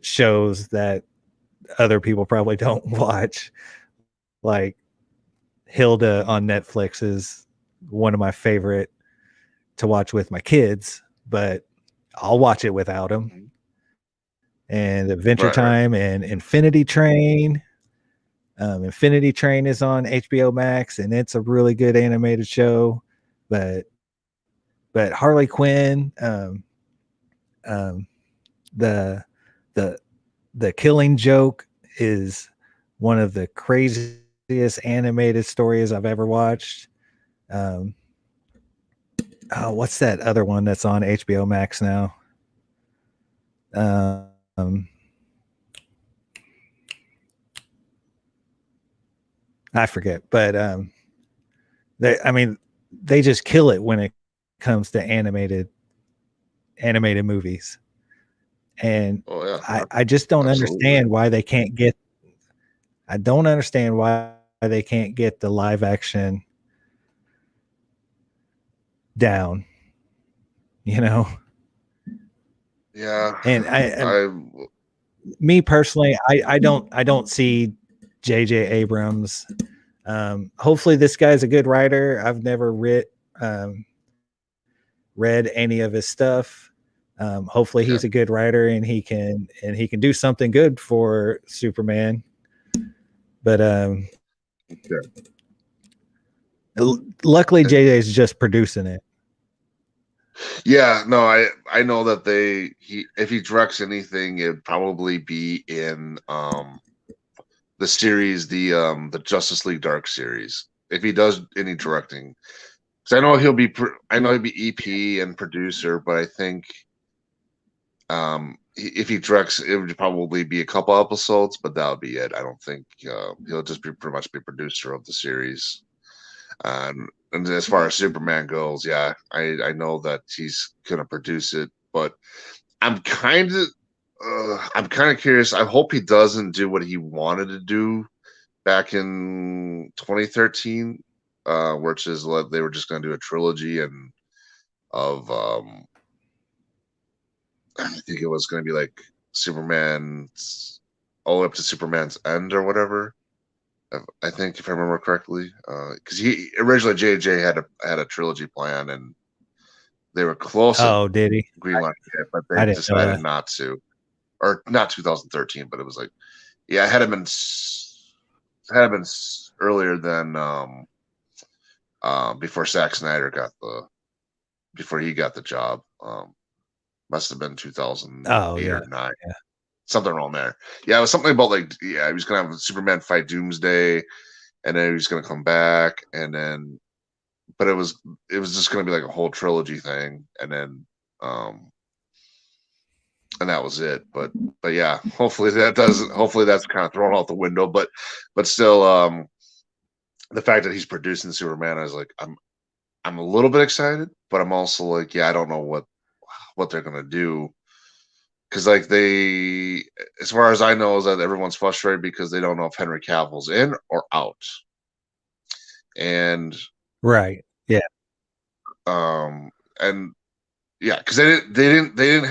shows that other people probably don't watch. Like Hilda on Netflix is one of my favorite to watch with my kids, but I'll watch it without them. And Adventure Time and Infinity Train. Infinity Train is on HBO Max, and it's a really good animated show. But Harley Quinn, the Killing Joke is one of the craziest animated stories I've ever watched. Um, oh, what's that other one that's on HBO Max now? I forget, but they just kill it when it comes to animated movies, and Oh yeah, I just don't absolutely. understand why they can't get. I don't understand why they can't get the live action down. You know, Yeah, and I me personally, I don't see J.J. Abrams. Hopefully, this guy's a good writer. I've never um, read any of his stuff. Hopefully, yeah. he's a good writer and he can do something good for Superman. But Yeah. luckily, JJ is just producing it. Yeah, no, I know that if he directs anything, it'd probably be in the series, the Justice League Dark series. If he does any directing, because I know he'll be EP and producer, but I think if he directs, it would probably be a couple episodes, but that would be it. I don't think he'll just be pretty much be producer of the series. And as far as Superman goes, yeah, I know that he's gonna produce it, but I'm kind of curious. I hope he doesn't do what he wanted to do back in 2013, which is like they were just gonna do a trilogy and of I think it was gonna be like Superman's all the way up to Superman's end or whatever. I think if I remember correctly, because he originally JJ had a trilogy plan and they were close to Oh, did he? greenlighting it, but they I didn't know decided that. not to, or not 2013, but it was like, yeah, it had been earlier than before Zack Snyder before he got the job. Must have been Oh 2008 yeah, or 9, yeah. something around there. Yeah, it was something about like, yeah, he was gonna have Superman fight Doomsday, and then he was gonna come back, and then, but it was just gonna be like a whole trilogy thing, and then and that was it. But yeah, hopefully that's kind of thrown out the window. But still, the fact that he's producing Superman, I was like, I'm a little bit excited, but I'm also like, yeah, I don't know what they're gonna do. Because like as far as I know, is that everyone's frustrated because they don't know if Henry Cavill's in or out. And Right. Yeah. and yeah, because they didn't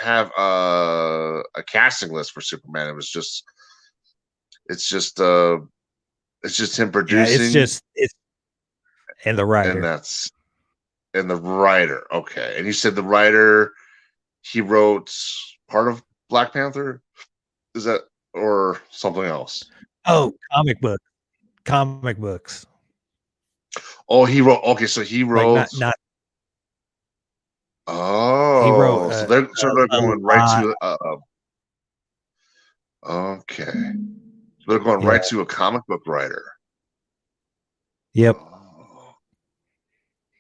have a casting list for Superman. It's just it's just him Yeah. producing, It's and the and writer. that's and the writer. Okay, and you said the writer, he wrote part of Black Panther. Is that or something else? Oh, comic books. Oh, he wrote. Okay, so he Like wrote. not he wrote Oh, so they're a going right lot. to okay. So they're going Yeah. right to a comic book writer. Yep. Oh.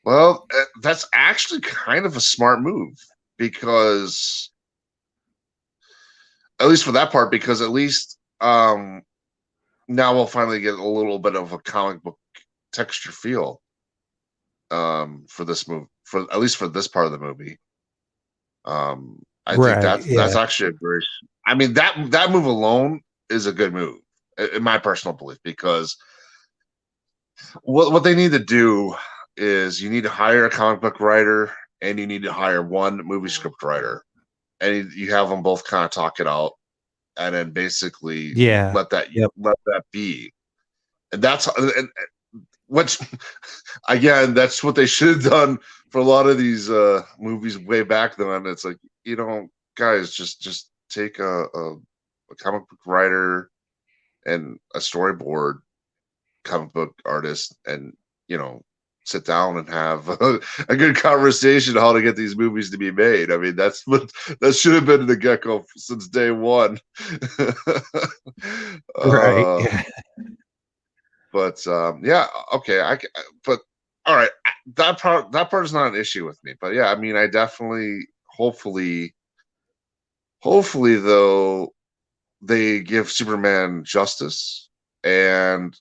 Well, that's actually kind of a smart move because, at least for that part, because at least now we'll finally get a little bit of a comic book texture feel for this move, for at least for this part of the movie. I think Right. that's Yeah. actually a very. I mean, that move alone is a good move, in my personal belief, because what they need to do is you need to hire a comic book writer and you need to hire one movie script writer, and you have them both kind of talk it out, and then basically Yeah. Yep. let that be, and that's which again, that's what they should have done for a lot of these movies way back then. It's like, guys, just take a comic book writer and a storyboard comic book artist, and sit down and have a good conversation on how to get these movies to be made. I mean, that should have been the get-go since day one. Right. uh, Yeah. but yeah, okay, but all right, that part is not an issue with me. But yeah, I mean, I definitely, hopefully though, they give Superman justice, and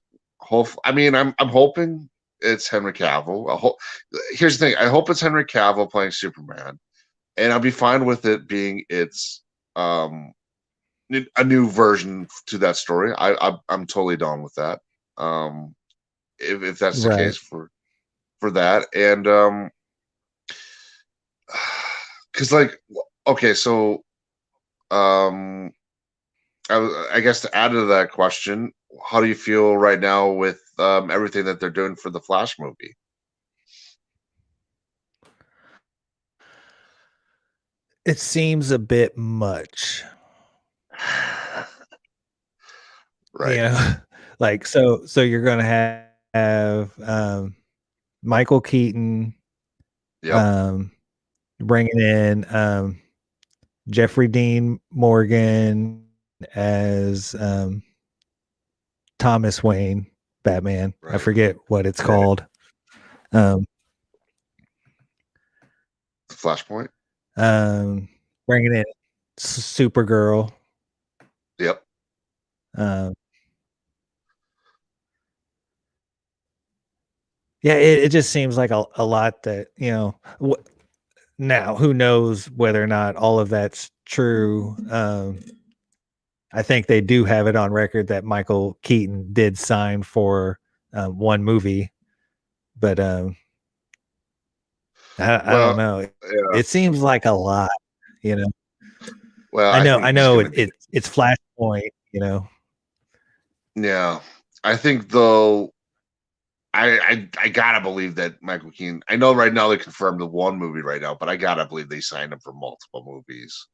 I mean, I'm hoping it's Henry Cavill. Here's the thing: I hope it's Henry Cavill playing Superman, and I'll be fine with it being um a new version to that story. I'm totally down with that. If that's the Right. case for that, and because like, okay, so um I guess to add to that question, how do you feel right now with everything that they're doing for the Flash movie? It seems a bit much, you Right. know, like so you're gonna have Michael Keaton Yep. um bringing in Jeffrey Dean Morgan as Thomas Wayne Batman. I Right. forget what it's Right. called. Um, Flashpoint. Bringing in Supergirl. Yep. Um, yeah, it just seems like a lot that, now who knows whether or not all of that's true. I think they do have it on record that Michael Keaton did sign for one movie, but I don't Well, know. yeah. It seems like a lot, you know. Well, I I know, think I he's know gonna it, be. it's Flashpoint, you know. Yeah, I think though. I gotta believe that Michael Keaton. I know right now they confirmed the one movie right now, but I gotta believe they signed him for multiple movies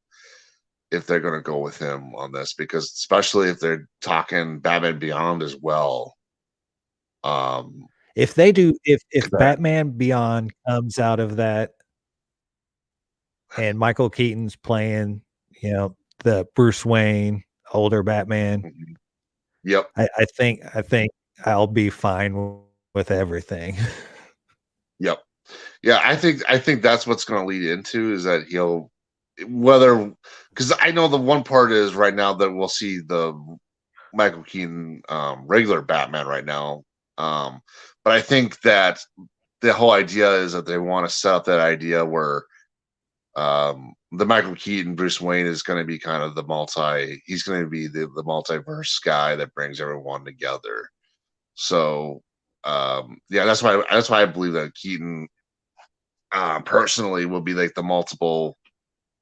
if they're gonna go with him on this, because especially if they're talking Batman Beyond as well. Um, If they do, if 'Cause Batman Beyond comes out of that and Michael Keaton's playing, the Bruce Wayne older Batman, mhm. Yep, I think I'll be fine with everything. yep. Yeah, I think that's what's gonna lead into is that he'll whether because I know the one part is right now that we'll see the Michael Keaton regular Batman right now. Um, but I think that the whole idea is that they want to set up that idea where the Michael Keaton Bruce Wayne is going to be kind of he's going to be the multiverse guy that brings everyone together. So yeah, that's why I believe that Keaton personally will be like the multiple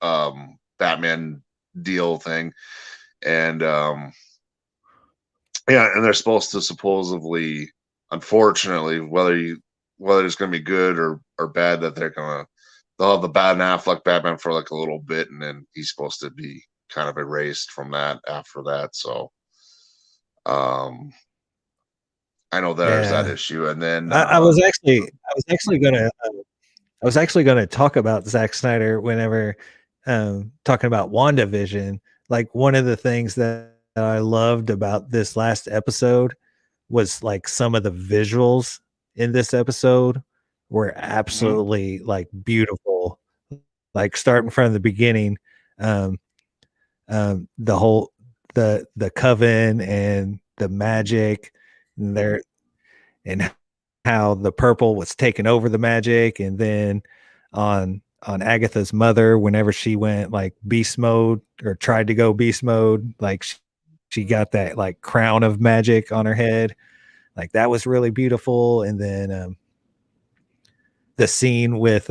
Batman deal thing. And yeah, and they're supposed to supposedly, unfortunately, whether it's going to be good or bad, that they'll have the bad Affleck Batman for like a little bit, and then he's supposed to be kind of erased from that after that. So, um, I know there's that Yeah. issue, and then I was actually gonna talk about Zack Snyder whenever talking about WandaVision. Like one of the things that I loved about this last episode was like some of the visuals in this episode were mhm, absolutely like beautiful. Like starting from the beginning, um, the whole the coven and the magic and there and how the purple was taking over the magic, and then on Agatha's mother, whenever she went like beast mode or tried to go beast mode, like she got that like crown of magic on her head. Like that was really beautiful. And then the scene with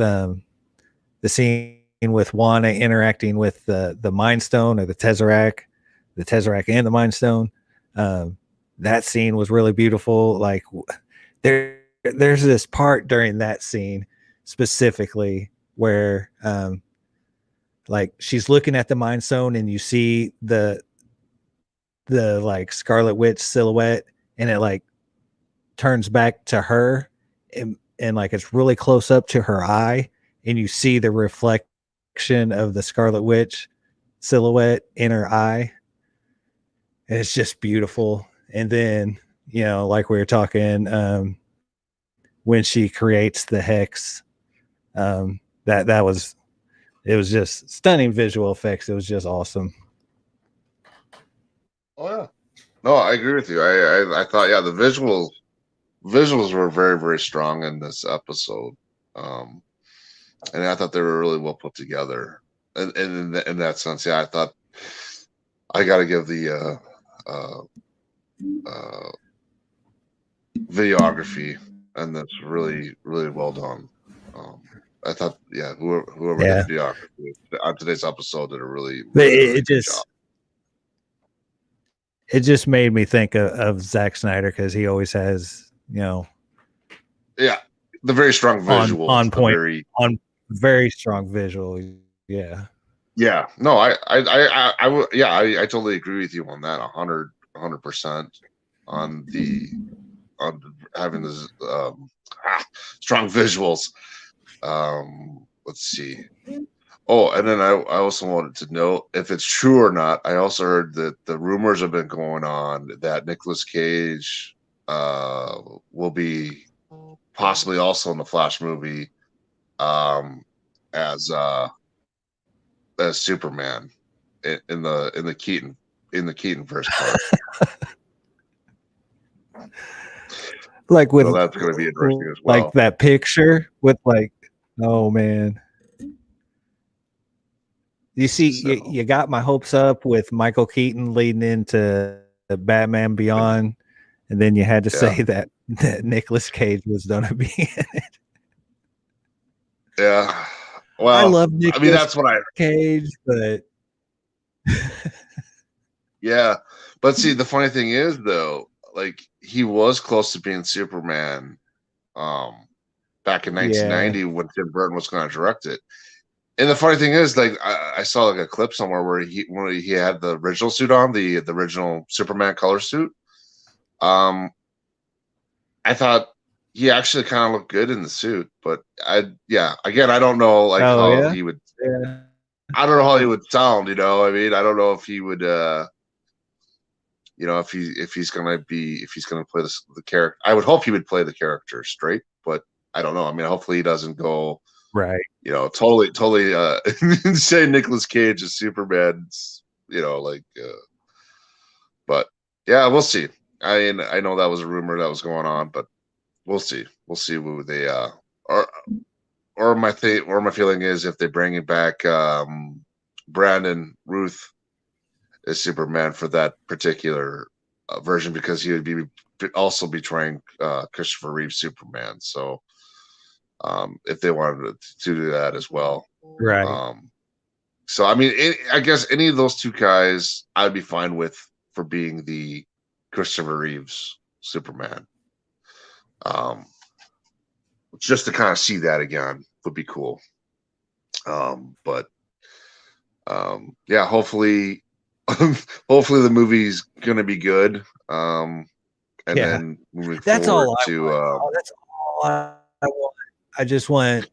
Wanda interacting with the Mind Stone or the Tesseract and the Mind Stone. That scene was really beautiful. Like there's this part during that scene specifically where like she's looking at the Mind Stone and you see the like Scarlet Witch silhouette, and it like turns back to her, and like it's really close up to her eye, and you see the reflection of the Scarlet Witch silhouette in her eye, and it's just beautiful. And then like we were talking when she creates the hex. That was, it was just stunning visual effects. It was just awesome. Oh yeah. No, I agree with you. I thought, yeah, the visuals were very, very strong in this episode. And I thought they were really well put together. And in that sense, yeah, I thought I got to give the videography, and that's really, really well done. I thought, yeah, whoever did videography on today's episode did a really, really good job. It just made me think of Zack Snyder, because he always has, yeah, the very strong visuals, on point, very strong visual. Yeah. No, I totally agree with you on that. 100% on having this strong visuals. Let's see. Oh, and then I also wanted to know if it's true or not. I also heard that the rumors have been going on that Nicolas Cage will be possibly also in the Flash movie as Superman in the Keaton first part. Like with, so that's going to be interesting as well. Like that picture with oh man. You see, you got my hopes up with Michael Keaton leading into Batman Beyond, and then you had to say that Nicolas Cage was going to be in it. Yeah. Well, I love Nicolas that's what Cage, but yeah. But see, the funny thing is, though, like he was close to being Superman back in 1990 when Tim Burton was going to direct it. And the funny thing is, like I saw like a clip somewhere where he had the original suit on, the original Superman color suit. I thought he actually kind of looked good in the suit, but again, I don't know how he would. Yeah. I don't know how he would sound. I mean, I don't know if he would. If he's gonna play the character. I would hope he would play the character straight, but I don't know. I mean, hopefully he doesn't go. Right. Totally say Nicolas Cage is Superman, but yeah, we'll see. I know that was a rumor that was going on, but we'll see. We'll see who they or my feeling is if they bring it back Brandon Ruth as Superman for that particular version, because he would be also betraying Christopher Reeve's Superman. So if they wanted to do that as well. Right. So, I mean, I guess any of those two guys I'd be fine with for being the Christopher Reeves Superman. Just to kind of see that again would be cool. But hopefully the movie's going to be good. And then moving forward that's all I want. I just want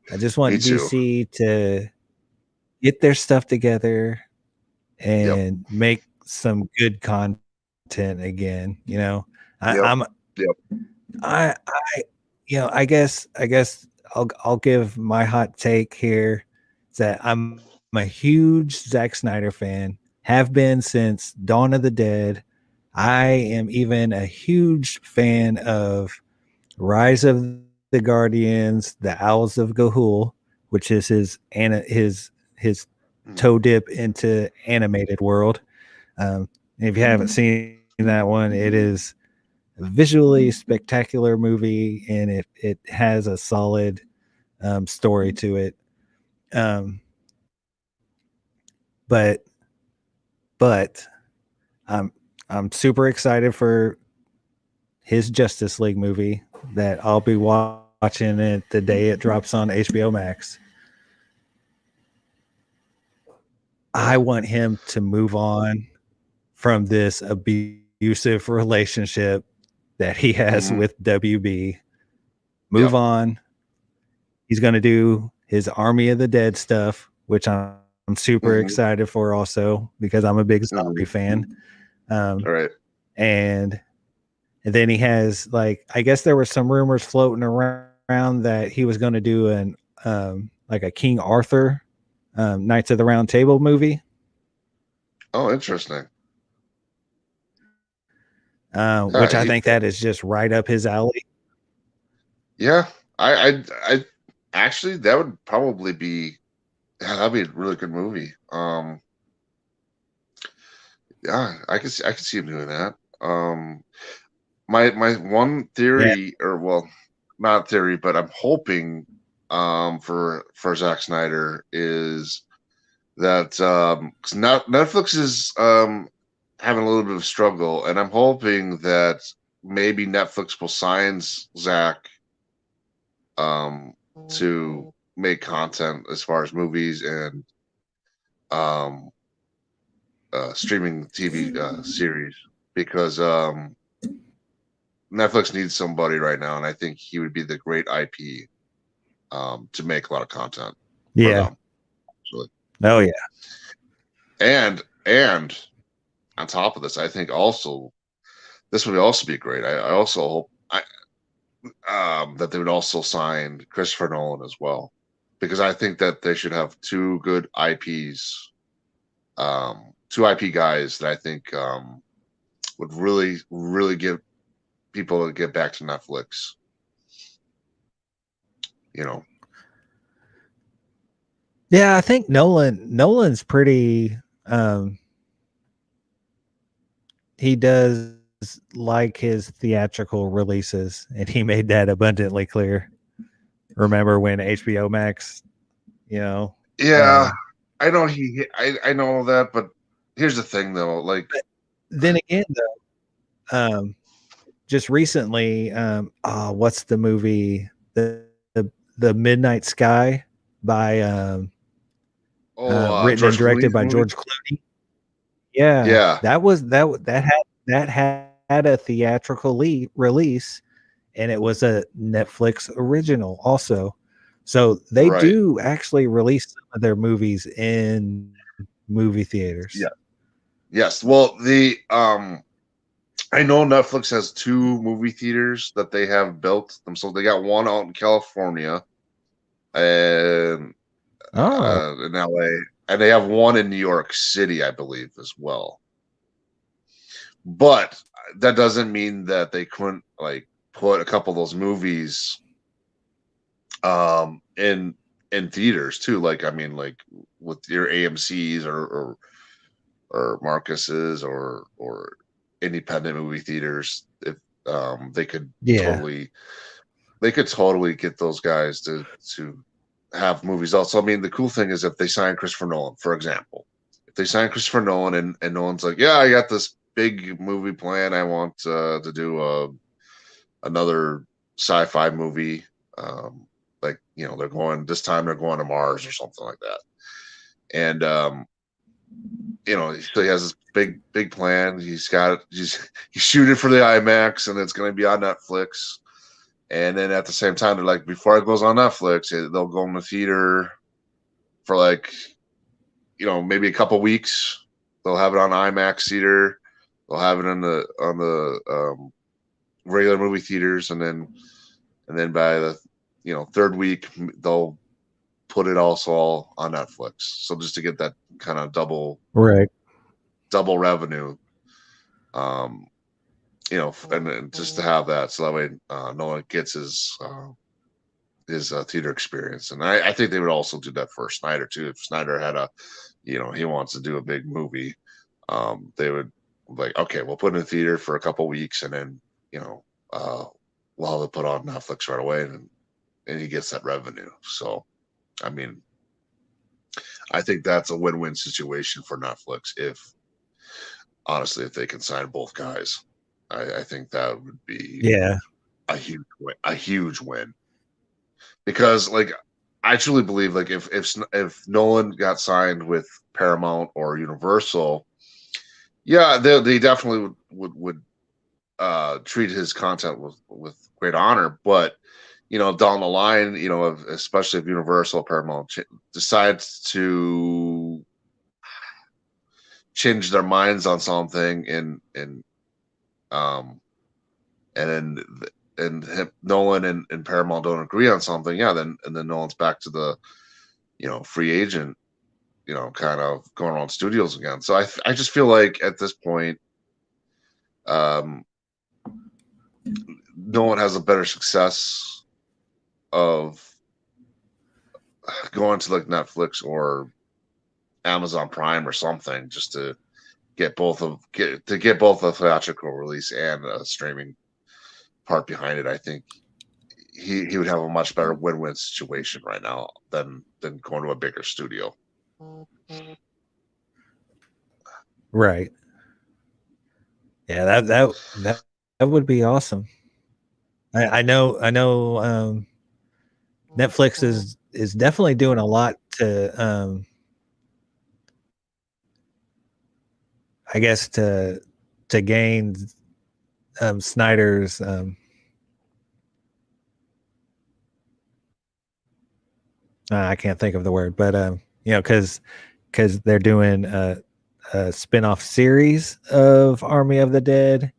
DC to get their stuff together and make some good content again. I guess I'll give my hot take here, is that I'm a huge Zack Snyder fan, have been since Dawn of the Dead. I am even a huge fan of Rise of the Guardians, the Owls of Ga'Hoole, which is his toe dip into animated world. If you haven't seen that one, it is a visually spectacular movie, and it has a solid story to it. But I'm super excited for his Justice League movie that I'll be watching it the day it drops on HBO Max. I want him to move on from this abusive relationship that he has with WB. Move on. He's going to do his Army of the Dead stuff, which I'm super excited for also, because I'm a big zombie fan. All right. And And then he has like, I guess there were some rumors floating around that he was going to do an like a King Arthur Knights of the Round Table movie. Oh, interesting. Which I think that is just right up his alley. Yeah, I actually that would probably be that'd be a really good movie. Yeah, I could see him doing that. My one Yeah. theory, or well, not theory, but I'm hoping for Zack Snyder is that 'cause now Netflix is having a little bit of struggle, and I'm hoping that maybe Netflix will sign Zack to make content as far as movies and um streaming TV series, because Netflix needs somebody right now, and I think he would be the great IP to make a lot of content for Yeah. them. Actually. Oh yeah. And on top of this, I think also this would also be great. I also hope that they would also sign Christopher Nolan as well, because I think that they should have two good IPs, two IP guys that I think would really give people to get back to Netflix. You know. Yeah, I think Nolan's pretty he does like his theatrical releases, and he made that abundantly clear. Remember when HBO Max, you know? Yeah, I know I know that, but here's the thing though, like Then again, though, just recently, what's the movie? The Midnight Sky by written and George directed Clooney's by movie. George Clooney. Yeah, Yeah, that had a theatrical release, and it was a Netflix original also. So they right. do actually release some of their movies in movie theaters. Yeah. Yes. Well, the I know Netflix has two movie theaters that they have built themselves. They got one out in California and Oh, in LA, and they have one in New York City, I believe, as well. But that doesn't mean that they couldn't like put a couple of those movies in theaters too. Like I mean, like with your AMC's or Marcus's or independent movie theaters, if they could yeah. totally get those guys to have movies also. I mean, the cool thing is if they sign Christopher Nolan, for example, if they sign Christopher Nolan and Nolan's like, yeah, I got this big movie plan, I want to do another sci-fi movie, like they're going this time, they're going to Mars or something like that, and so he has this big plan. He's shooting for the IMAX, and it's going to be on Netflix. And then at the same time, they're like, before it goes on Netflix, they'll go in the theater for like, maybe a couple weeks. They'll have it on IMAX theater. They'll have it on the regular movie theaters, and then by the third week, they'll put it also all on Netflix. So just to get that kind of double Right. revenue, um, and just to have that, so that way no one gets his theater experience. And I think they would also do that for Snyder too. If Snyder had he wants to do a big movie, they would like, okay, we'll put it in theater for a couple weeks, and then we'll have it put on Netflix right away, and he gets that revenue. So, I mean, I think that's a win-win situation for Netflix if they can sign both guys. I think that would be Yeah. a huge win, because like I truly believe like if Nolan got signed with Paramount or Universal, yeah, they definitely would treat his content with great honor. But down the line, especially if Universal or Paramount decides to change their minds on something and um and Nolan and Paramount don't agree on something, then Nolan's back to the free agent, kind of going around studios again. So I just feel like at this point, Nolan has a better success of going to like Netflix or Amazon Prime or something, just to get both a theatrical release and a streaming part behind it. I think he would have a much better win-win situation right now than going to a bigger studio. Right. Yeah, that would be awesome. I know Netflix is definitely doing a lot to I guess to gain Snyder's I can't think of the word, but because they're doing a spin-off series of Army of the Dead,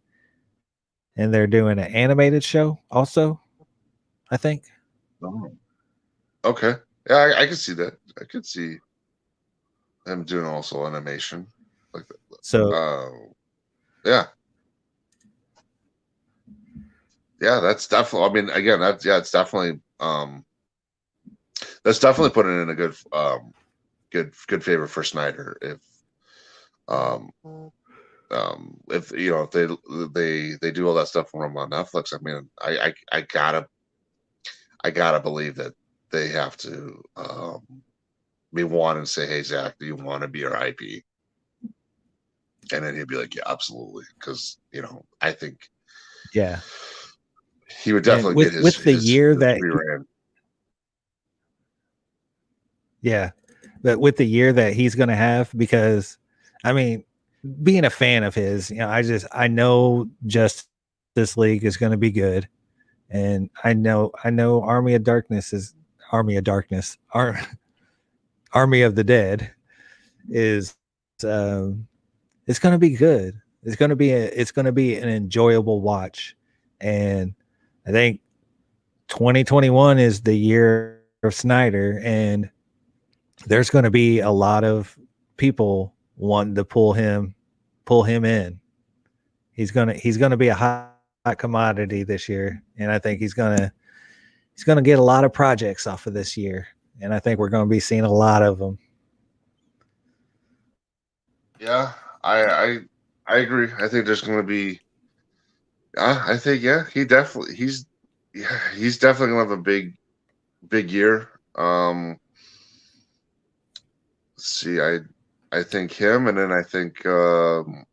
and they're doing an animated show also, I think. Oh. Okay. Yeah, I can see that. I could see them doing also animation like that. So Yeah. Yeah, that's definitely, I mean, again, it's definitely that's definitely putting in a good good favor for Snyder if if they do all that stuff for him on Netflix. I mean, I gotta believe that they have to be one and say, hey, Zach, do you want to be our IP? And then he'd be like, yeah, absolutely, because I think yeah, he would definitely get with the year that yeah, but with the year that he's going to have, because I mean, being a fan of his, I know Justice League is going to be good, and I know Army of Darkness, Army of the Dead is it's going to be good. It's going to be an enjoyable watch, and I think 2021 is the year of Snyder, and there's going to be a lot of people wanting to pull him in. He's gonna be a hot commodity this year, and I think he's gonna get a lot of projects off of this year, and I think we're going to be seeing a lot of them. Yeah, I agree. I think there's going to be. I think he's definitely going to have a big year. Let's see, I think him, and then I think some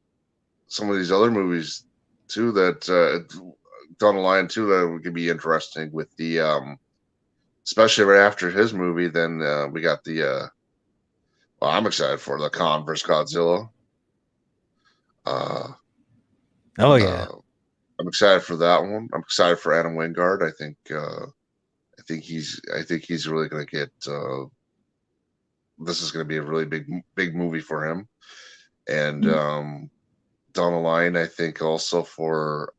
of these other movies too that down the line too that could be interesting with the especially right after his movie. Then we got the well, I'm excited for the Kong vs. Godzilla. Oh yeah. I'm excited for that one. I'm excited for Adam Wingard. I think he's really going to get. This is going to be a really big movie for him, and down the line, I think also for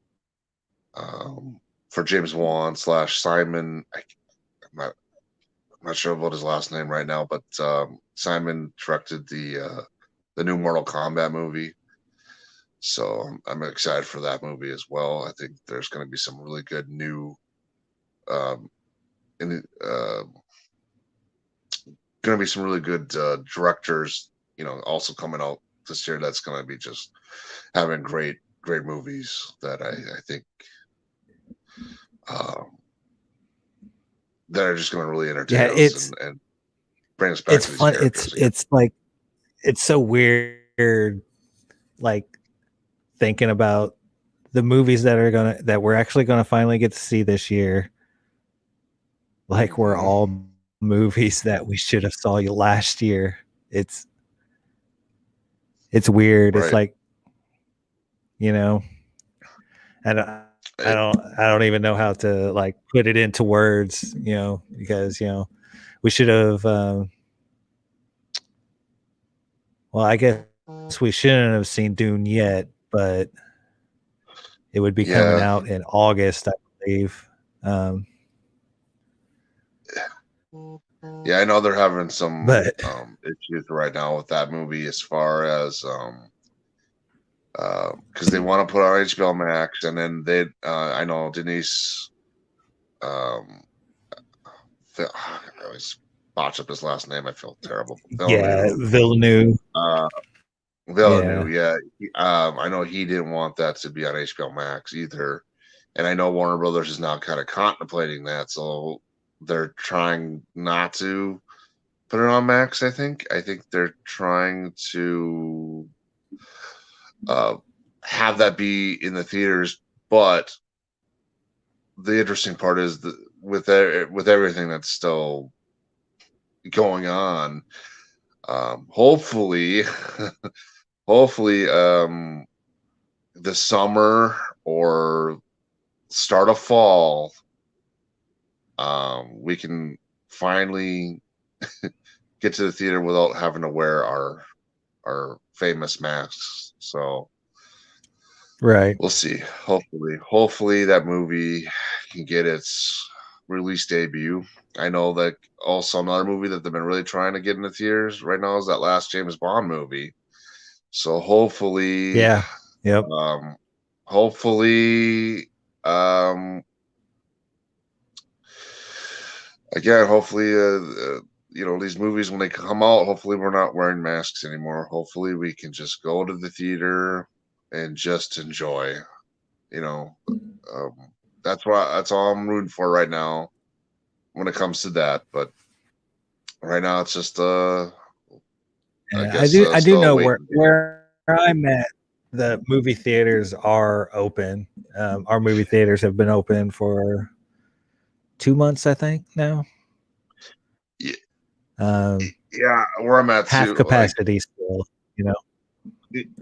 James Wan / Simon. I'm not sure about his last name right now, but Simon directed the new Mortal Kombat movie. So I'm excited for that movie as well. I think there's going to be some really good new, going to be some really good directors, also coming out this year. That's going to be just having great movies that I think that are just going to really entertain us and bring us back. It's fun. It's like it's so weird, like thinking about the movies that we're actually gonna finally get to see this year. Like we're all movies that we should have saw you last year. It's weird. Right. It's like, I don't even know how to like put it into words, because we should have. Well, I guess we shouldn't have seen Dune yet, but It would be coming out in August, I believe. Yeah, I know they're having some But issues right now with that movie as far as because they want to put on HBO Max, and then they I know Denise I always botch up his last name. I feel terrible. Villeneuve. Villeneuve, yeah. I know he didn't want that to be on HBO Max either, and I know Warner Brothers is now kind of contemplating that, so they're trying not to put it on Max. I think they're trying to have that be in the theaters, but the interesting part is that with everything that's still going on, hopefully the summer or start of fall, we can finally get to the theater without having to wear our famous masks. So right. we'll see. Hopefully that movie can get its release debut. I know that also another movie that they've been really trying to get in the theaters right now is that last James Bond movie. So hopefully, hopefully, again, hopefully, these movies when they come out, hopefully we're not wearing masks anymore. Hopefully we can just go to the theater and just enjoy. That's all I'm rooting for right now when it comes to that. But right now it's just I do know where I'm at. The movie theaters are open. Our movie theaters have been open for 2 months, I think now. Yeah, where I'm at half too, capacity still,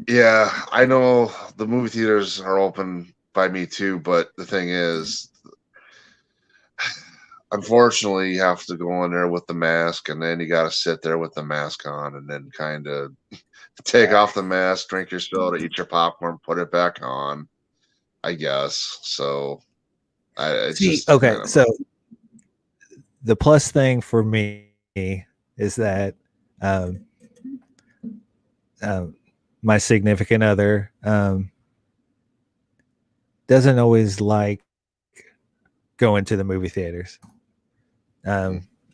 Yeah, I know the movie theaters are open by me too, but the thing is, unfortunately, you have to go in there with the mask, and then you got to sit there with the mask on, and then kind of take off the mask, drink your soda, eat your popcorn, put it back on, I guess. So, so the plus thing for me is that my significant other doesn't always like going to the movie theaters.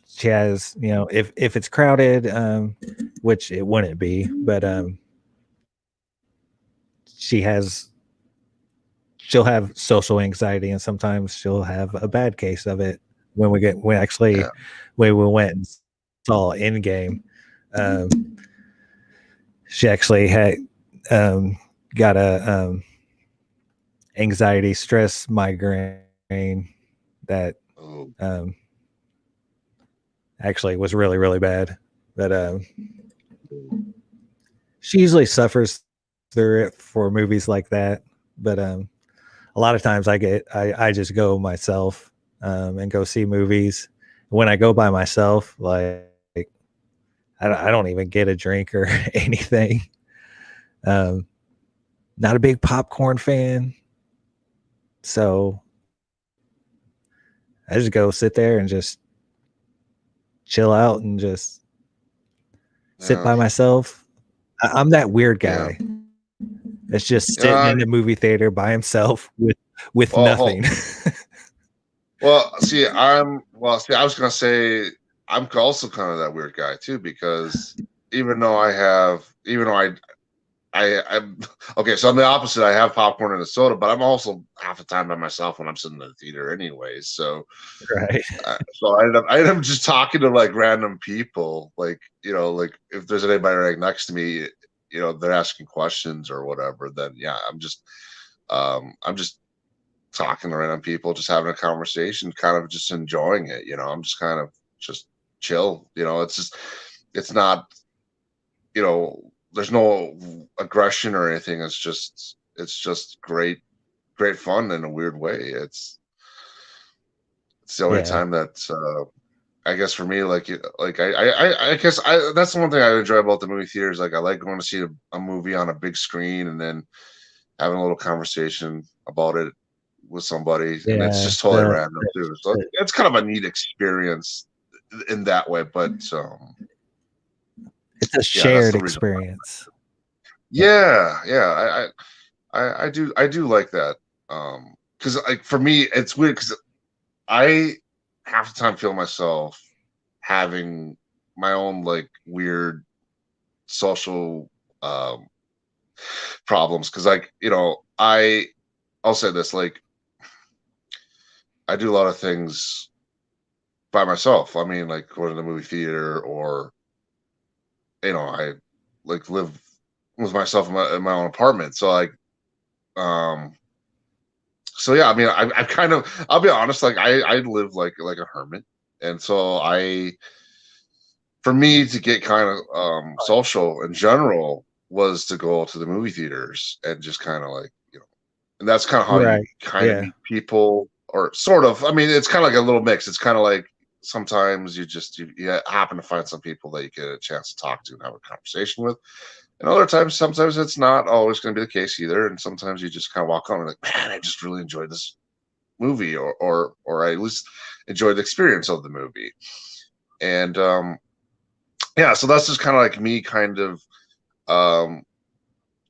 She has, if it's crowded, which it wouldn't be, but she'll have social anxiety, and sometimes she'll have a bad case of it. When we went and saw Endgame, she actually had got a anxiety stress migraine that actually was really, really bad. But she usually suffers through it for movies like that. But a lot of times I just go myself and go see movies. When I go by myself, like I don't even get a drink or anything. Not a big popcorn fan, so I just go sit there and just chill out and just sit by myself. I'm that weird guy that's just sitting in the movie theater by himself with nothing. See, I was gonna say I'm also kind of that weird guy too, because even though I'm okay, so I'm the opposite. I have popcorn and a soda, but I'm also half the time by myself when I'm sitting in the theater anyways. So, right. So I end up just talking to like random people, like like if there's anybody right next to me, they're asking questions or whatever. Then I'm just talking to random people, just having a conversation, kind of just enjoying it. I'm just kind of just chill. It's not, there's no aggression or anything. It's just great fun in a weird way. It's the only time that I guess for me, I guess that's the one thing I enjoy about the movie theaters. Like I like going to see a movie on a big screen, and then having a little conversation about it with somebody, and it's Yeah, just totally random too. So it's kind of a neat experience in that way. But it's a yeah, that's shared the reason. experience. Yeah, I do like that. Because like for me, it's weird because I half the time feel myself having my own like weird social problems because like I'll say this, like I do a lot of things by myself. I mean, like going to the movie theater, or I like live with myself in my own apartment. So like um so yeah, I mean I kind of, I'll be honest, like I live like a hermit. And so for me to get kind of social in general was to go to the movie theaters and just kind of like, and that's kind of how you Right. kind of Yeah. meet people, or sort of. I mean, it's kind of like a little mix. It's kind of like sometimes you happen to find some people that you get a chance to talk to and have a conversation with, and other times, sometimes it's not always going to be the case either. And sometimes you just kind of walk on and like, man, I just really enjoyed this movie, or I at least enjoyed the experience of the movie. And yeah, so that's just kind of like me um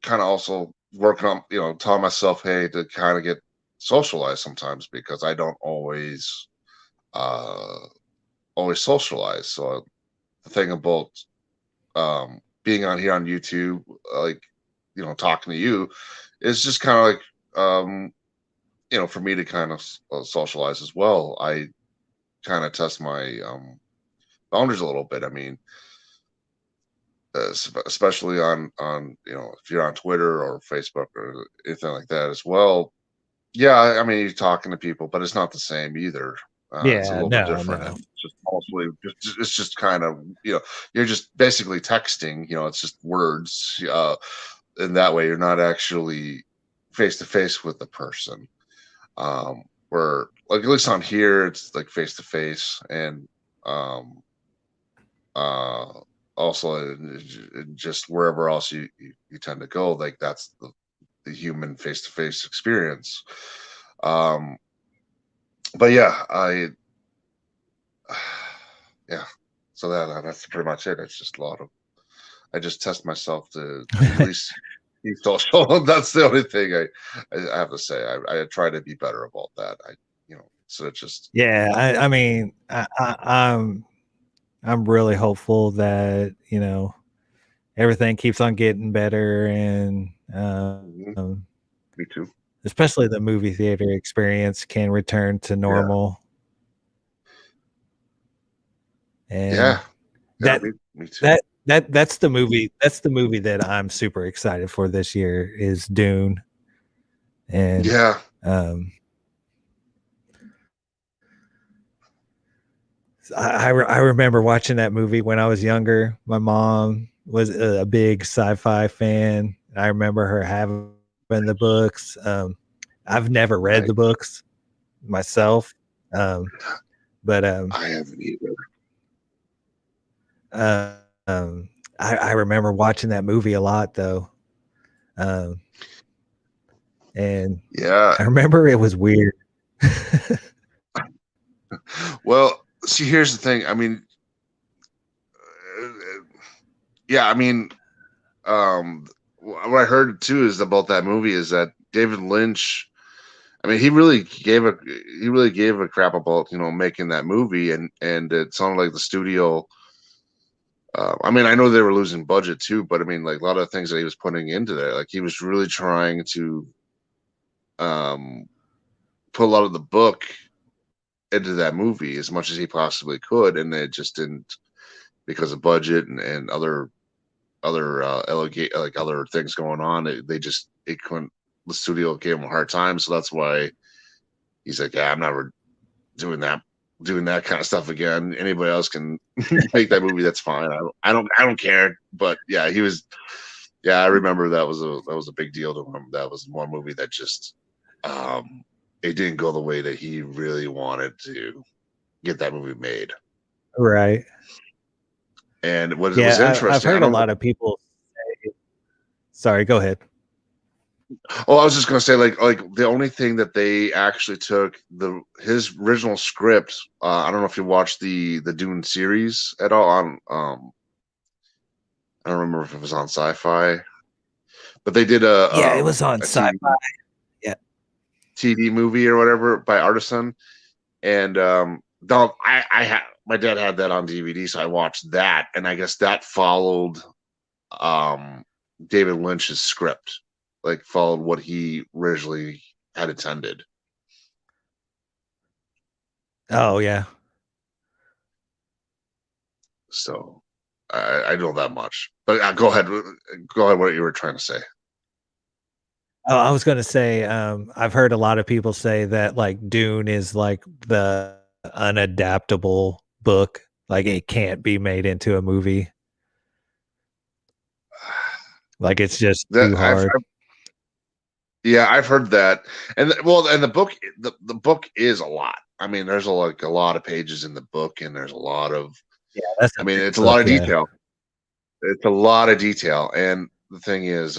kind of also working on, telling myself, hey, to kind of get socialized sometimes, because I don't uh always socialize. So the thing about being on here on YouTube, like, talking to you, is just kind of like, for me to kind of socialize as well. I kind of test my boundaries a little bit. I mean, especially on if you're on Twitter or Facebook or anything like that as well. Yeah, I mean, you're talking to people, but it's not the same either. It's a Yeah. little bit No, different. no. It's just mostly, it's just kind of, you're just basically texting. It's just words, and that way you're not actually face to face with the person. Where like at least on here, it's like face to face, and um, uh, also just wherever else you tend to go, like that's the human face to face experience. Um, but yeah, yeah. So that's pretty much it. It's just a lot of, I just test myself to at least be social. That's the only thing I have to say. I try to be better about that. So it's just, Yeah. I mean, I'm really hopeful that everything keeps on getting better, and mhm, me too. especially the movie theater experience can return to Yeah, normal. And yeah, yeah. that Me too. that's the movie. That's the movie that I'm super excited for this year is Dune. And Yeah, um, I remember watching that movie when I was younger. My mom was a big sci-fi fan. I remember her having the books. I've never read right. the books myself, um, but I haven't either. uh, um, I remember watching that movie a lot though, um, and Yeah. I remember it was weird. Well, see, here's the thing. I mean, uh, yeah, I mean, what I heard too is about that movie is that David Lynch. I mean, he really gave a crap about making that movie, and it sounded like the studio. I mean, I know they were losing budget too, but I mean, like a lot of things that he was putting into there, like he was really trying to um, put a lot of the book into that movie as much as he possibly could, and it just didn't, because of budget and other like other things going on. It couldn't. The studio gave him a hard time, so that's why he's like, yeah, I'm never doing that kind of stuff again. Anybody else can make that movie. That's fine. I don't care. But yeah, he was. Yeah, I remember that was a big deal to him. That was one movie that just it didn't go the way that he really wanted to get that movie made. Right. And what was Yeah, I've interesting, I heard a don't know. lot of people. Sorry, go ahead. Oh, I was just gonna say, like the only thing that they actually took his original script. I don't know if you watched the Dune series at all on. I don't remember if it was on Sci-Fi, but they did Yeah, it was on a Sci-Fi. Yeah. TV movie or whatever by Artisan, and no, I had my dad had that on DVD, so I watched that, and I guess that followed David Lynch's script, like followed what he originally had intended. Oh yeah. So I know that much. But go ahead. Go ahead. What you were trying to say. Oh, I was gonna say, I've heard a lot of people say that like Dune is like the unadaptable book. Like it can't be made into a movie. Like it's just That too hard. yeah, I've heard that, and well, and the book is a lot. I mean, there's like a lot of pages in the book, and there's a lot of. Yeah, that's I a mean, big it's a lot book. of Yeah. detail. It's a lot of detail, and the thing is,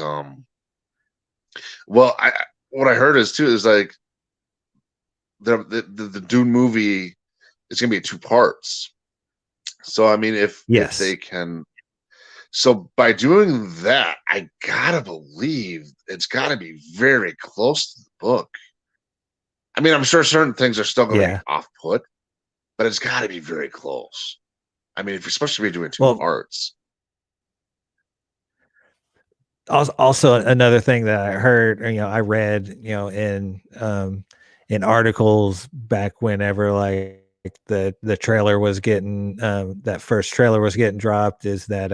well, what I heard is too is like the Dune movie is going to be 2 parts. So I mean, if they Yes. can, so by doing that, I gotta believe it's got to be very close to the book. I mean, I'm sure certain things are still going to be Yeah. off put, but it's got to be very close. I mean, if you're supposed to be doing two Well, parts, also another thing that I heard, I read, in articles back whenever like the trailer was getting that first trailer was getting dropped is that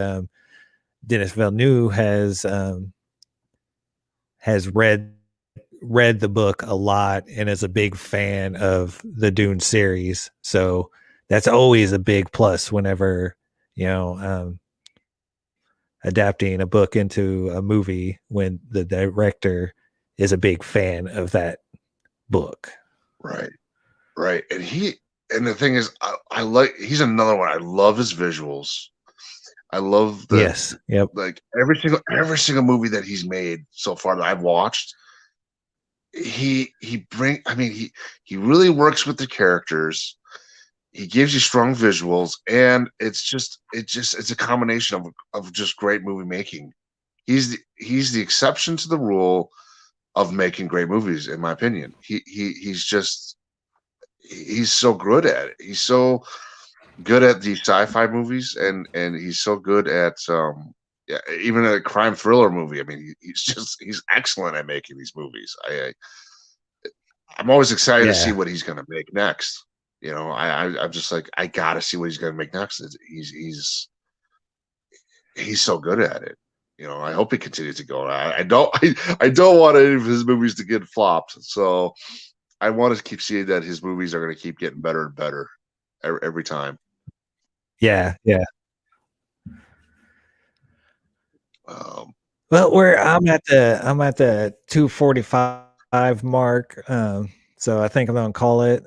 Dennis Villeneuve has read the book a lot and is a big fan of the Dune series. So that's always a big plus whenever, you know, adapting a book into a movie when the director is a big fan of that book. right, right, and the thing is, I like he's another one. I love his visuals. I love the Yes. Yep. like every single movie that he's made so far that I've watched. I mean he really works with the characters. He gives you strong visuals, and it's a combination of just great movie making. He's the exception to the rule of making great movies, in my opinion. He's so good at it. He's so good at the sci-fi movies, and he's so good at yeah, even a crime thriller movie. I mean, he's excellent at making these movies. I'm always excited to see Yeah. what he's going to make next. You know, I'm just like I gotta see what he's going to make next. He's so good at it. You know, I hope he continues to go. I don't want any of his movies to get flopped. So I want to keep seeing that his movies are going to keep getting better and better every time. Yeah. Yeah. Um, Well, I'm at the 2:45 mark. So I think I'm gonna call it.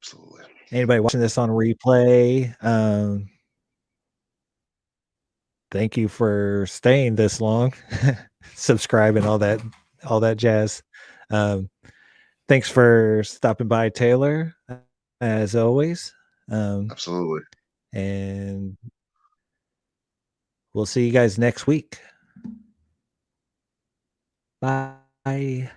Absolutely. Anybody watching this on replay, thank you for staying this long, subscribing, all that jazz. Um, thanks for stopping by, Taylor, as always. Absolutely. And we'll see you guys next week. Bye.